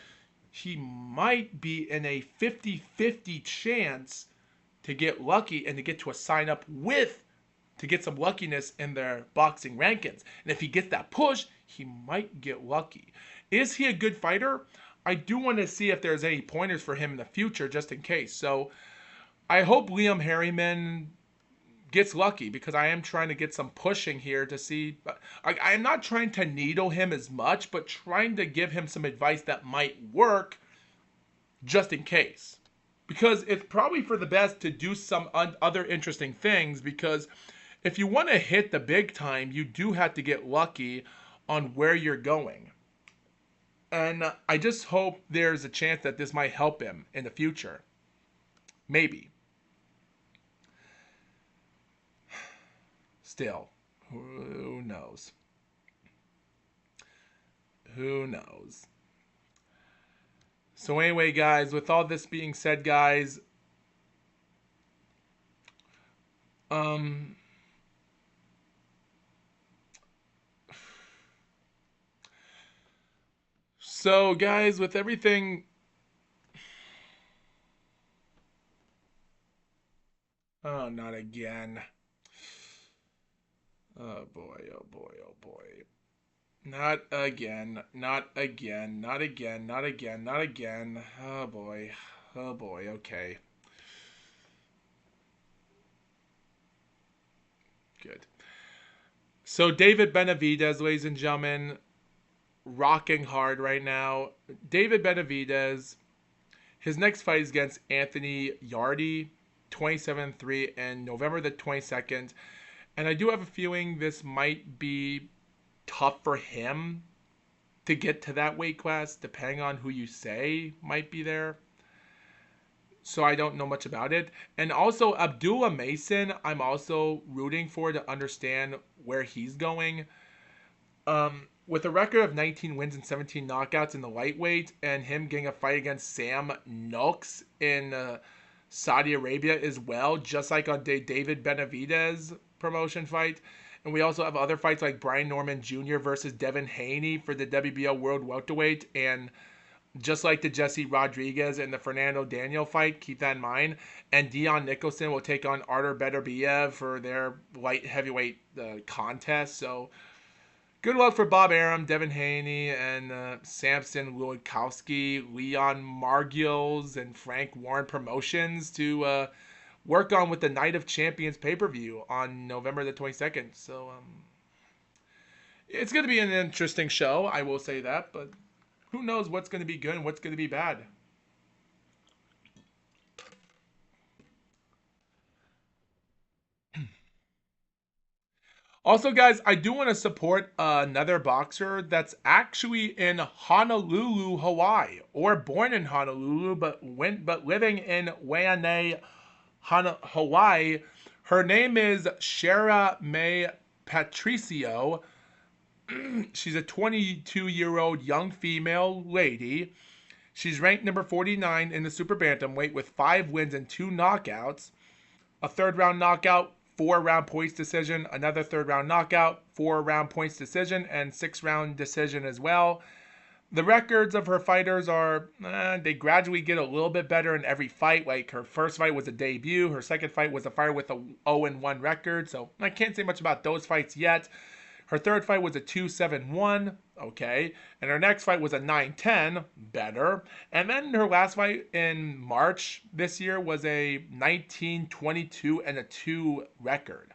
he might be in a 50-50 chance to get lucky and to get to a sign up with, to get some luckiness in their boxing rankings. And if he gets that push, he might get lucky. Is he a good fighter? I do want to see if there's any pointers for him in the future, just in case. So I hope Liam Harriman gets lucky, because I am trying to get some pushing here to see. I am not trying to needle him as much, but trying to give him some advice that might work just in case. Because it's probably for the best to do some other interesting things, because if you want to hit the big time, you do have to get lucky on where you're going. And I just hope there's a chance that this might help him in the future. Maybe. Still, who knows? Who knows? So anyway, guys, with all this being said, guys, so guys, with everything, oh, not again. Oh boy, oh boy, oh boy. Not again, not again, not again, not again, not again. Oh boy, okay. Good. So David Benavidez, ladies and gentlemen, rocking hard right now. David Benavidez, his next fight is against Anthony Yarde, 27-3, and November the 22nd. And I do have a feeling this might be tough for him to get to that weight class, depending on who you say might be there. So I don't know much about it. And also, Abdullah Mason, I'm also rooting for to understand where he's going. With a record of 19 wins and 17 knockouts in the lightweight, and him getting a fight against Sam Nooks in Saudi Arabia as well, just like on David Benavidez promotion fight. And we also have other fights like Brian Norman Jr. versus Devin Haney for the WBO World Welterweight, and just like the Jesse Rodriguez and the Fernando Daniel fight, keep that in mind. And Dion Nicholson will take on Artur Beterbiev for their light heavyweight contest. So good luck for Bob Arum, Devin Haney, and Samson Lulikowski, Leon Margulies, and Frank Warren Promotions to work on with the Night of Champions pay-per-view on November the 22nd. So it's going to be an interesting show, I will say that, but who knows what's going to be good and what's going to be bad. Also, guys, I do want to support another boxer that's actually in Honolulu, Hawaii, or born in Honolulu, but living in Waianae, Hawaii. Her name is Shara May Patricio. She's a 22-year-old young female lady. She's ranked number 49 in the super bantamweight with 5 wins and 2 knockouts. A third-round knockout, 4-round points decision, another third-round knockout, 4-round points decision, and 6-round decision as well. The records of her fighters are, they gradually get a little bit better in every fight. Like, her first fight was a debut. Her second fight was a fighter with a 0-1 record. So I can't say much about those fights yet. Her third fight was a 2-7-1, okay. And her next fight was a 9-10, better. And then her last fight in March this year was a 19-22-2 record.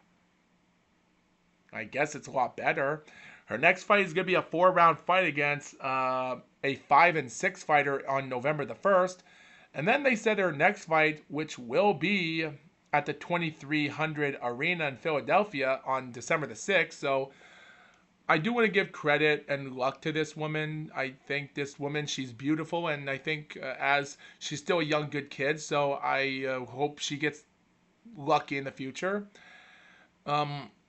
I guess it's a lot better. Her next fight is going to be a 4-round fight against a 5-6 fighter on November the 1st. And then they said her next fight, which will be at the 2300 Arena in Philadelphia on December the 6th. So I do want to give credit and luck to this woman. I think this woman, she's beautiful, and I think as she's still a young, good kid, so I hope she gets lucky in the future.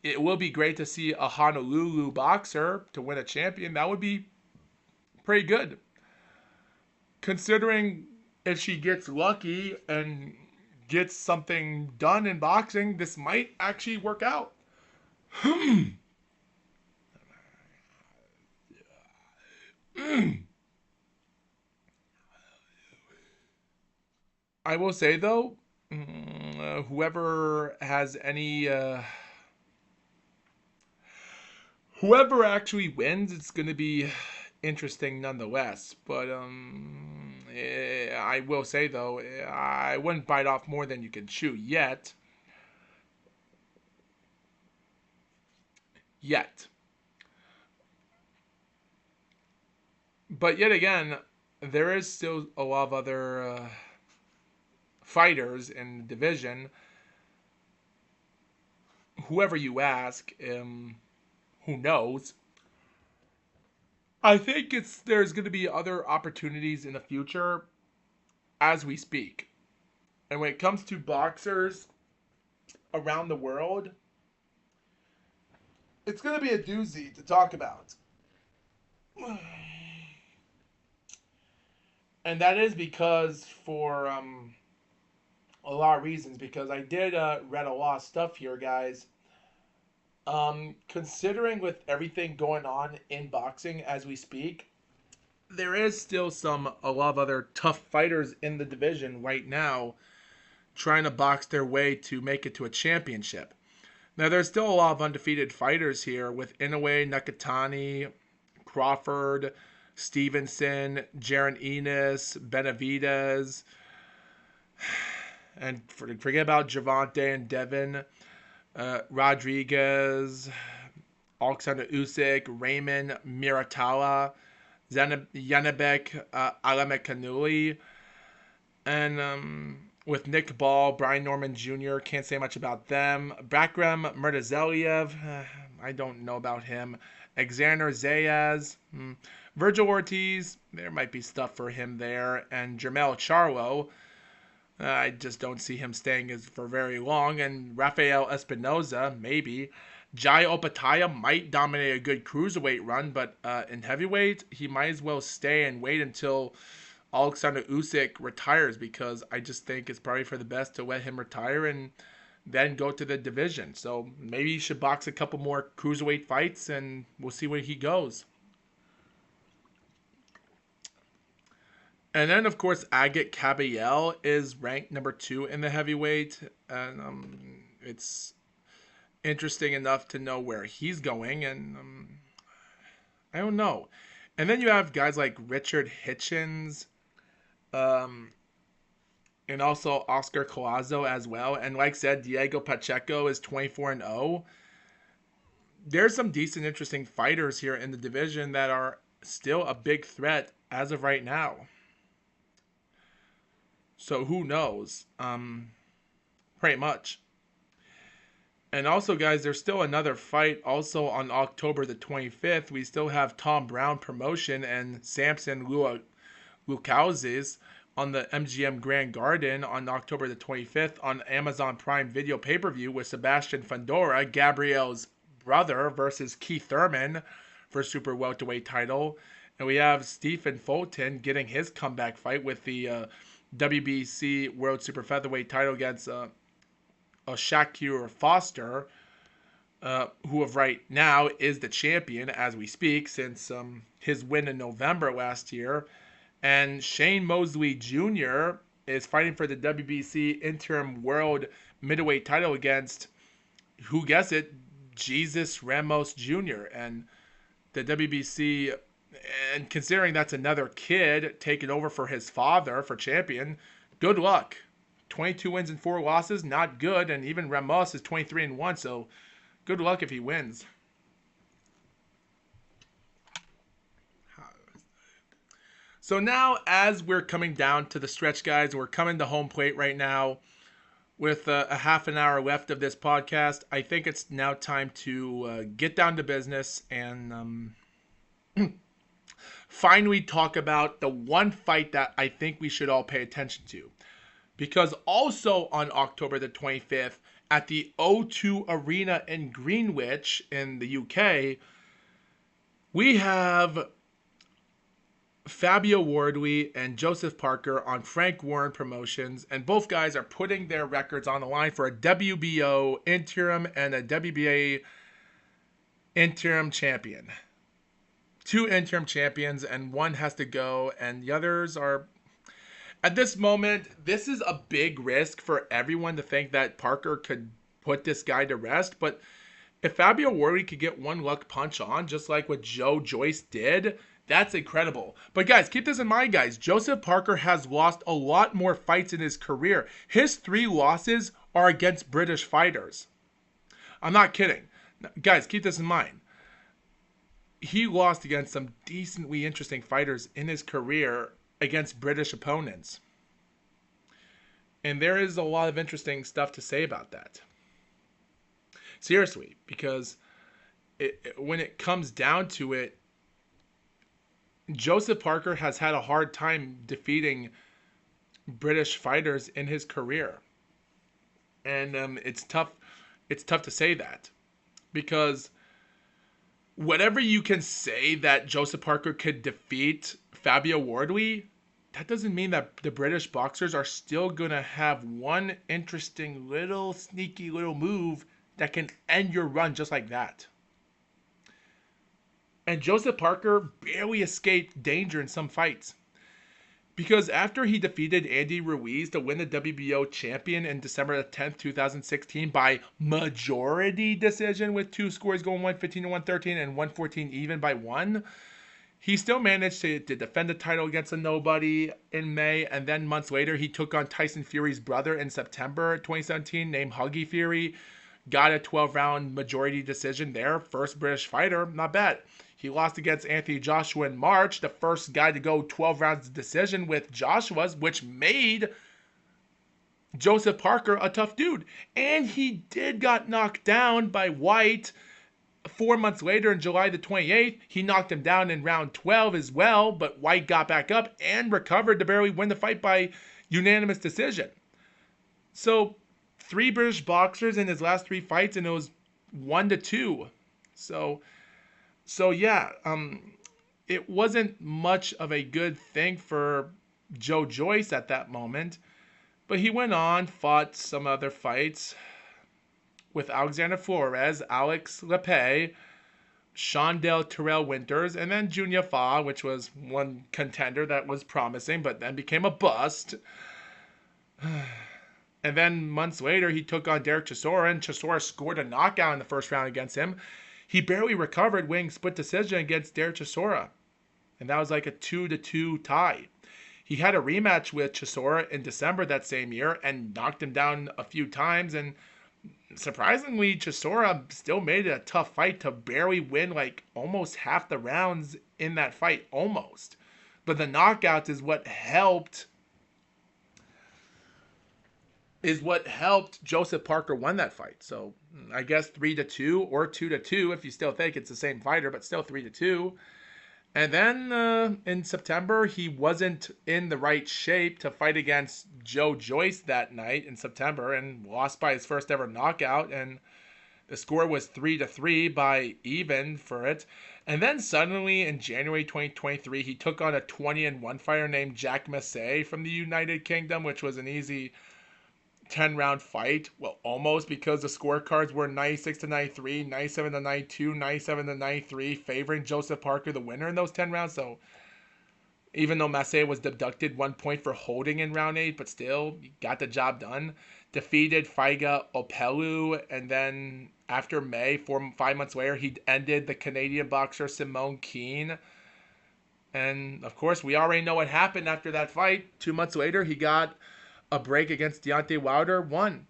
It will be great to see a Honolulu boxer to win a champion. That would be pretty good. Considering if she gets lucky and gets something done in boxing, this might actually work out. I will say though, whoever has any, whoever actually wins, it's going to be interesting nonetheless. But I will say though, I wouldn't bite off more than you can chew yet. Yet. But yet again, there is still a lot of other fighters in the division. Whoever you ask, who knows? I think there's going to be other opportunities in the future as we speak. And when it comes to boxers around the world, it's going to be a doozy to talk about. And that is because for a lot of reasons. Because I did read a lot of stuff here, guys. Considering with everything going on in boxing as we speak, there is still a lot of other tough fighters in the division right now trying to box their way to make it to a championship. Now, there's still a lot of undefeated fighters here with Inoue, Nakatani, Crawford, Stevenson, Jaron Enos, Benavidez, and forget about Javante and Devin, Rodriguez, Alexander Usyk, Raymond Miratala, Yanibek Alamekanui, and with Nick Ball, Brian Norman Jr., can't say much about them. Bakram Murtazeliev, I don't know about him. Alexander Zayas, Virgil Ortiz, there might be stuff for him there. And Jermel Charlo, I just don't see him staying for very long. And Rafael Espinoza, maybe. Jai Opataya might dominate a good cruiserweight run, but in heavyweight, he might as well stay and wait until Alexander Usyk retires, because I just think it's probably for the best to let him retire and then go to the division. So maybe he should box a couple more cruiserweight fights and we'll see where he goes. And then, of course, Agit Kabayel is ranked number 2 in the heavyweight. And it's interesting enough to know where he's going. And I don't know. And then you have guys like Richard Hitchens, and also Oscar Collazo as well. And like I said, Diego Pacheco is 24-0. There's some decent, interesting fighters here in the division that are still a big threat as of right now. So who knows? Pretty much. And also, guys, there's still another fight also on October the 25th. We still have Tom Brown Promotion and Samson Lukauzis on the MGM Grand Garden on October the 25th on Amazon Prime Video pay-per-view with Sebastian Fundora, Gabriel's brother, versus Keith Thurman for Super Welterweight title. And we have Stephen Fulton getting his comeback fight with the WBC World Super Featherweight title against Shakur Foster, who of right now is the champion as we speak since his win in November last year. And Shane Mosley Jr. is fighting for the WBC Interim World Middleweight title against, who guess it, Jesus Ramos Jr. And the WBC, and considering that's another kid taking over for his father for champion, good luck. 22 wins and 4 losses, not good. And even Ramos is 23-1, so good luck if he wins. So now, as we're coming down to the stretch, guys, we're coming to home plate right now. with a half an hour left of this podcast, I think it's now time to get down to business and finally talk about the one fight that I think we should all pay attention to. Because also on October the 25th, at the O2 Arena in Greenwich in the UK, we have Fabio Wardley and Joseph Parker on Frank Warren Promotions, and both guys are putting their records on the line for a WBO interim and a WBA interim champion. 2 interim champions, and one has to go, and the others are... At this moment, this is a big risk for everyone to think that Parker could put this guy to rest, but if Fabio Wardley could get one luck punch on, just like what Joe Joyce did, that's incredible. But guys, keep this in mind, guys. Joseph Parker has lost a lot more fights in his career. His 3 losses are against British fighters. I'm not kidding. Guys, keep this in mind. He lost against some decently interesting fighters in his career against British opponents. And there is a lot of interesting stuff to say about that. Seriously, because when it comes down to it, Joseph Parker has had a hard time defeating British fighters in his career. And it's tough to say that. Because whatever you can say that Joseph Parker could defeat Fabio Wardley, that doesn't mean that the British boxers are still going to have one interesting little sneaky little move that can end your run just like that. And Joseph Parker barely escaped danger in some fights. Because after he defeated Andy Ruiz to win the WBO champion in December 10th, 2016 by majority decision with 2 scores going 115 to 113 and 114 even by 1, he still managed to defend the title against a nobody in May, and then months later he took on Tyson Fury's brother in September 2017 named Huggy Fury, got a 12-round majority decision there, first British fighter, not bad. He lost against Anthony Joshua in March, the first guy to go 12 rounds decision with Joshua's, which made Joseph Parker a tough dude. And he did got knocked down by White 4 months later in July the 28th. He knocked him down in round 12 as well, but White got back up and recovered to barely win the fight by unanimous decision. So 3 British boxers in his last 3 fights, and it was 1-2. So yeah, it wasn't much of a good thing for Joe Joyce at that moment. But he went on, fought some other fights with Alexander Flores, Alex Lepay, Shondell Terrell Winters, and then Junior Fa, which was one contender that was promising, but then became a bust. And then months later, he took on Derek Chisora, and Chisora scored a knockout in the first round against him. He barely recovered, winning split decision against Derek Chisora. And that was like a 2-2 tie. He had a rematch with Chisora in December that same year and knocked him down a few times. And surprisingly, Chisora still made it a tough fight to barely win like almost half the rounds in that fight. Almost. But the knockouts is what helped Joseph Parker win that fight. So I guess 3-2 or 2-2 if you still think it's the same fighter, but still 3-2. And then in September, he wasn't in the right shape to fight against Joe Joyce that night in September and lost by his first ever knockout. And the score was 3-3 by even for it. And then suddenly in January 2023, he took on a 20-1 fighter named Jack Massey from the United Kingdom, which was an easy 10-round fight. Well, almost, because the scorecards were 96-93, 97-92, 97-93, favoring Joseph Parker, the winner in those 10 rounds. So even though Massey was deducted 1 point for holding in round 8, but still, he got the job done. Defeated Faiga Opelu, and then after May, 5 months later, he ended the Canadian boxer Simone Keane. And of course, we already know what happened after that fight. 2 months later, he got a break against Deontay Wilder, won.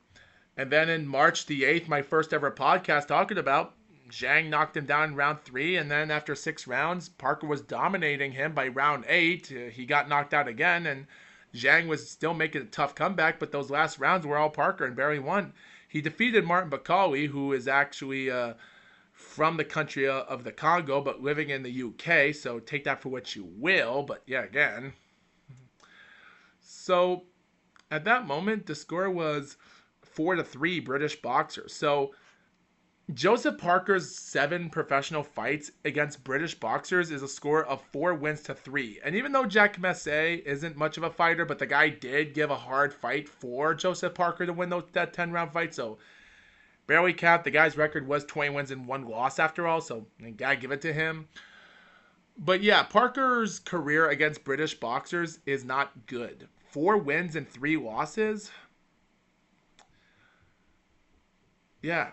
And then in March the 8th, my first ever podcast talking about, Zhang knocked him down in round 3, and then after 6 rounds, Parker was dominating him by round 8. He got knocked out again, and Zhang was still making a tough comeback, but those last rounds were all Parker and barely won. He defeated Martin Bakali, who is actually from the country of the Congo, but living in the UK, so take that for what you will. But yeah, again. So at that moment, the score was 4-3 British boxers. So Joseph Parker's 7 professional fights against British boxers is a score of 4 wins to 3. And even though Jack Messé isn't much of a fighter, but the guy did give a hard fight for Joseph Parker to win that 10-round fight. So barely capped. The guy's record was 20 wins and 1 loss after all. So I gotta give it to him. But yeah, Parker's career against British boxers is not good. 4 wins and 3 losses. Yeah.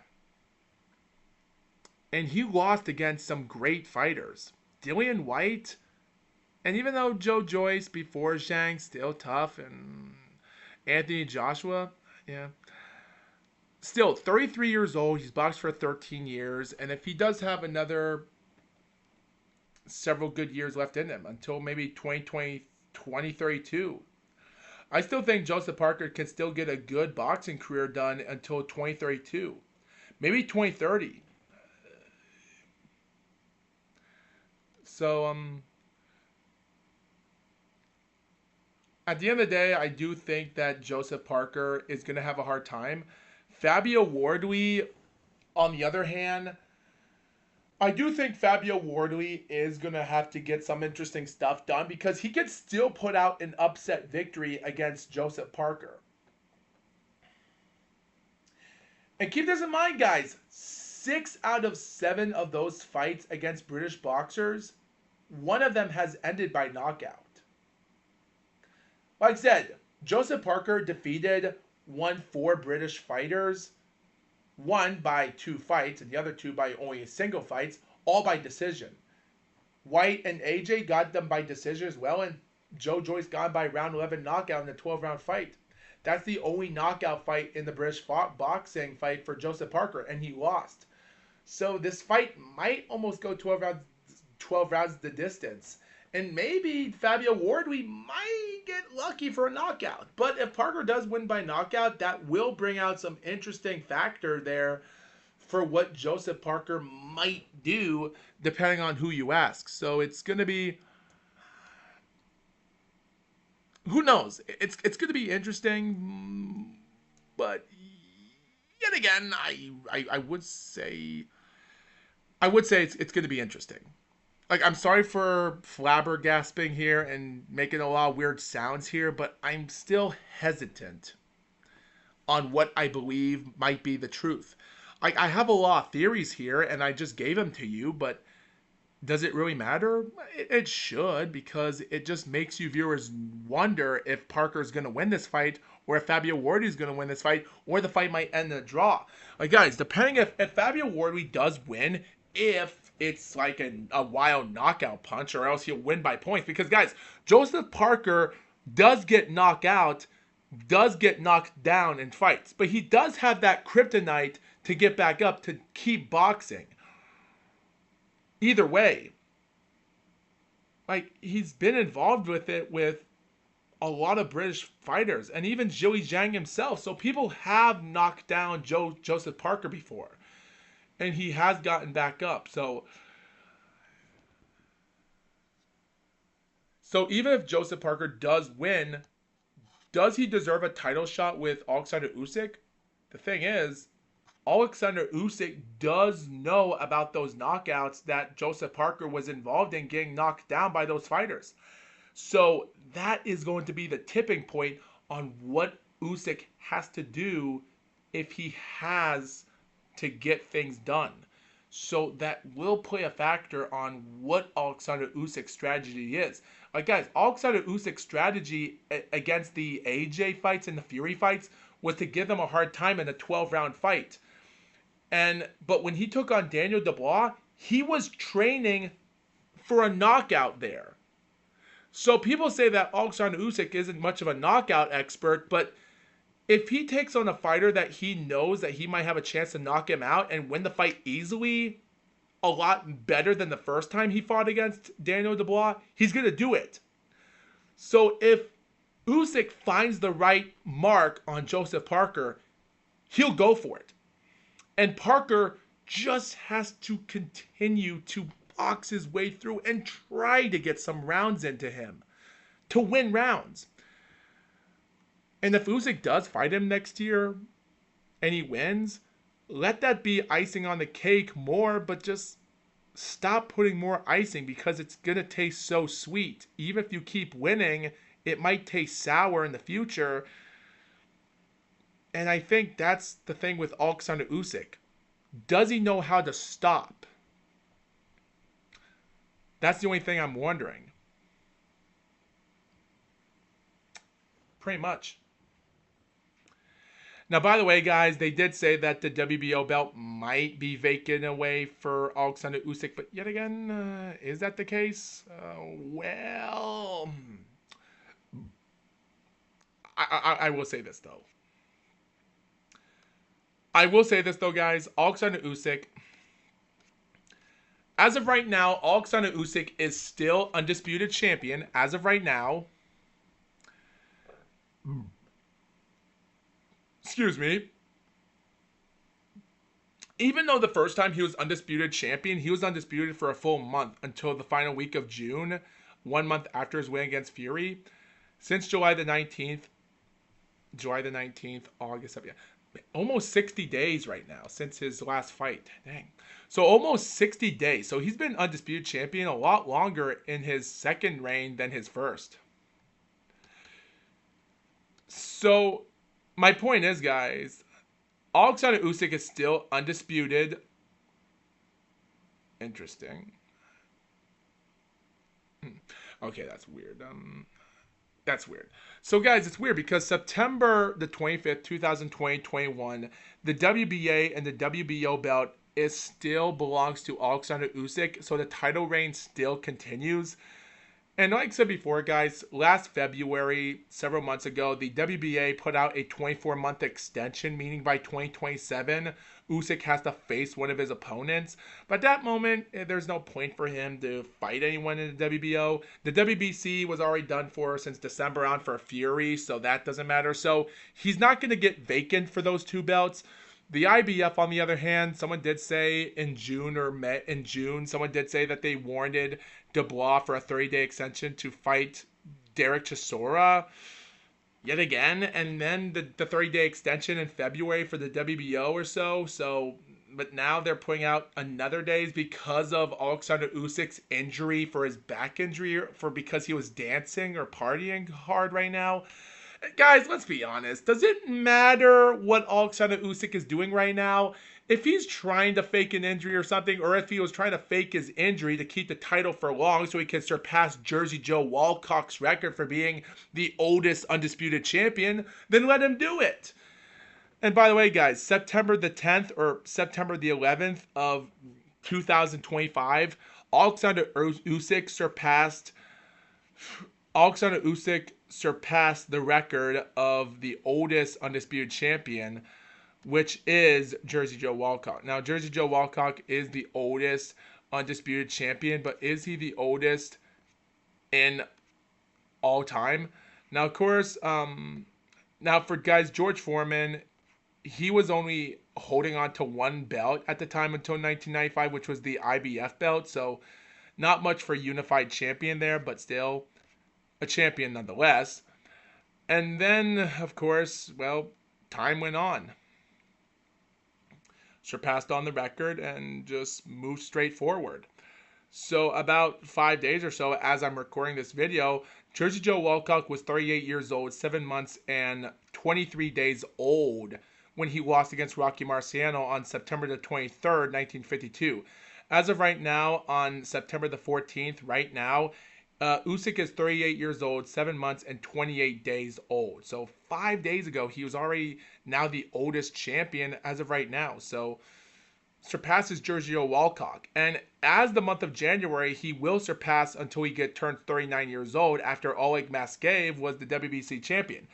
And he lost against some great fighters. Dillian White, and even though Joe Joyce before Zhang, still tough, and Anthony Joshua, yeah. Still, 33 years old, he's boxed for 13 years, and if he does have another several good years left in him, until maybe 2032, I still think Joseph Parker can still get a good boxing career done until 2032. Maybe 2030. So, at the end of the day, I do think that Joseph Parker is going to have a hard time. Fabio Wardley, on the other hand, I do think Fabio Wardley is going to have to get some interesting stuff done because he could still put out an upset victory against Joseph Parker. And keep this in mind, guys. 6 out of 7 of those fights against British boxers, one of them has ended by knockout. Like I said, Joseph Parker won 4 British fighters, one by 2 fights and the other 2 by only a single fights, all by decision. White and AJ got them by decision as well, and Joe Joyce got by round 11 knockout in a 12-round fight. That's the only knockout fight in the British boxing fight for Joseph Parker, and he lost. So this fight might almost go 12 rounds the distance. And maybe Fabio Wardley might get lucky for a knockout. But if Parker does win by knockout, that will bring out some interesting factor there for what Joseph Parker might do, depending on who you ask. So it's going to be... Who knows? It's going to be interesting. But yet again, I would say... it's going to be interesting. Like, I'm sorry for flabbergasting here and making a lot of weird sounds here, but I'm still hesitant on what I believe might be the truth. Like, I have a lot of theories here, and I just gave them to you, but does it really matter? It should, because it just makes you viewers wonder if Parker's going to win this fight, or if Fabio Wardley's going to win this fight, or the fight might end in a draw. Like, guys, depending if Fabio Wardley does win, if it's like a wild knockout punch, or else he'll win by points. Because, guys, Joseph Parker does get knocked down in fights. But he does have that kryptonite to get back up, to keep boxing. Either way, like, he's been involved with it with a lot of British fighters, and even Zhilei Zhang himself. So people have knocked down Joseph Parker before. And he has gotten back up. So even if Joseph Parker does win, does he deserve a title shot with Alexander Usyk? The thing is, Alexander Usyk does know about those knockouts that Joseph Parker was involved in, getting knocked down by those fighters. So that is going to be the tipping point on what Usyk has to do if he has to get things done. So that will play a factor on what Alexander Usyk's strategy is. Like, guys, Alexander Usyk's strategy against the AJ fights and the Fury fights was to give them a hard time in a 12-round fight. But when he took on Daniel Dubois, he was training for a knockout there. So people say that Alexander Usyk isn't much of a knockout expert, but if he takes on a fighter that he knows that he might have a chance to knock him out and win the fight easily, a lot better than the first time he fought against Daniel Dubois, he's going to do it. So if Usyk finds the right mark on Joseph Parker, he'll go for it. And Parker just has to continue to box his way through and try to get some rounds into him to win rounds. And if Usyk does fight him next year and he wins, let that be icing on the cake more, but just stop putting more icing because it's going to taste so sweet. Even if you keep winning, it might taste sour in the future. And I think that's the thing with Alexander Usyk. Does he know how to stop? That's the only thing I'm wondering. Pretty much. Now, by the way, guys, they did say that the WBO belt might be vacant away for Alexander Usyk, but yet again, is that the case? Well, I will say this, though. I will say this, though, guys. Alexander Usyk, as of right now, Alexander Usyk is still undisputed champion. As of right now. Excuse me. Even though the first time he was undisputed champion, he was undisputed for a full month until the final week of June, 1 month after his win against Fury. Since July the 19th, August, yeah, almost 60 days right now since his last fight. Dang. So almost 60 days. So he's been undisputed champion a lot longer in his second reign than his first. So my point is, guys, Alexander Usyk is still undisputed. Interesting. Okay, that's weird. That's weird. So, guys, it's weird because September the 25th, 2020-21, the WBA and the WBO belt still belongs to Alexander Usyk, so the title reign still continues. And like I said before, guys, last February, several months ago, the WBA put out a 24-month extension, meaning by 2027, Usyk has to face one of his opponents. But at that moment, there's no point for him to fight anyone in the WBO. The WBC was already done for since December on for Fury, so that doesn't matter. So he's not going to get vacant for those two belts. The IBF, on the other hand, someone did say in June, someone did say that they warranted Dubois for a 30-day extension to fight Derek Chisora yet again, and then the 30-day extension in February for the WBO or so. But now they're putting out another days because of Alexander Usyk's injury for his back injury, because he was dancing or partying hard right now. Guys, let's be honest. Does it matter what Alexander Usyk is doing right now? If he's trying to fake an injury or something, or if he was trying to fake his injury to keep the title for long so he can surpass Jersey Joe Walcott's record for being the oldest undisputed champion, then let him do it. And by the way, guys, September the 10th or September the 11th of 2025, Alexander Usyk surpassed the record of the oldest undisputed champion, which is Jersey Joe Walcott. Now, Jersey Joe Walcott is the oldest undisputed champion, but is he the oldest in all time? Now, of course, now for guys, George Foreman, he was only holding on to one belt at the time until 1995, which was the IBF belt. So not much for unified champion there, but still a champion nonetheless. And then, of course, well, time went on. Surpassed on the record and just moved straight forward. So about 5 days or so as I'm recording this video, Jersey Joe Walcott was 38 years old, 7 months and 23 days old when he lost against Rocky Marciano on September the 23rd, 1952. As of right now, on September the 14th, right now, Usyk is 38 years old, 7 months and 28 days old. So 5 days ago, he was already now the oldest champion as of right now. So surpasses Jersey Joe Walcott. And as the month of January, he will surpass until he turns 39 years old after Oleg Maskaev was the WBC champion.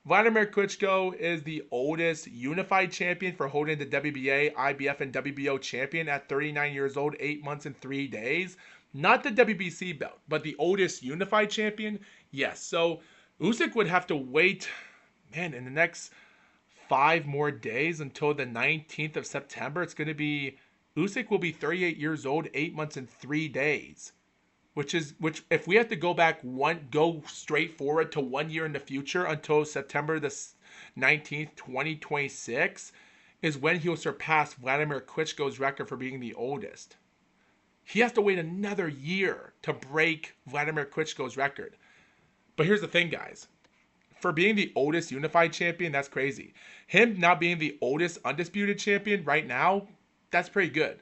Vladimir Klitschko is the oldest unified champion for holding the WBA, IBF, and WBO champion at 39 years old, 8 months and 3 days. Not the WBC belt, but the oldest unified champion? Yes. So Usyk would have to wait, man, in the next 5 more days until the 19th of September. It's going to be Usyk will be 38 years old, 8 months and 3 days. Which if we have to go straight forward to 1 year in the future until September the 19th, 2026, is when he'll surpass Vladimir Klitschko's record for being the oldest. He has to wait another year to break Vladimir Klitschko's record. But here's the thing, guys. For being the oldest unified champion, that's crazy. Him now being the oldest undisputed champion right now, that's pretty good.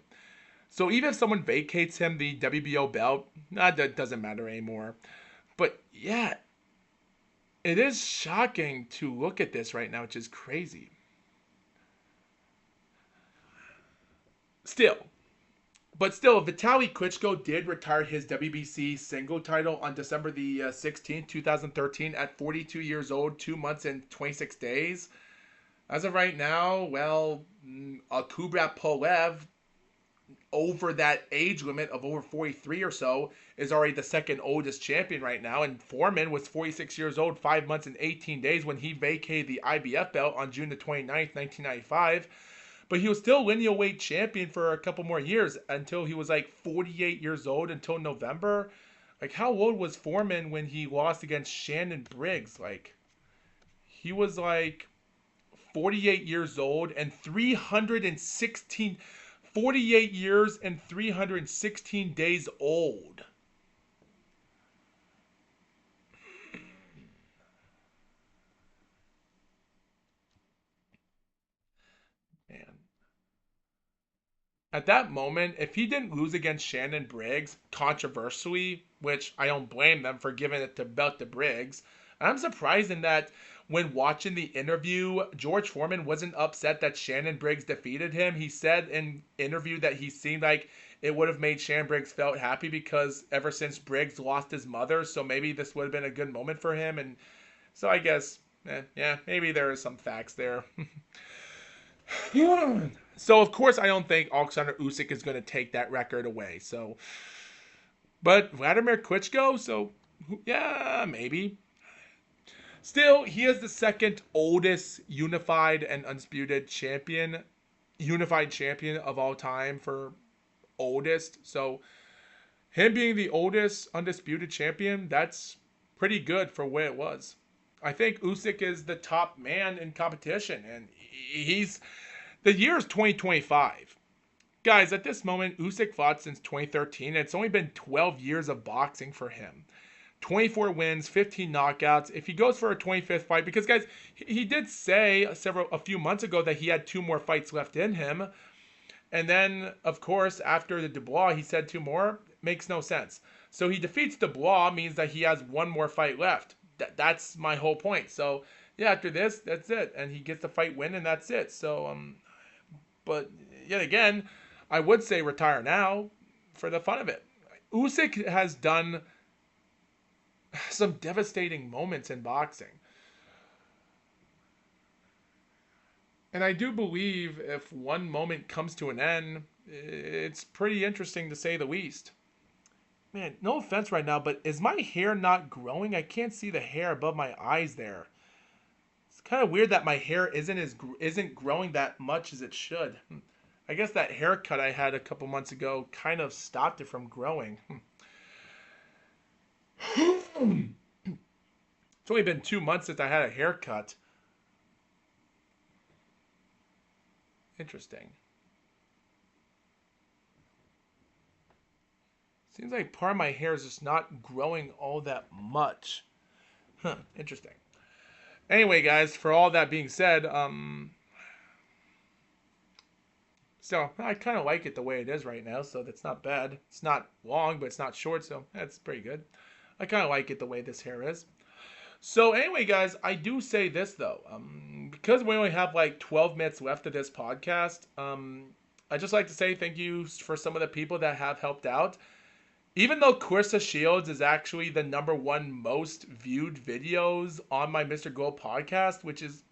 So even if someone vacates him the WBO belt, that doesn't matter anymore. But yeah, it is shocking to look at this right now, which is crazy. Still, Vitaly Klitschko did retire his WBC single title on December the 16th, 2013 at 42 years old, 2 months and 26 days. As of right now, well, Kubrat Pulev, over that age limit of over 43 or so, is already the second oldest champion right now. And Foreman was 46 years old, 5 months and 18 days when he vacated the IBF belt on June the 29th, 1995. But he was still lineal weight champion for a couple more years until he was like 48 years old until November. Like, how old was Foreman when he lost against Shannon Briggs? Like, he was like 48 years old and 48 years and 316 days old. Man. At that moment, if he didn't lose against Shannon Briggs, controversially, which I don't blame them for giving it to belt to Briggs, I'm surprised in that when watching the interview, George Foreman wasn't upset that Shannon Briggs defeated him. He said in interview that he seemed like it would have made Shannon Briggs felt happy because ever since Briggs lost his mother, so maybe this would have been a good moment for him. And so I guess, yeah, maybe there is some facts there. So of course I don't think Alexander Usyk is going to take that record away. So, but Vladimir Klitschko, so yeah, maybe. Still, he is the second oldest unified champion of all time for oldest. So him being the oldest undisputed champion, that's pretty good for where it was. I think Usyk is the top man in competition, and he's the year is 2025. Guys, at this moment, Usyk fought since 2013, and it's only been 12 years of boxing for him. 24 wins, 15 knockouts. If he goes for a 25th fight, because guys, he did say a few months ago that he had 2 more fights left in him. And then, of course, after the Dubois, he said 2 more. Makes no sense. So he defeats Dubois, means that he has 1 more fight left. That's my whole point. So yeah, after this, that's it. And he gets the fight win, and that's it. So, but yet again, I would say retire now for the fun of it. Usyk has done some devastating moments in boxing. And I do believe if one moment comes to an end, it's pretty interesting to say the least. Man, no offense right now, but is my hair not growing? I can't see the hair above my eyes there. It's kind of weird that my hair isn't growing that much as it should. I guess that haircut I had a couple months ago kind of stopped it from growing. It's only been 2 months since I had a haircut. Interesting. Seems like part of my hair is just not growing all that much. Interesting. Anyway, guys, for all that being said, so I kind of like it the way it is right now, so that's not bad. It's not long, but it's not short, so that's pretty good. I kind of like it the way this hair is. So anyway, guys, I do say this though, because we only have like 12 minutes left of this podcast. I just like to say thank you for some of the people that have helped out. Even though Clarissa Shields is actually the #1 most viewed videos on my Mr. Gold podcast, which is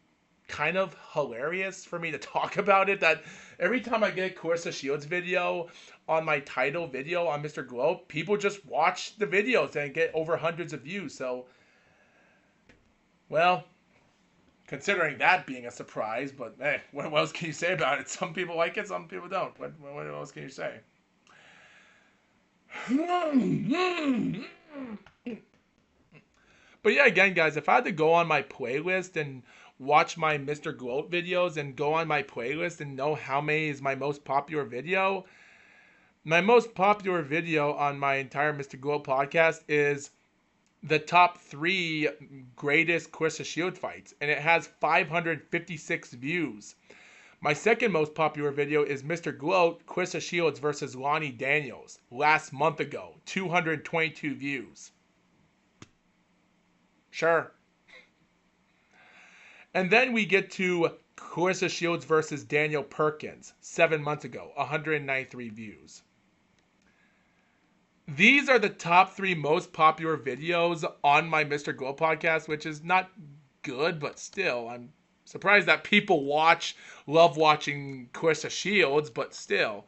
kind of hilarious for me to talk about it, that every time I get a Clarissa Shields video on my title video on Mr. Globe, people just watch the videos and get over hundreds of views. So Well, considering that being a surprise, but hey, what else can you say about it? Some people like it, some people don't. What else can you say? But yeah, again, guys, if I had to go on my playlist and watch my Mr. Gloat videos and go on my playlist and know how many is my most popular video on my entire Mr. Gloat podcast is the top three greatest Clarissa Shield fights, and it has 556 views. My second most popular video is Mr. Gloat, Clarissa Shields versus Lonnie Daniels, last month ago, 222 views. Sure. And then we get to Clarissa Shields versus Daniel Perkins, 7 months ago, 193 views. These are the top three most popular videos on my Mr. Glow podcast, which is not good, but still, I'm surprised that people love watching Clarissa Shields, but still.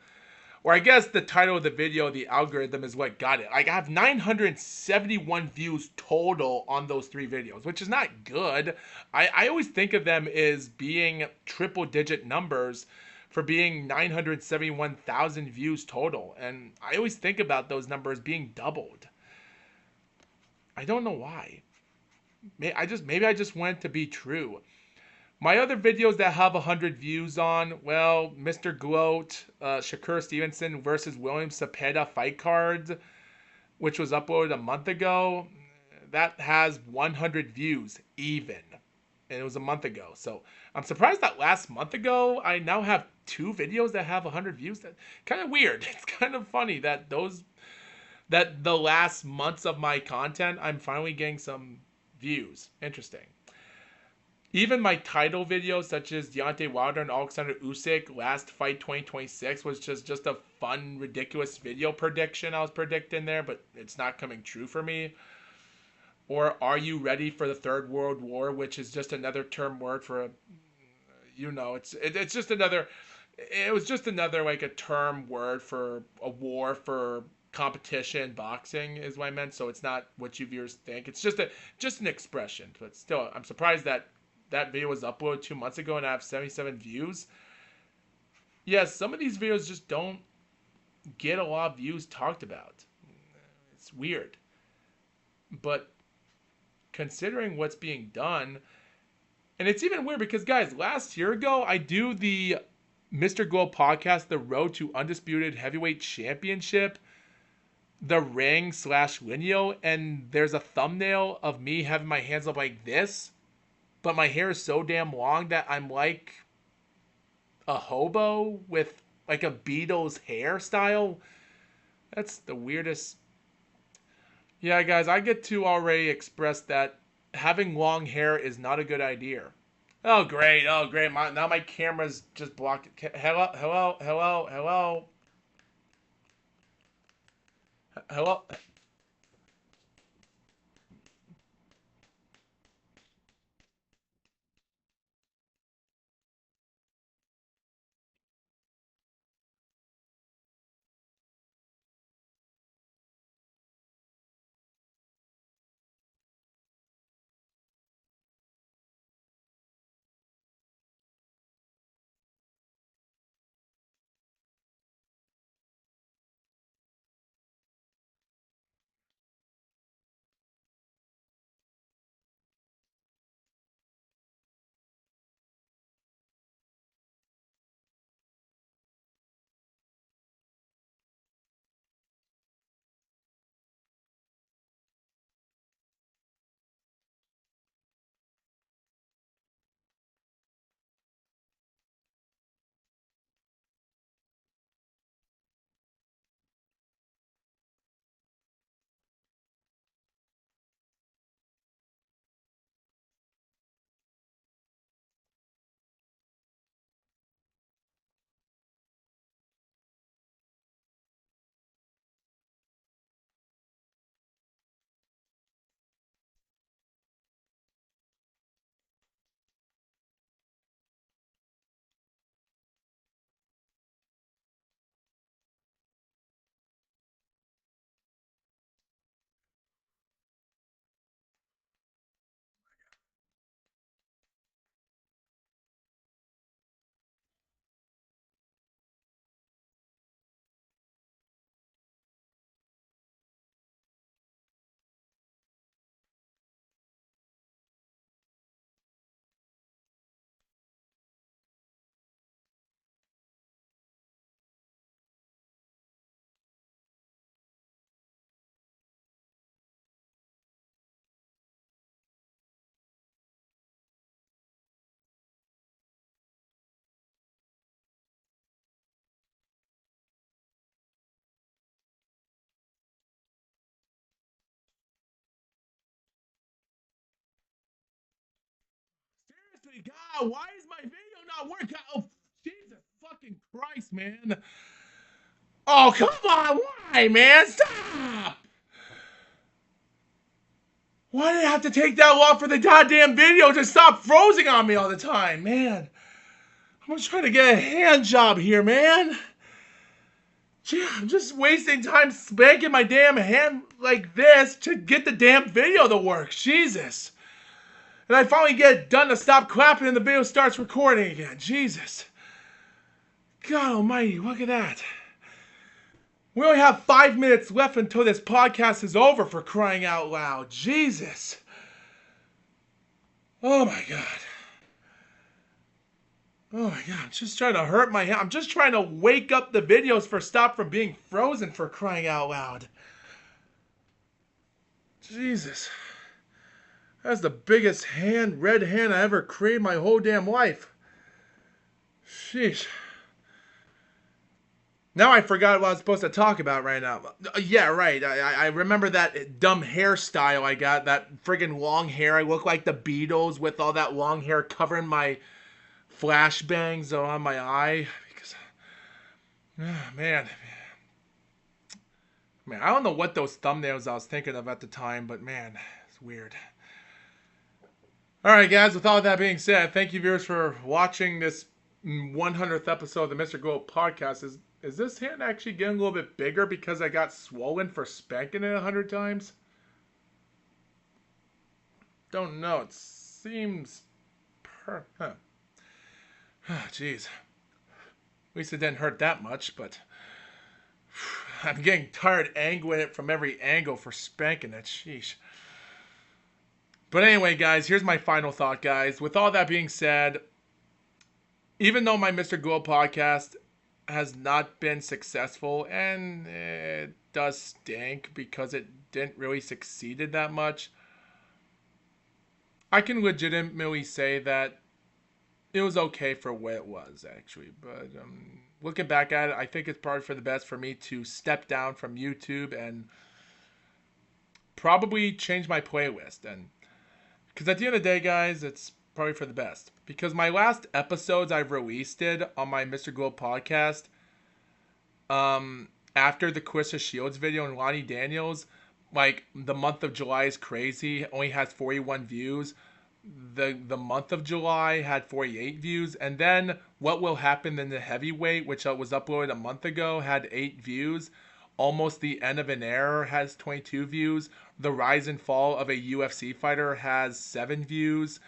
Or I guess the title of the video, the algorithm, is what got it. Like, I have 971 views total on those three videos, which is not good. I always think of them as being triple digit numbers for being 971,000 views total. And I always think about those numbers being doubled. I don't know why. Maybe I just want it to be true. My other videos that have 100 views on, well, Mr. Gloat, Shakur Stevenson versus William Cepeda fight cards, which was uploaded a month ago, that has 100 views even. And it was a month ago. So I'm surprised that last month ago, I now have two videos that have 100 views. That kind of weird. It's kind of funny that the last months of my content, I'm finally getting some views. Interesting. Even my title videos, such as Deontay Wilder and Alexander Usyk last fight 2026, was just a fun, ridiculous video prediction I was predicting there, but it's not coming true for me. Or Are You Ready for the Third World War, which is just another term word for it's just another. It was just another like a term word for a war for competition boxing is what I meant. So it's not what you viewers think. It's just an expression. But still, I'm surprised that video was uploaded 2 months ago and I have 77 views. Yes, some of these videos just don't get a lot of views talked about. It's weird. But considering what's being done, and it's even weird because, guys, last year ago, I do the Mr. Glow podcast, The Road to Undisputed Heavyweight Championship, the ring/lineal, and there's a thumbnail of me having my hands up like this, but my hair is so damn long that I'm like a hobo with like a Beatles hairstyle. That's the weirdest. Yeah, guys, I get to already express that having long hair is not a good idea. Oh, great. Oh, great. Now my camera's just blocked. Hello, hello, hello, hello, hello. me. God, why is my video not working? Oh, Jesus fucking Christ, man. Oh, come on. Why, man? Stop. Why did it have to take that long for the goddamn video to stop frozen on me all the time, man? I'm just trying to get a hand job here, man. Gee, I'm just wasting time spanking my damn hand like this to get the damn video to work. Jesus. And I finally get it done to stop clapping and the video starts recording again. Jesus. God almighty, look at that. We only have 5 minutes left until this podcast is over, for crying out loud. Jesus. Oh my God. Oh my God, I'm just trying to hurt my hand. I'm just trying to wake up the videos for stop from being frozen, for crying out loud. Jesus. That's the biggest red hand I ever created my whole damn life. Sheesh. Now I forgot what I was supposed to talk about right now. Yeah, right. I remember that dumb hairstyle I got. That friggin' long hair. I look like the Beatles with all that long hair covering my flashbangs on my eye. Because, man, I don't know what those thumbnails I was thinking of at the time, but man, it's weird. Alright guys, with all that being said, thank you viewers for watching this 100th episode of the Mr. Glow podcast. Is this hand actually getting a little bit bigger because I got swollen for spanking it 100 times? Don't know. It seems... Jeez. At least it didn't hurt that much, but... I'm getting tired angling it from every angle for spanking it. Sheesh. But anyway, guys, here's my final thought, guys. With all that being said, even though my Mr. Glow podcast has not been successful, and it does stink because it didn't really succeeded that much, I can legitimately say that it was okay for what it was, actually. But looking back at it, I think it's probably for the best for me to step down from YouTube and probably change my playlist. And because at the end of the day, guys, it's probably for the best. Because my last episodes I've released it on my Mr. Glow podcast, after the Carissa Shields video and Lonnie Daniels, like, the month of July is crazy. It only has 41 views. The month of July had 48 views. And then What Will Happen in the Heavyweight, which was uploaded a month ago, had 8 views. Almost the End of an Era has 22 views. The Rise and Fall of a UFC Fighter has 7 views.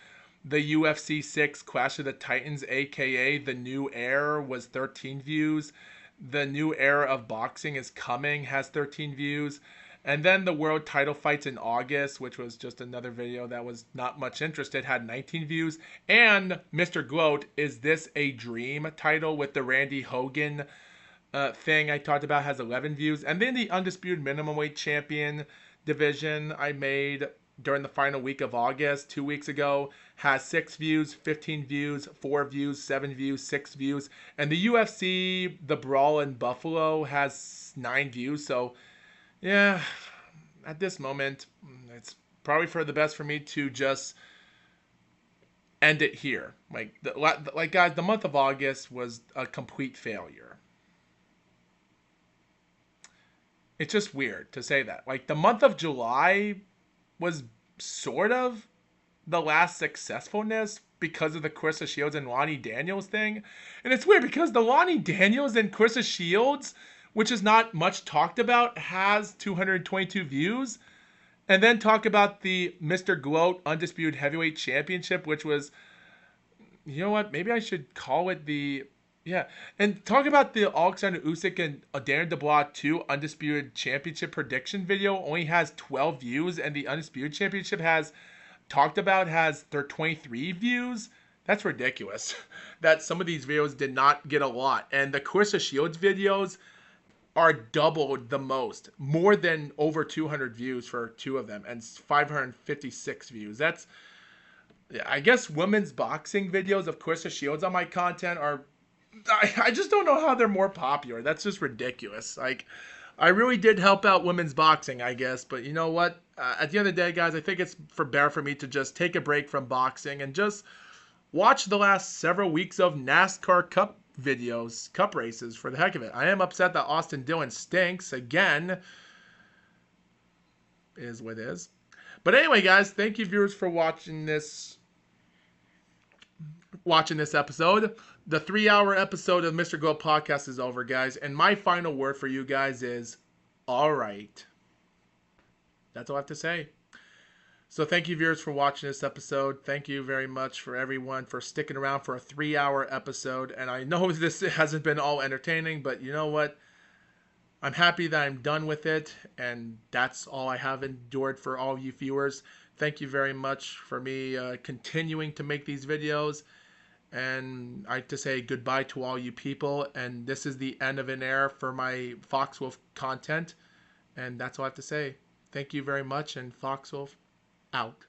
The UFC 6 Clash of the Titans, aka The New Era, was 13 views. The New Era of Boxing is Coming has 13 views. And then the World Title Fights in August, which was just another video that was not much interested, had 19 views. And Mr. Gloat, Is This a Dream title with the Randy Hogan thing I talked about, has 11 views. And then the Undisputed Minimum Weight Champion division I made during the final week of August 2 weeks ago has 6 views, 15 views, 4 views, 7 views, 6 views. And the UFC, The Brawl in Buffalo, has 9 views. So, yeah, at this moment, it's probably for the best for me to just end it here. Like guys, the month of August was a complete failure. It's just weird to say that. Like, the month of July was sort of the last successfulness because of the Carissa Shields and Lonnie Daniels thing. And it's weird because the Lonnie Daniels and Carissa Shields, which is not much talked about, has 222 views. And then talk about the Mr. Gloat Undisputed Heavyweight Championship, which was, you know what, maybe I should call it the... Yeah, and talk about the Alexander Usyk and Darren DeBlois 2 Undisputed Championship prediction video, only has 12 views, and the Undisputed Championship has 23 views. That's ridiculous. That some of these videos did not get a lot. And the Carissa Shields videos are doubled the most. More than over 200 views for 2 of them, and 556 views. That's... I guess women's boxing videos of Carissa Shields on my content are... I just don't know how they're more popular. That's just ridiculous. Like, I really did help out women's boxing, I guess. But you know what? At the end of the day, guys, I think it's better for me to just take a break from boxing and just watch the last several weeks of NASCAR Cup videos, Cup races, for the heck of it. I am upset that Austin Dillon stinks again. Is what it is. But anyway, guys, thank you, viewers, for watching this episode. The 3-hour episode of Mr. Gold Podcast is over, guys. And my final word for you guys is, all right. That's all I have to say. So thank you, viewers, for watching this episode. Thank you very much for everyone for sticking around for a 3-hour episode. And I know this hasn't been all entertaining, but you know what? I'm happy that I'm done with it. And that's all I have endured for all you viewers. Thank you very much for me continuing to make these videos. And I like to say goodbye to all you people. And this is the end of an era for my Foxwolf content. And that's all I have to say. Thank you very much. And Foxwolf out.